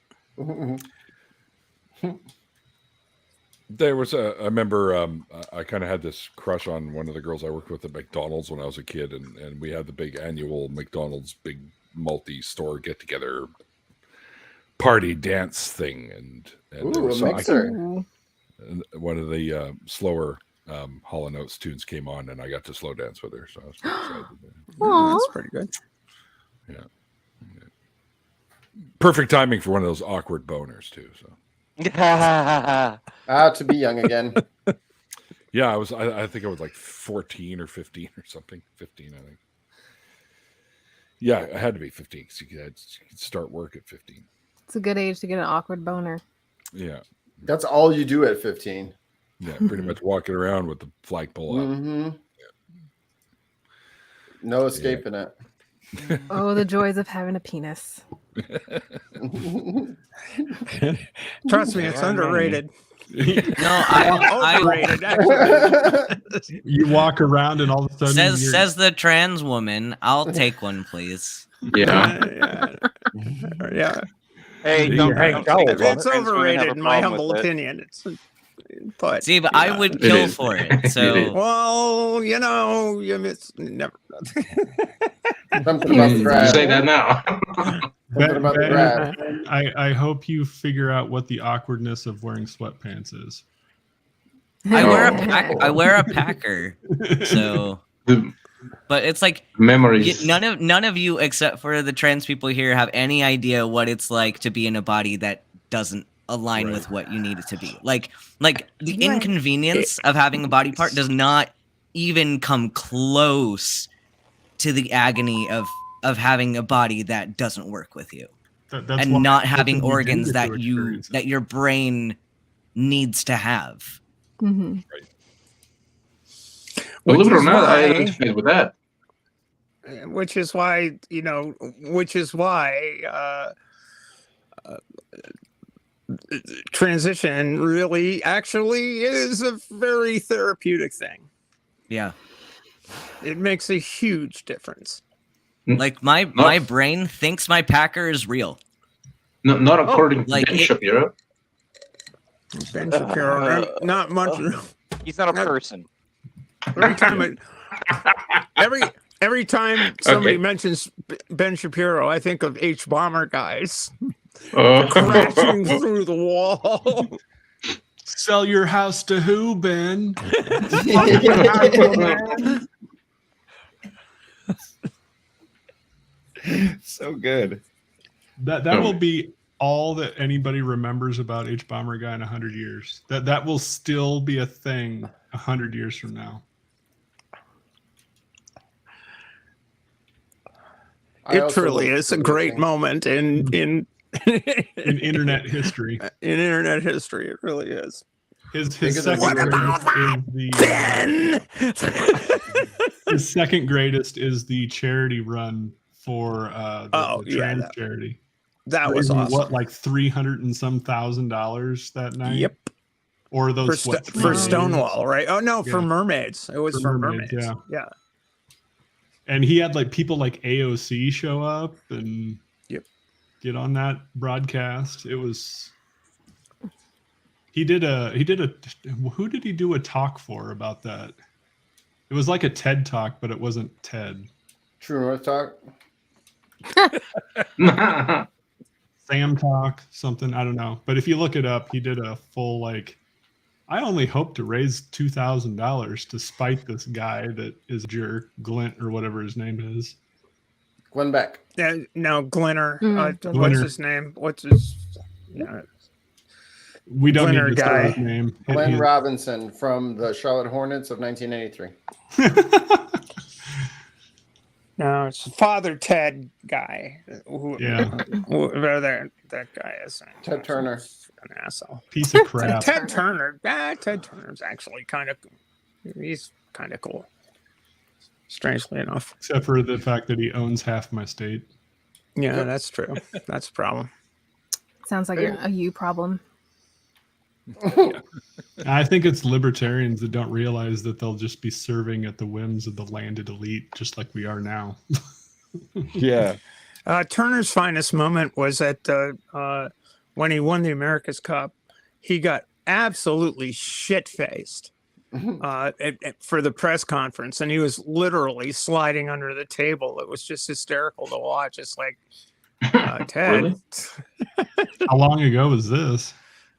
There was I remember I kind of had this crush on one of the girls I worked with at McDonald's when I was a kid, and we had the big annual McDonald's big multi-store get-together party dance thing, and Ooh, a mixer. And one of the slower Hall & Oates tunes came on, and I got to slow dance with her, so I was pretty excited. Oh, that's pretty good. Yeah. Perfect timing for one of those awkward boners too. So to be young again. Yeah, I think I was like 14 or 15 or something. 15, I think. Yeah, I had to be 15 because you could start work at 15. It's a good age to get an awkward boner. Yeah. That's all you do at 15. Yeah, pretty much walking around with the flagpole up. Mm-hmm. Yeah. No escaping it. Oh, the joys of having a penis. Trust me, it's underrated. No, I overrated. Actually, You walk around and all of a sudden says the trans woman. I'll take one, please. Yeah. Yeah. Hey, it's overrated in my humble opinion. But see, but I would kill for it. So well, you miss never. Something about the grab. Say that now. Something about the grab. I hope you figure out what the awkwardness of wearing sweatpants is. I wear a Packer. So, but it's like memories. None of you, except for the trans people here, have any idea what it's like to be in a body that doesn't align with what you need it to be. Like the inconvenience of having a body part does not even come close to the agony of having a body that doesn't work with you, and not having organs that your brain needs to have. Mm-hmm. Right. Believe it or not, I identify with that. Which is why transition really actually is a very therapeutic thing. Yeah. It makes a huge difference. Like my brain thinks my Packer is real. No, not according to like Ben Shapiro. Ben Shapiro, not much. He's not a person. Every time somebody mentions Ben Shapiro, I think of H Bomber guys crashing through the wall. Sell your house to who, Ben? So good. That will be all that anybody remembers about H Bomber Guy in 100 years. That will still be a thing 100 years from now. It truly is a great moment in internet history. In internet history, it really is. His second his second greatest is the charity run for the trans charity. That was awesome. What, like $300 and some $1,000 that night? Yep. Or those for Stonewall, right? Oh no, for mermaids. It was for mermaids. Yeah. And he had like people like AOC show up and get on that broadcast. It was who did he do a talk for about that? It was like a TED talk, but it wasn't TED. True North Talk. Sam Talk, something, I don't know. But if you look it up, he did a full I only hope to raise $2,000 to spite this guy that is a jerk, Glint or whatever his name is. Glenn Beck. Yeah, no, Glinner. What's Glinner. his name? What's his? We don't Glinner need to guy. say his name. Glenn Robinson from the Charlotte Hornets of 1983. No, it's Father Ted guy. Yeah. Whoever that guy is. Ted Turner. An asshole. Piece of crap. Ted Turner. Ted Turner's actually he's kind of cool. Strangely enough. Except for the fact that he owns half my state. Yeah, that's true. That's a problem. Sounds like a you problem. I think it's libertarians that don't realize that they'll just be serving at the whims of the landed elite, just like we are now. Yeah. Turner's finest moment was at when he won the America's Cup. He got absolutely shit-faced for the press conference, and he was literally sliding under the table. It was just hysterical to watch. It's like, Ted. Really? How long ago was this?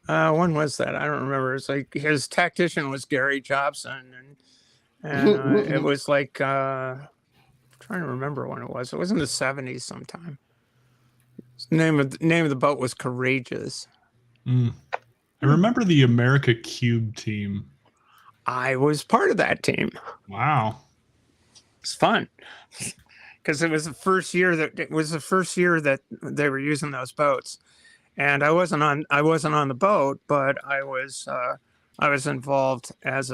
When was that? I don't remember. It's like his tactician was Gary Jobson, and it was like trying to remember when it was. It was in the 70s sometime. The name of the boat was Courageous. I remember the America Cube team. I was part of that team. Wow, it's fun because it was the first year that they were using those boats. And I wasn't on the boat, but I was involved as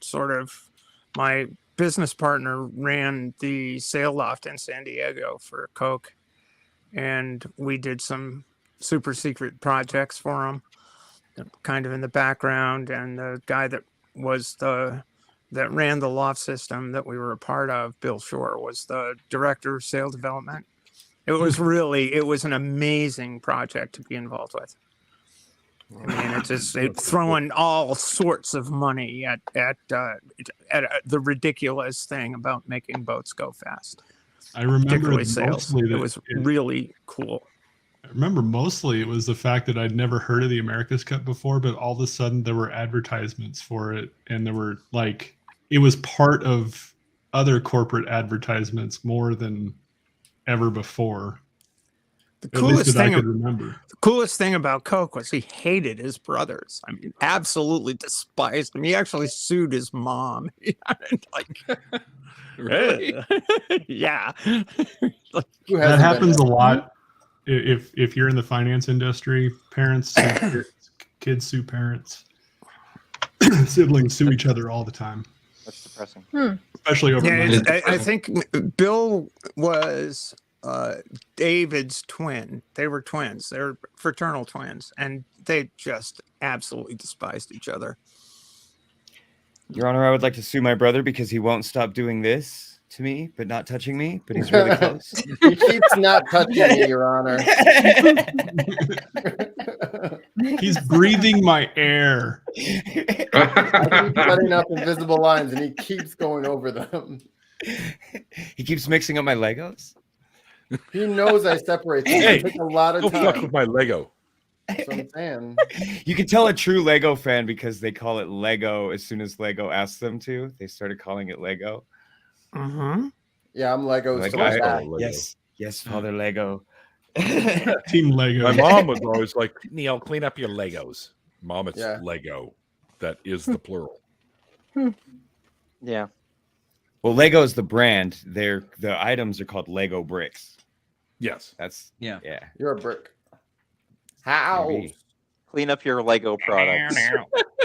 sort of my business partner ran the sail loft in San Diego for Coke, and we did some super secret projects for them, kind of in the background. And the guy that ran the loft system that we were a part of, Bill Shore, was the director of sales development. It was an amazing project to be involved with. I mean, it's throwing all sorts of money at the ridiculous thing about making boats go fast. I remember particularly sales. It was really cool. I remember mostly it was the fact that I'd never heard of the America's Cup before, but all of a sudden there were advertisements for it, and there were it was part of other corporate advertisements more than ever before. The coolest thing about Coke was he hated his brothers. I mean, absolutely despised them. He actually sued his mom. Really? Yeah. That happens a lot. If you're in the finance industry, parents sue kids, kids sue parents, siblings sue each other all the time. That's depressing. Especially over money. I think Bill was David's twin. They were twins. They were fraternal twins, and they just absolutely despised each other. Your Honor, I would like to sue my brother because he won't stop doing this to me, but not touching me, but he's really close. He keeps not touching me, Your Honor. He's breathing my air. I keep setting up invisible lines, and he keeps going over them. He keeps mixing up my Legos. He knows I separate them. Hey, It takes a lot of don't time. fuck with my Lego. That's what I'm saying. You can tell a true Lego fan because they call it Lego as soon as Lego asks them to. They started calling it Lego. Yeah, I'm Legos. Like, so bad. yes, Father Lego. Team Lego. My mom was always like, Neil, clean up your Legos. Mom, it's Yeah. Lego. That is the plural. Yeah. Well, Lego is the brand. The items are called Lego bricks. Yes. That's yeah. You're a brick. How? Maybe. Clean up your Lego products.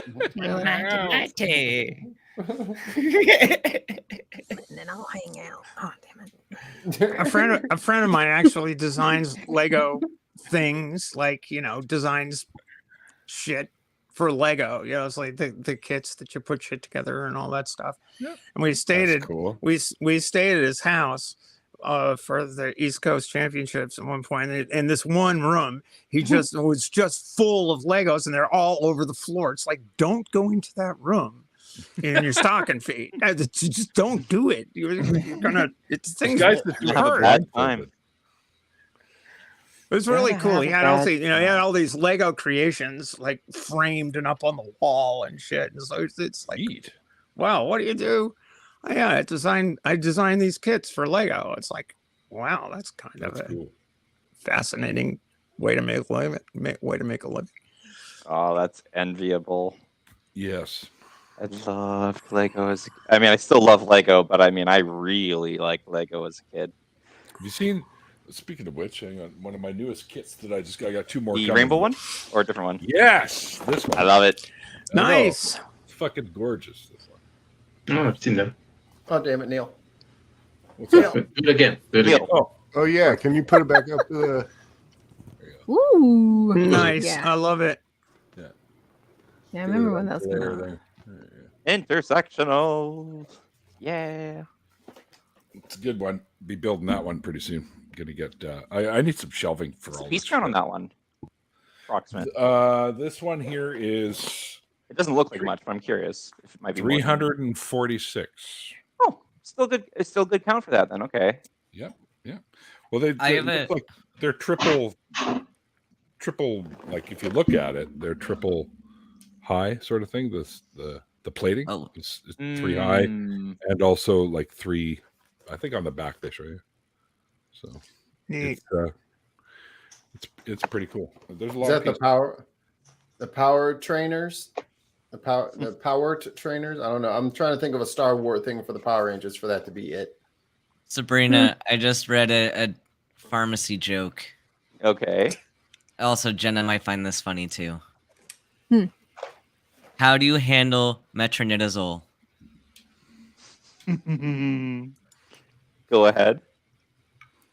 And then I'll hang out. Oh, damn it. A friend of mine actually designs Lego things, designs shit for Lego. It's like the kits that you put shit together and all that stuff. Yep. And we stayed cool. we stayed at his house for the East Coast Championships at one point. And in this one room, he just was just full of Legos, and they're all over the floor. It's like, don't go into that room in your stocking feet. Just don't do it. You're gonna. It's things Guys will that do Have a hurt. bad time. It was really cool. He had bad he had all these Lego creations like framed and up on the wall and shit. And so it's like, wow, what do you do? Oh, yeah, I designed these kits for Lego. It's like, wow, that's kind of a cool. fascinating way to make a living. Oh, that's enviable. Yes. I loved Lego as. I mean, I still love Lego, but I mean, I really liked Lego as a kid. Have you seen? Speaking of which, hang on. One of my newest kits that I just got. I got 2 more. The coming. rainbow one or a different one? Yes, this one. I love it. Nice. It's fucking gorgeous. This one. Oh, I've seen that. Oh, damn it, Neil. What's up? Do it again. Do it again. Oh yeah, can you put it back up to the? Ooh. Nice. Yeah. I love it. Yeah, I remember when that was going on. Intersectional. Yeah. It's a good one. Be building that one pretty soon. Gonna get. I need some shelving for all. Piece count on that one. Approximate. This one here is. It doesn't look like much, but I'm curious if it might be 346. Oh, still good. It's still good count for that then. Okay. Yep. Yeah. Well, they look like they're triple. Like if you look at it, they're triple high sort of thing. The plating is 3 high, and also like 3. I think on the back they show you. So it's pretty cool. There's a lot. Is of that the power trainers? The power trainers? I don't know. I'm trying to think of a Star Wars thing for the Power Rangers for that to be it. Sabrina, I just read a pharmacy joke. Okay. Also, Jenna might find this funny too. How do you handle metronidazole? Go ahead.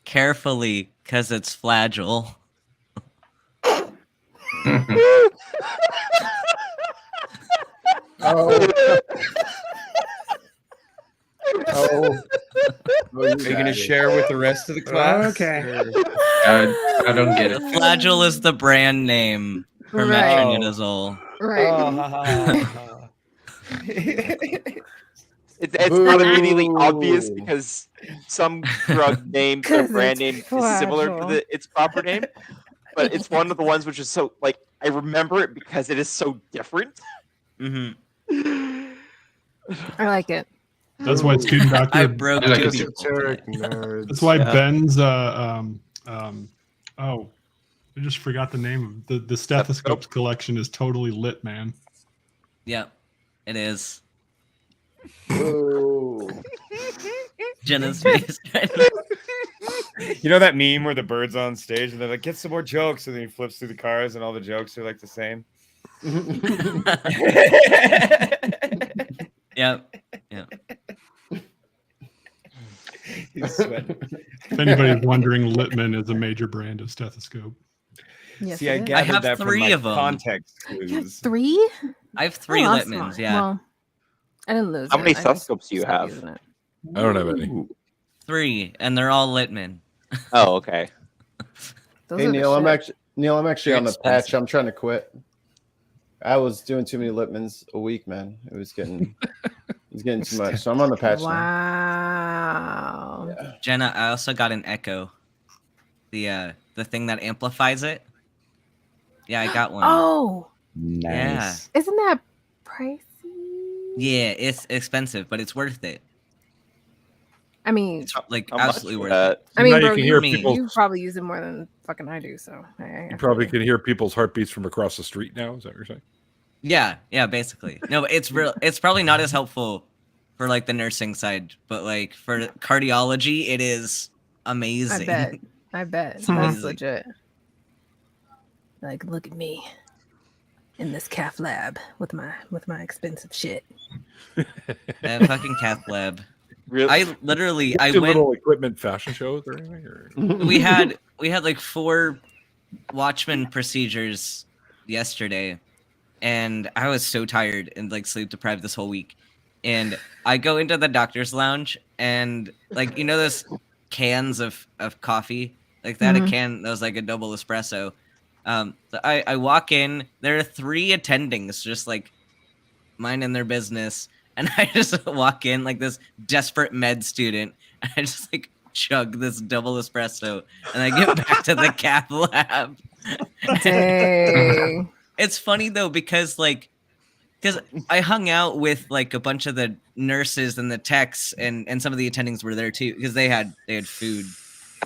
Carefully, because it's flagell. Are you going to share with the rest of the class? Okay. I don't get it. Flagell is the brand name for metronidazole. It's not immediately obvious because some drug name or brand name is similar to its proper name, but it's one of the ones which is so like I remember it because it is so different. Mm-hmm. I like it. That's why student doctor. I broke That's esoteric nerds. why Ben's I just forgot the name of the stethoscopes collection is totally lit, man. Yep, it is. Ooh. Jenna's face. You know that meme where the bird's on stage and they're like, "Get some more jokes," and then he flips through the cars and all the jokes are like the same. Yep. He's sweating. If anybody's wondering, Littman is a major brand of stethoscope. Yes, See, I it is. gathered have that from 3 my of 'em. context You have clues. 3? I have 3 Oh, that's Littmans, smart. yeah. Well, I didn't lose How it. many I just stethoscopes do you stopped have? using it. I don't have any. 3, and they're all Littman. Oh, okay. Those Hey are the Neil, I'm shit. actually on the Expensive. patch. I'm trying to quit. I was doing too many Littmans a week, man. It was getting too much. So I'm on the patch now. Wow. Yeah. Jenna, I also got an Echo. The thing that amplifies it. Yeah, I got one. Oh, Yeah. isn't that pricey? Yeah, it's expensive, but it's worth it. I mean, It's like How much absolutely for worth that? it. I mean, Now bro, you can you, hear mean, people. you probably use it more than fucking I do. So I You probably can hear people's heartbeats from across the street now. Is that what you're saying? Yeah, basically. No, but it's real. It's probably not as helpful for like the nursing side, but like for cardiology, it is amazing. I bet. It's That's amazing. legit. Like, look at me in this calf lab with my expensive shit. That fucking cath lab. Really? I literally, I Do went. little equipment fashion shows or anything? Or? We had like 4 Watchman procedures yesterday, and I was so tired and like sleep deprived this whole week. And I go into the doctor's lounge, and like those cans of coffee, like they had a can that was like a double espresso. So I walk in, there are 3 attendings just like minding their business, and I just walk in like this desperate med student, and I just like chug this double espresso, and I get back to the cath lab. Dang. It's funny though because I hung out with like a bunch of the nurses and the techs, and some of the attendings were there too because they had food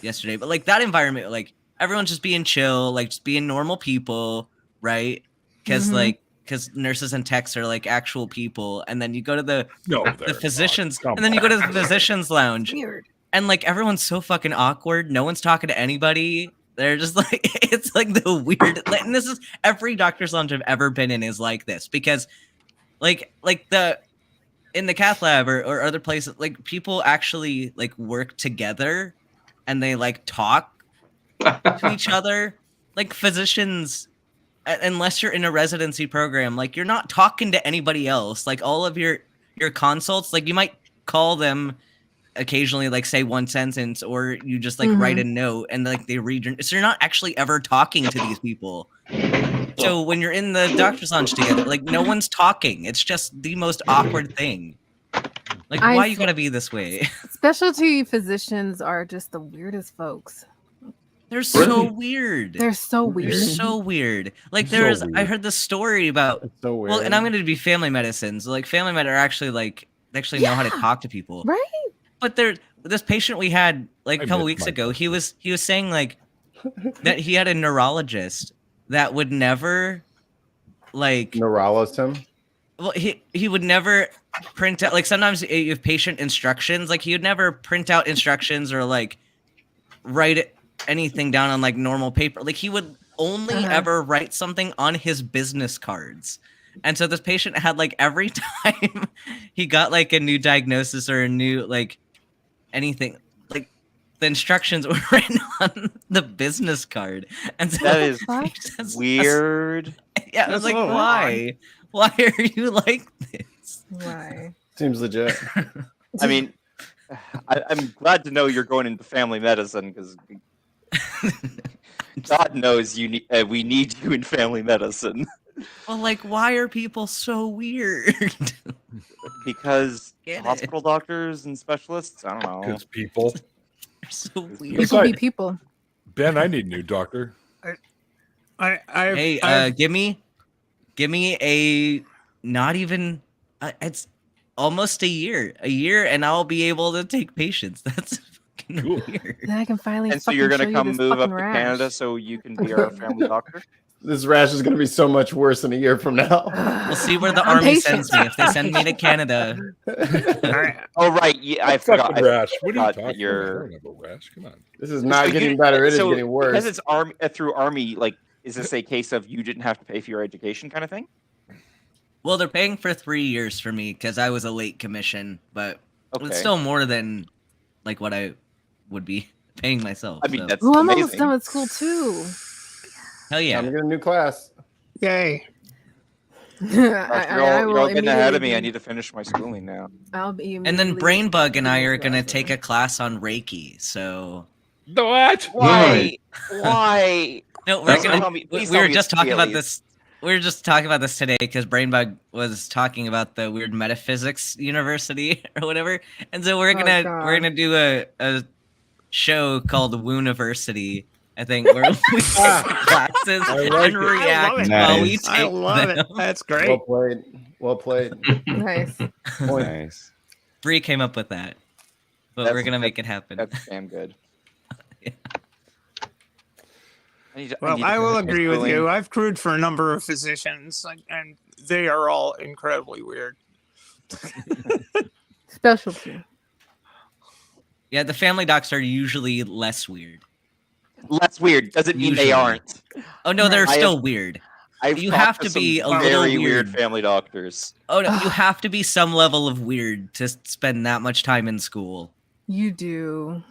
yesterday. But like that environment, like everyone's just being chill, like just being normal people, right? Because like because nurses and techs are like actual people, and then you go to the they're physicians, not. Come and then you go to the on. physicians lounge, Weird. and like everyone's so fucking awkward. No one's talking to anybody. They're just like it's like the weird. And this is every doctor's lounge I've ever been in is like this because, like the in the cath lab or other places, like people actually like work together, and they like talk to each other. Like physicians, unless you're in a residency program, like you're not talking to anybody else. Like all of your consults, like you might call them occasionally, like say one sentence, or you just like write a note and like they read your, so you're not actually ever talking to these people. So when you're in the doctor's lounge together, like no one's talking. It's just the most awkward thing. Like why you gotta be this way? Specialty physicians are just the weirdest folks. They're so weird. They're so weird. They're so weird. Like So there's, weird. I heard this story about. So well, and I'm going to be family medicine. So like family med are actually like they actually know how to talk to people. Right. But this patient we had like a couple weeks ago, he was saying like that he had a neurologist that would never like neurologist him. Well, he would never print out, like sometimes you have patient instructions, like he would never print out instructions or like write anything down on like normal paper. Like he would only ever write something on his business cards. And so this patient had like every time he got like a new diagnosis or a new like anything, like the instructions were written on the business card. And so That is weird. Yeah, I was like, why? Why are you like this? Why? Seems legit. I mean, I'm glad to know you're going into family medicine because God knows you need. We need you in family medicine. Well, like, why are people so weird? Because Get it. hospital doctors and specialists. I don't know. Because people. They're so weird. People be people. Ben, I need a new doctor. Give me a not even it's almost a year, and I'll be able to take patients. That's fucking weird. Then I can finally. And so you're fucking gonna show you come this move up fucking to rash. Canada so you can be our family doctor. This rash is going to be so much worse in a year from now. We'll see where the I'm army patient. sends me. If they send me to Canada, Oh right, yeah, I forgot. Fucking rash. What are you forgot talking that you're. about? I don't have a rash. Come on. This is not getting better. It is getting worse. Because it's army through army. Like, is this a case of you didn't have to pay for your education kind of thing? well, they're paying for 3 years for me because I was a late commission, but Okay. it's still more than like what I would be paying myself. I mean, so. that's Oh, I'm almost amazing. done with school too. Hell yeah. I'm getting a new class. Yay. Gosh, you're will all getting ahead of me. immediately I need to finish my schooling now. I'll be. And then immediately- Brainbug and I are gonna take a class on Reiki. So What? Why? Why? no, we're Please gonna. tell me- please We tell were me just it's talking about Bailey's. this. We were just talking about this today because Brainbug was talking about the weird metaphysics university or whatever, and so we're Oh, gonna God. do a show called Wooniversity. I think where we take classes I like and it. react I while we Nice. take I love them. it. That's Well great. played. Well played. Nice. Point. Nice. Bree came up with that, but That's- we're gonna make it happen. That's damn good. Yeah. Well, need to I will finish my agree with schooling. you. I've crewed for a number of physicians, and they are all incredibly weird. Specialty. Yeah, the family docs are usually less weird. Less weird doesn't mean they Usually. aren't. Oh no, they're I still have- weird. I've You talked have to some be a very little weird weird. family doctors. Oh no, you have to be some level of weird to spend that much time in school. You do.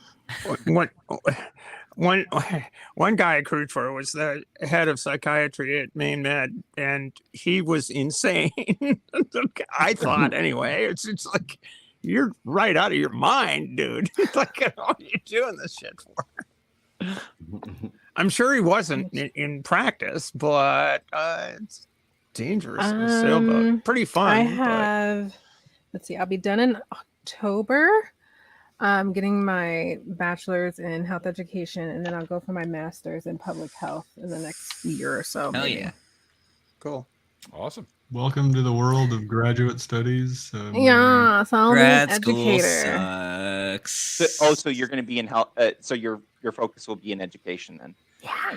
One guy I crewed for was the head of psychiatry at Maine Med, and he was insane. I thought anyway. It's like you're right out of your mind, dude. It's like, what are you doing this shit for? I'm sure he wasn't in practice, but it's dangerous in a sailboat. Pretty fun. I but- have. Let's see. I'll be done in October. I'm getting my bachelor's in health education, and then I'll go for my master's in public health in the next year or so. Hell maybe. yeah. Cool. Awesome. Welcome to the world of graduate studies. Yeah, so I'll be an Grad school educator. sucks. So you're going to be in health. So your focus will be in education then. Yeah.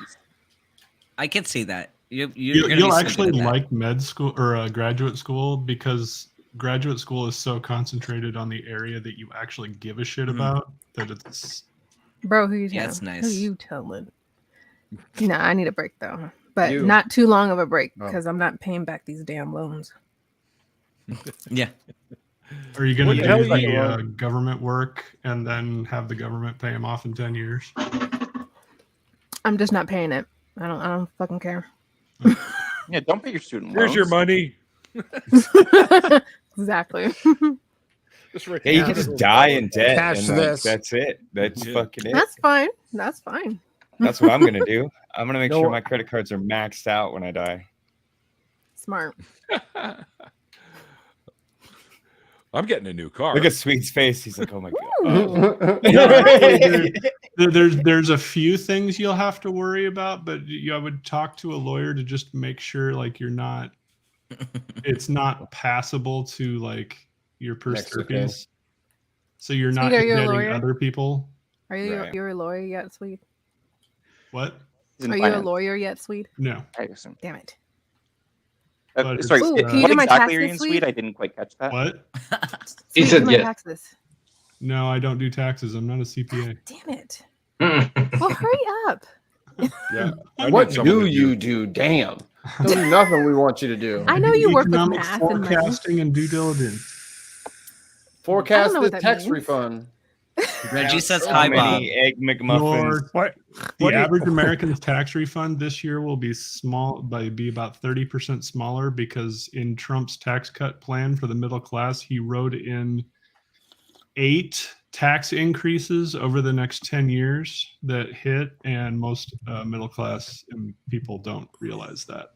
I could see that. You'll actually like med school or graduate school, because graduate school is so concentrated on the area that you actually give a shit about that it's. Bro, who you telling? Yeah, it's nice. Who you telling? No, I need a break though, but You. not too long of a break Oh. because I'm not paying back these damn loans. Yeah. Are you going to What the hell do are you- the government work and then have the government pay them off in 10 years? I'm just not paying it. I don't fucking care. Yeah, don't pay your student loans. Here's your money. Exactly. Yeah, you can just die in debt, Cash and this. that's it. That's fucking it. That's fine. That's fine. That's what I'm gonna do. I'm gonna make No. sure my credit cards are maxed out when I die. Smart. I'm getting a new car. Look at Sweet's face. He's like, "Oh my god." There's a few things you'll have to worry about, but I would talk to a lawyer to just make sure like you're not. It's not passable to like your purse Mexican. striptease. So you're not Sweet, are you a getting lawyer? other people. Are you Right. you're a lawyer yet, Sweet? What? He's in Are you a finance. lawyer yet, Sweet? No. I assume. Damn it. But Sorry, it's, Ooh, can you what do my exactly are you in taxes, Swede? Swede? I didn't quite catch that. What? He Sweet, said do my yes. taxes. No, I don't do taxes. I'm not a CPA. Damn it. Well, hurry up. Yeah. I What need someone do to you do? Damn. Don't do nothing we want you to do. I know you work with Economic math and money. forecasting and due diligence. Forecast know the what that tax means. refund. Reggie says How hi, Bob. many egg McMuffins? The average American's tax refund this year will be be about 30% smaller, because in Trump's tax cut plan for the middle class, he wrote in 8 tax increases over the next 10 years that hit, and most middle class people don't realize that.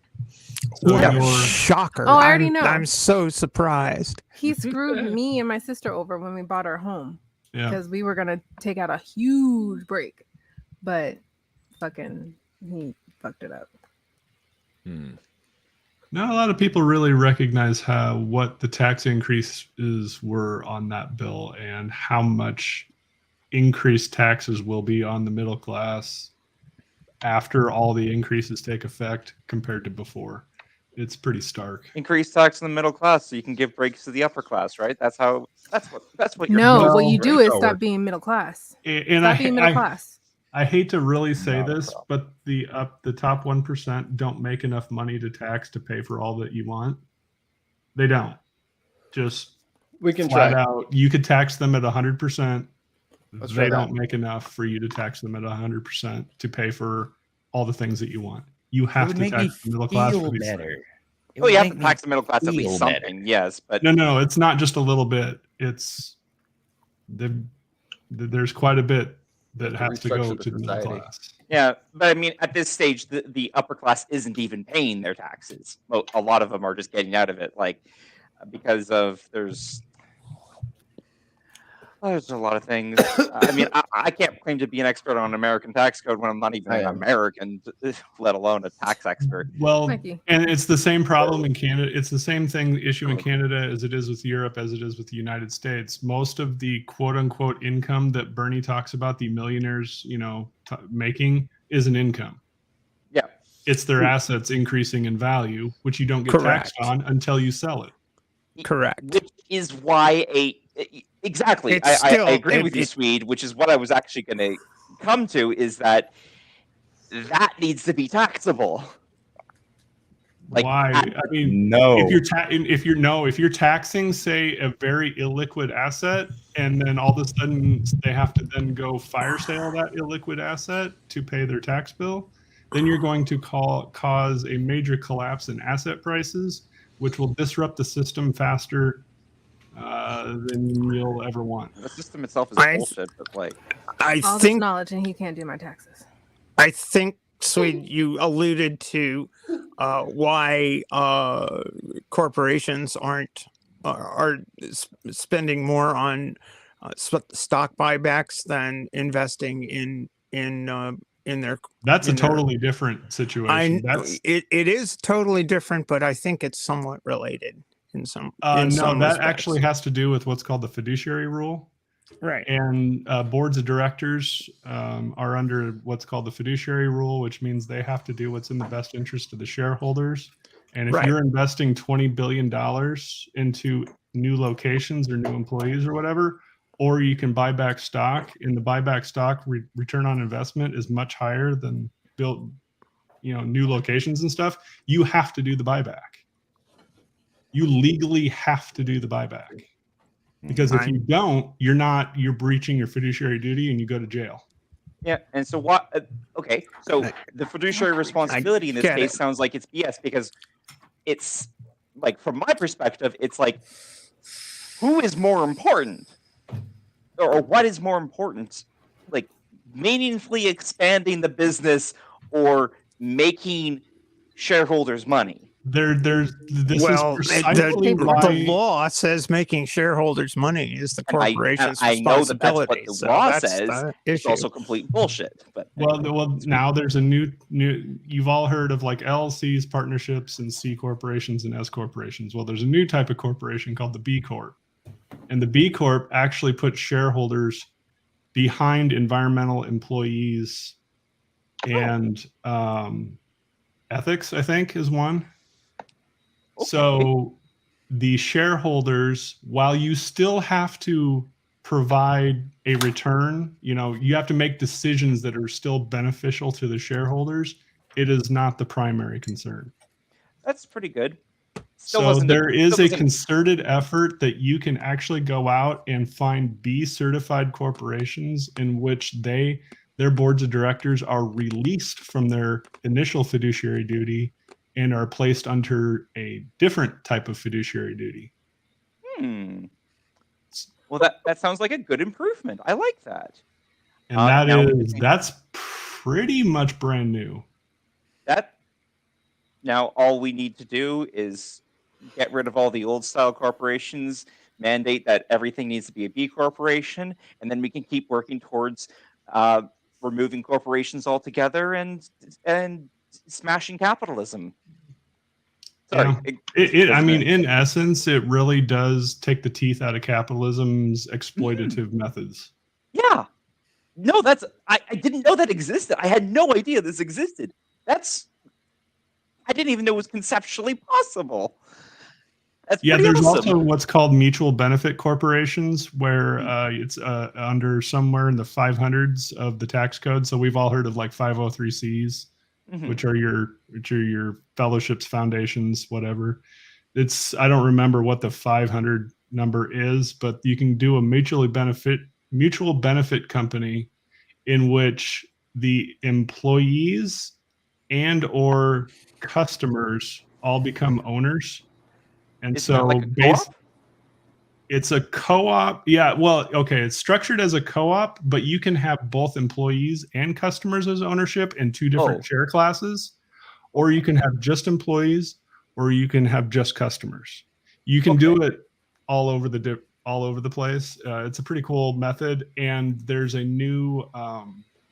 So What a your- shocker. Oh, I already know. I'm so surprised. He screwed me and my sister over when we bought our home yeah. because we were gonna take out a huge break, but fucking he fucked it up. Not a lot of people really recognize what the tax increases were on that bill and how much increased taxes will be on the middle class after all the increases take effect compared to before. It's pretty stark. Increase tax in the middle class so you can give breaks to the upper class, right? That's what. No, what you Right? do is stop being middle class. And Stop being middle class. I hate to really say this, but the top 1% don't make enough money to tax to pay for all that you want. They don't. Just We can flat try. out. You could tax them at 100%. Let's try They that. don't make enough for you to tax them at 100% to pay for all the things that you want. You have to tax the middle class for these things. Oh, you have to tax the middle class at least something, yes, but No, it's not just a little bit. It's there's quite a bit that has to go restructure the to the middle society. class. yeah. But I mean, at this stage, the upper class isn't even paying their taxes. Well, a lot of them are just getting out of it, like because of there's a lot of things. I mean, I can't claim to be an expert on American tax code when I'm not even I an am. American, let alone a tax expert. Well, Mikey. and it's the same problem in Canada. It's the same issue in Canada as it is with Europe, as it is with the United States. Most of the quote unquote income that Bernie talks about, the millionaires, making, is an income. Yeah. It's their assets increasing in value, which you don't get Correct. taxed on until you sell it. Correct. Which is why exactly. It's I still- agree with you, Swede, which is what I was actually going to come to, is that needs to be taxable. Like, Why? I mean, No. if you're taxing, say, a very illiquid asset, and then all of a sudden they have to then go fire sale that illiquid asset to pay their tax bill, then you're going to cause a major collapse in asset prices, which will disrupt the system faster than you'll ever want. The system itself is I- bullshit, but like, I All this think knowledge and he can't do my taxes. Swede, you alluded to why corporations are spending more on stock buybacks than investing in their. That's a in their- totally different situation. it is totally different, but I think it's somewhat related in some. No, some that respects. actually has to do with what's called the fiduciary rule. Right. And boards of directors are under what's called the fiduciary rule, which means they have to do what's in the best interest of the shareholders. And if Right. you're investing $20 billion into new locations or new employees or whatever, or you can buy back stock, and the buyback stock return on investment is much higher than build, new locations and stuff, you have to do the buyback. You legally have to do the buyback. Because if you don't, you're breaching your fiduciary duty and you go to jail. Yeah, and so what? Okay, so the fiduciary responsibility in this case sounds like it's BS, because it's like, from my perspective, it's like, who is more important, or what is more important, like meaningfully expanding the business or making shareholders money? The law says making shareholders money is the corporation's responsibility. That's what the law says. It's also complete bullshit. But now there's a new. You've all heard of like LLCs, partnerships, and C corporations and S corporations. Well, there's a new type of corporation called the B Corp, and the B Corp actually puts shareholders behind environmental employees and ethics, I think, is one. So the shareholders, while you still have to provide a return, you have to make decisions that are still beneficial to the shareholders. It is not the primary concern. That's pretty good. There is a concerted effort that you can actually go out and find B certified corporations in which their boards of directors are released from their initial fiduciary duty and are placed under a different type of fiduciary duty. Well, that sounds like a good improvement. I like that. And that's pretty much brand new. Now all we need to do is get rid of all the old style corporations, mandate that everything needs to be a B corporation, and then we can keep working towards removing corporations altogether and smashing capitalism. Sorry. Yeah. In essence, it really does take the teeth out of capitalism's exploitative methods. Yeah. No, I didn't know that existed. I had no idea this existed. I didn't even know it was conceptually possible. That's there's awesome. also what's called mutual benefit corporations, where it's under somewhere in the 500s of the tax code. So we've all heard of like 503Cs. Which are your fellowships, foundations, whatever. I don't remember what the 500 number is, but you can do a mutual benefit company in which the employees and or customers all become owners. And Isn't that like a co-op? It's a co-op. Yeah, well, okay. It's structured as a co-op, but you can have both employees and customers as ownership in two different share classes, or you can have just employees, or you can have just customers. You can do it all over the place. It's a pretty cool method, and there's a new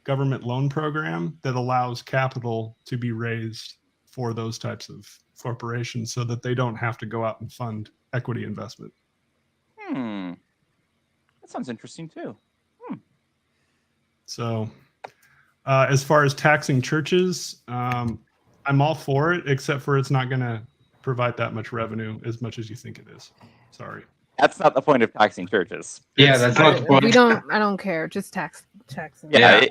government loan program that allows capital to be raised for those types of corporations, so that they don't have to go out and fund equity investment. That sounds interesting too. So, as far as taxing churches, I'm all for it, except for it's not going to provide that much revenue as much as you think it is. Sorry. That's not the point of taxing churches. Yeah, that's not the point. I don't care. Just tax. Yeah,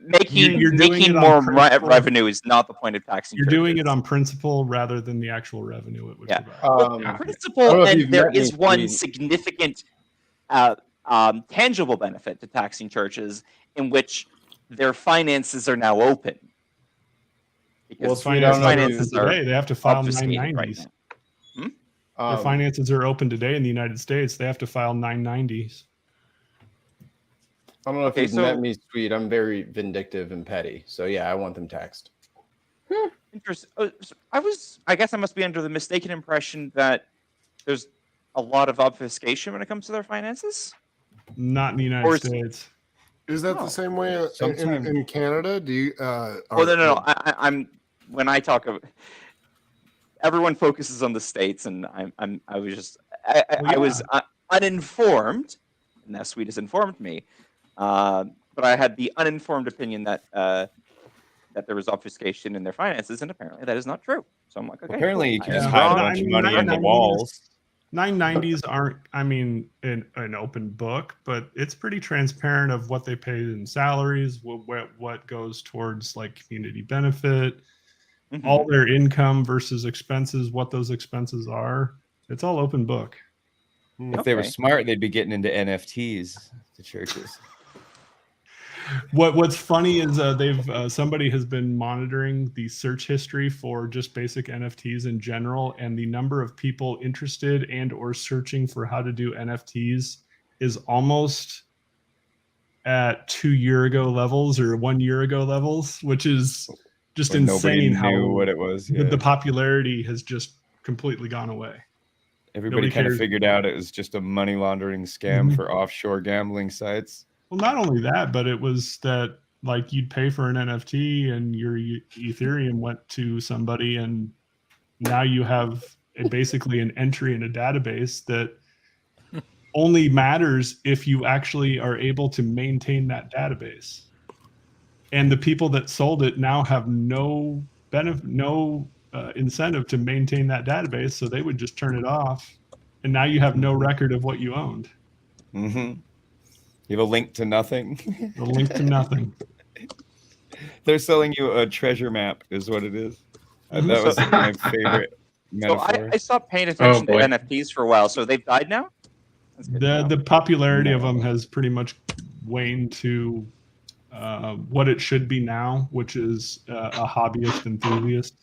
making more revenue is not the point of taxing. You're doing it on principle rather than the actual revenue it would provide. Principle, and there is one significant tangible benefit to taxing churches, in which their finances are now open. Because finances are today, they have to file obfuscated 990s. right now. Their finances are open today in the United States. They have to file 990s. I don't know if you've met me, sweet. I'm very vindictive and petty. So yeah, I want them taxed. Interesting. I guess I must be under the mistaken impression that there's a lot of obfuscation when it comes to their finances. Not in the United States. Is that the same way in Canada? Do you? No. I'm when I talk of. Everyone focuses on the States, and I was uninformed and now Sweet has informed me. But I had the uninformed opinion that that there was obfuscation in their finances, and apparently that is not true. So I'm like, okay, Apparently you cool. can I just am hide a wrong. bunch of money in the 990s walls. 990s aren't, I mean, an open book, but it's pretty transparent of what they paid in salaries, what goes towards like community benefit, all their income versus expenses, what those expenses are. It's all open book. If they were smart, they'd be getting into NFTs, the churches. What's funny is somebody has been monitoring the search history for just basic NFTs in general, and the number of people interested and or searching for how to do NFTs is almost at 2 year ago levels or 1 year ago levels, which is just When nobody insane how knew what it was. Yeah. the popularity has just completely gone away. Everybody Nobody kind of cares. figured out it was just a money laundering scam Mhm. for offshore gambling sites. Well, not only that, but it was that like you'd pay for an NFT and your Ethereum went to somebody, and now you have basically an entry in a database that only matters if you actually are able to maintain that database. And the people that sold it now have no incentive to maintain that database, so they would just turn it off, and now you have no record of what you owned. Mm-hmm. You have a link to nothing. A link to nothing. They're selling you a treasure map, is what it is. That was my favorite So metaphor. I stopped paying attention to boy. NFTs for a while. So they've died now. The popularity of them has pretty much waned to what it should be now, which is a hobbyist enthusiast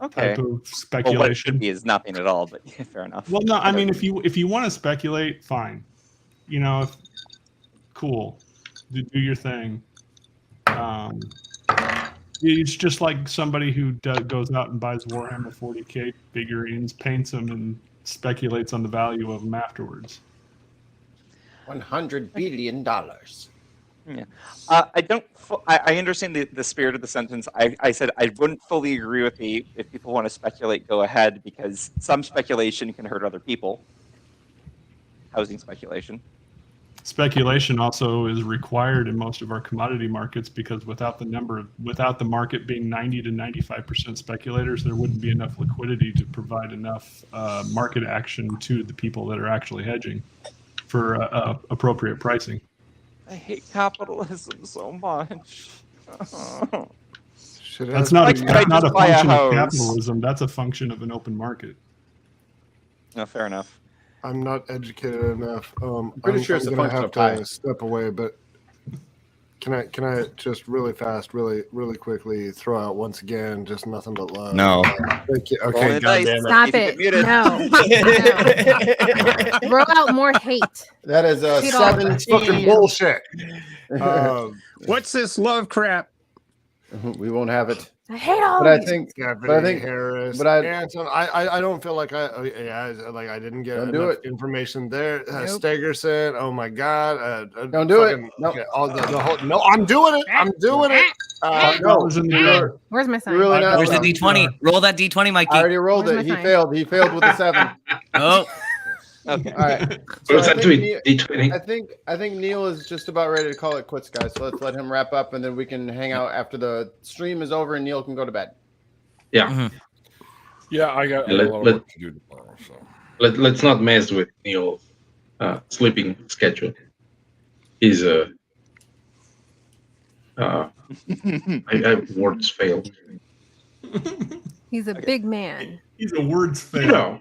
Okay. type of Well, what it speculation. should be is nothing at all. But yeah, fair enough. Well, no, I mean, if you want to speculate, fine. You know, cool, do your thing. It's just like somebody who goes out and buys Warhammer 40K figurines, paints them, and speculates on the value of them afterwards. $100 billion. Yeah. I don't. I understand the spirit of the sentence. I said I wouldn't fully agree with the if people want to speculate, go ahead, because some speculation can hurt other people. Housing speculation. Speculation also is required in most of our commodity markets, because without the market being 90 to 95% speculators, there wouldn't be enough liquidity to provide enough market action to the people that are actually hedging for appropriate pricing. I hate capitalism so much. That's not a function of house? capitalism. That's a function of an open market. No, fair enough. I'm not educated enough. Pretty sure it's a gonna function have of pie. to step away, but can I just really fast, really quickly throw out once again, just nothing but love. No. Thank you. Roll Okay, the dice. goddamn it. Stop If you it. get muted. No. Throw out more hate. That is a Hate all- 17. Fucking bullshit. What's this love crap? We won't have it. I hate all But I of you. think, Stephanie but I think, Harris, but I Anton, I don't feel like I didn't get Don't do enough it. information there. Nope. It. Oh my god! Don't do it. Nope. No. The whole, no, I'm doing it. I'm doing it. no, $5 in the jar. Where's my sign? really not. Where's the I D20? Roll that D20, Mikey. already rolled Where's it. my He sign? failed. He failed with a 7. Oh, Okay. All right. What's I that think tweet? D20. I think Neil is just about ready to call it quits, guys. So let's let him wrap up, and then we can hang out after the stream is over, and Neil can go to bed. Yeah. Yeah, I got a Let- lot of let- work to do tomorrow. So Let's not mess with Neil's sleeping schedule. He's words fail. He's a big man. He's a words fail. No.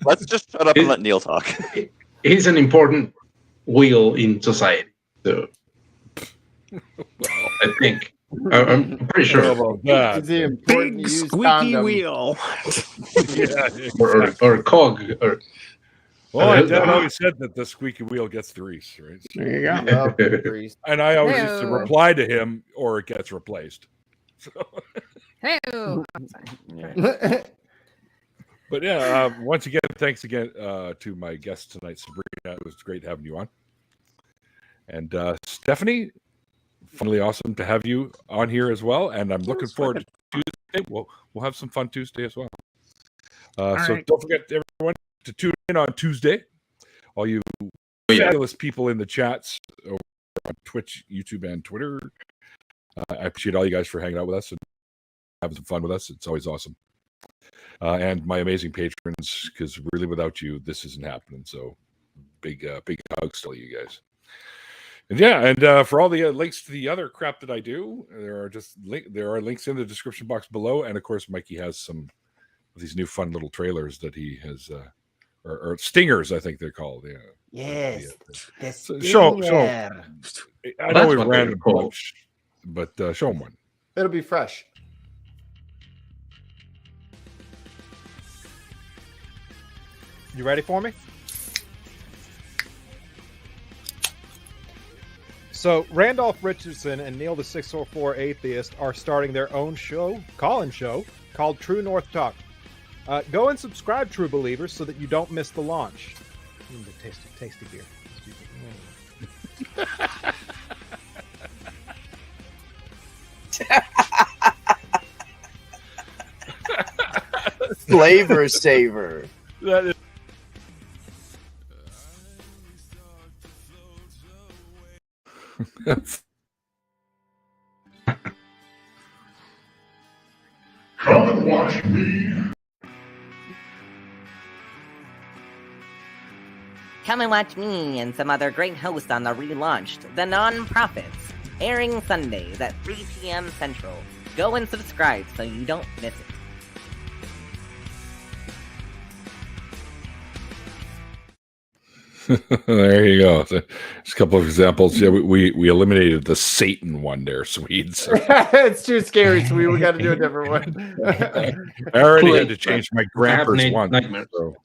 Let's just shut up and let Neil talk. He's an important wheel in society. So I think I'm pretty sure. Is the important Big used squeaky condom. wheel. or cog or well, my dad always said that the squeaky wheel gets the grease, right? There you go. Love grease. And I always used to Ew. reply to him, or it gets replaced. So, Hey. I'm sorry. but yeah, once again, thanks again to my guest tonight, Sabrina. It was great having you on. And Stephanie, finally awesome to have you on here as well. And I'm looking forward to Tuesday. We'll have some fun Tuesday as well. So right. don't forget, everyone, to tune in on Tuesday. all you fabulous people in the chats over on Twitch, YouTube, and Twitter. I appreciate all you guys for hanging out with us and having some fun with us. It's always awesome. And my amazing patrons, because really without you, this isn't happening. So big hugs to all you guys. And for all the links to the other crap that I do, there are links in the description box below. And of course, Mikey has some of these new fun little trailers that he has, or stingers, I think they're called. Yeah. Yes. So show. I know we ran a bunch, but show them one. It'll be fresh. You ready for me? So Randolph Richardson and Neil the 604 Atheist are starting their own show, call-in show, called True North Talk. Go and subscribe, true believers, so that you don't miss the launch. The tasty beer. Flavor saver. That is. Come and watch me. Come and watch me and some other great hosts on the relaunched The Non-Profits, airing Sundays at 3 p.m. Central. Go and subscribe so you don't miss it. There you go. There's a couple of examples. Yeah, we eliminated the Satan one there, Swedes. It's too scary, so we got to do a different one. I already had to change my grammars one. So.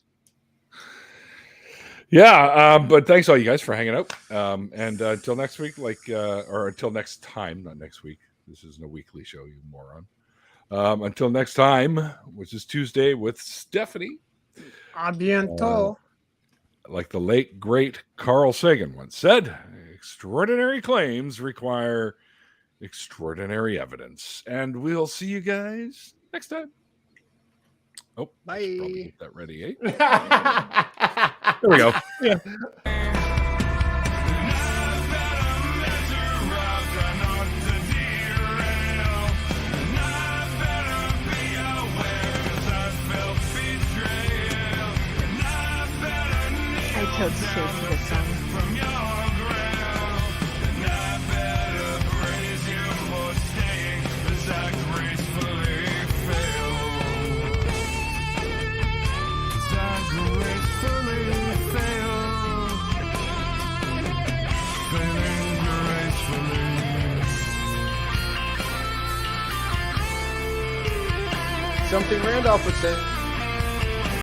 Yeah, but thanks all you guys for hanging out. And until next week, or until next time, not next week. This isn't a weekly show, you moron. Until next time, which is Tuesday with Stephanie. A bientôt. Like the late, great Carl Sagan once said, extraordinary claims require extraordinary evidence. And we'll see you guys next time. Oh, bye. Get that ready, eh? There we go. Yeah. I chose to chase this song. Something Randolph would say.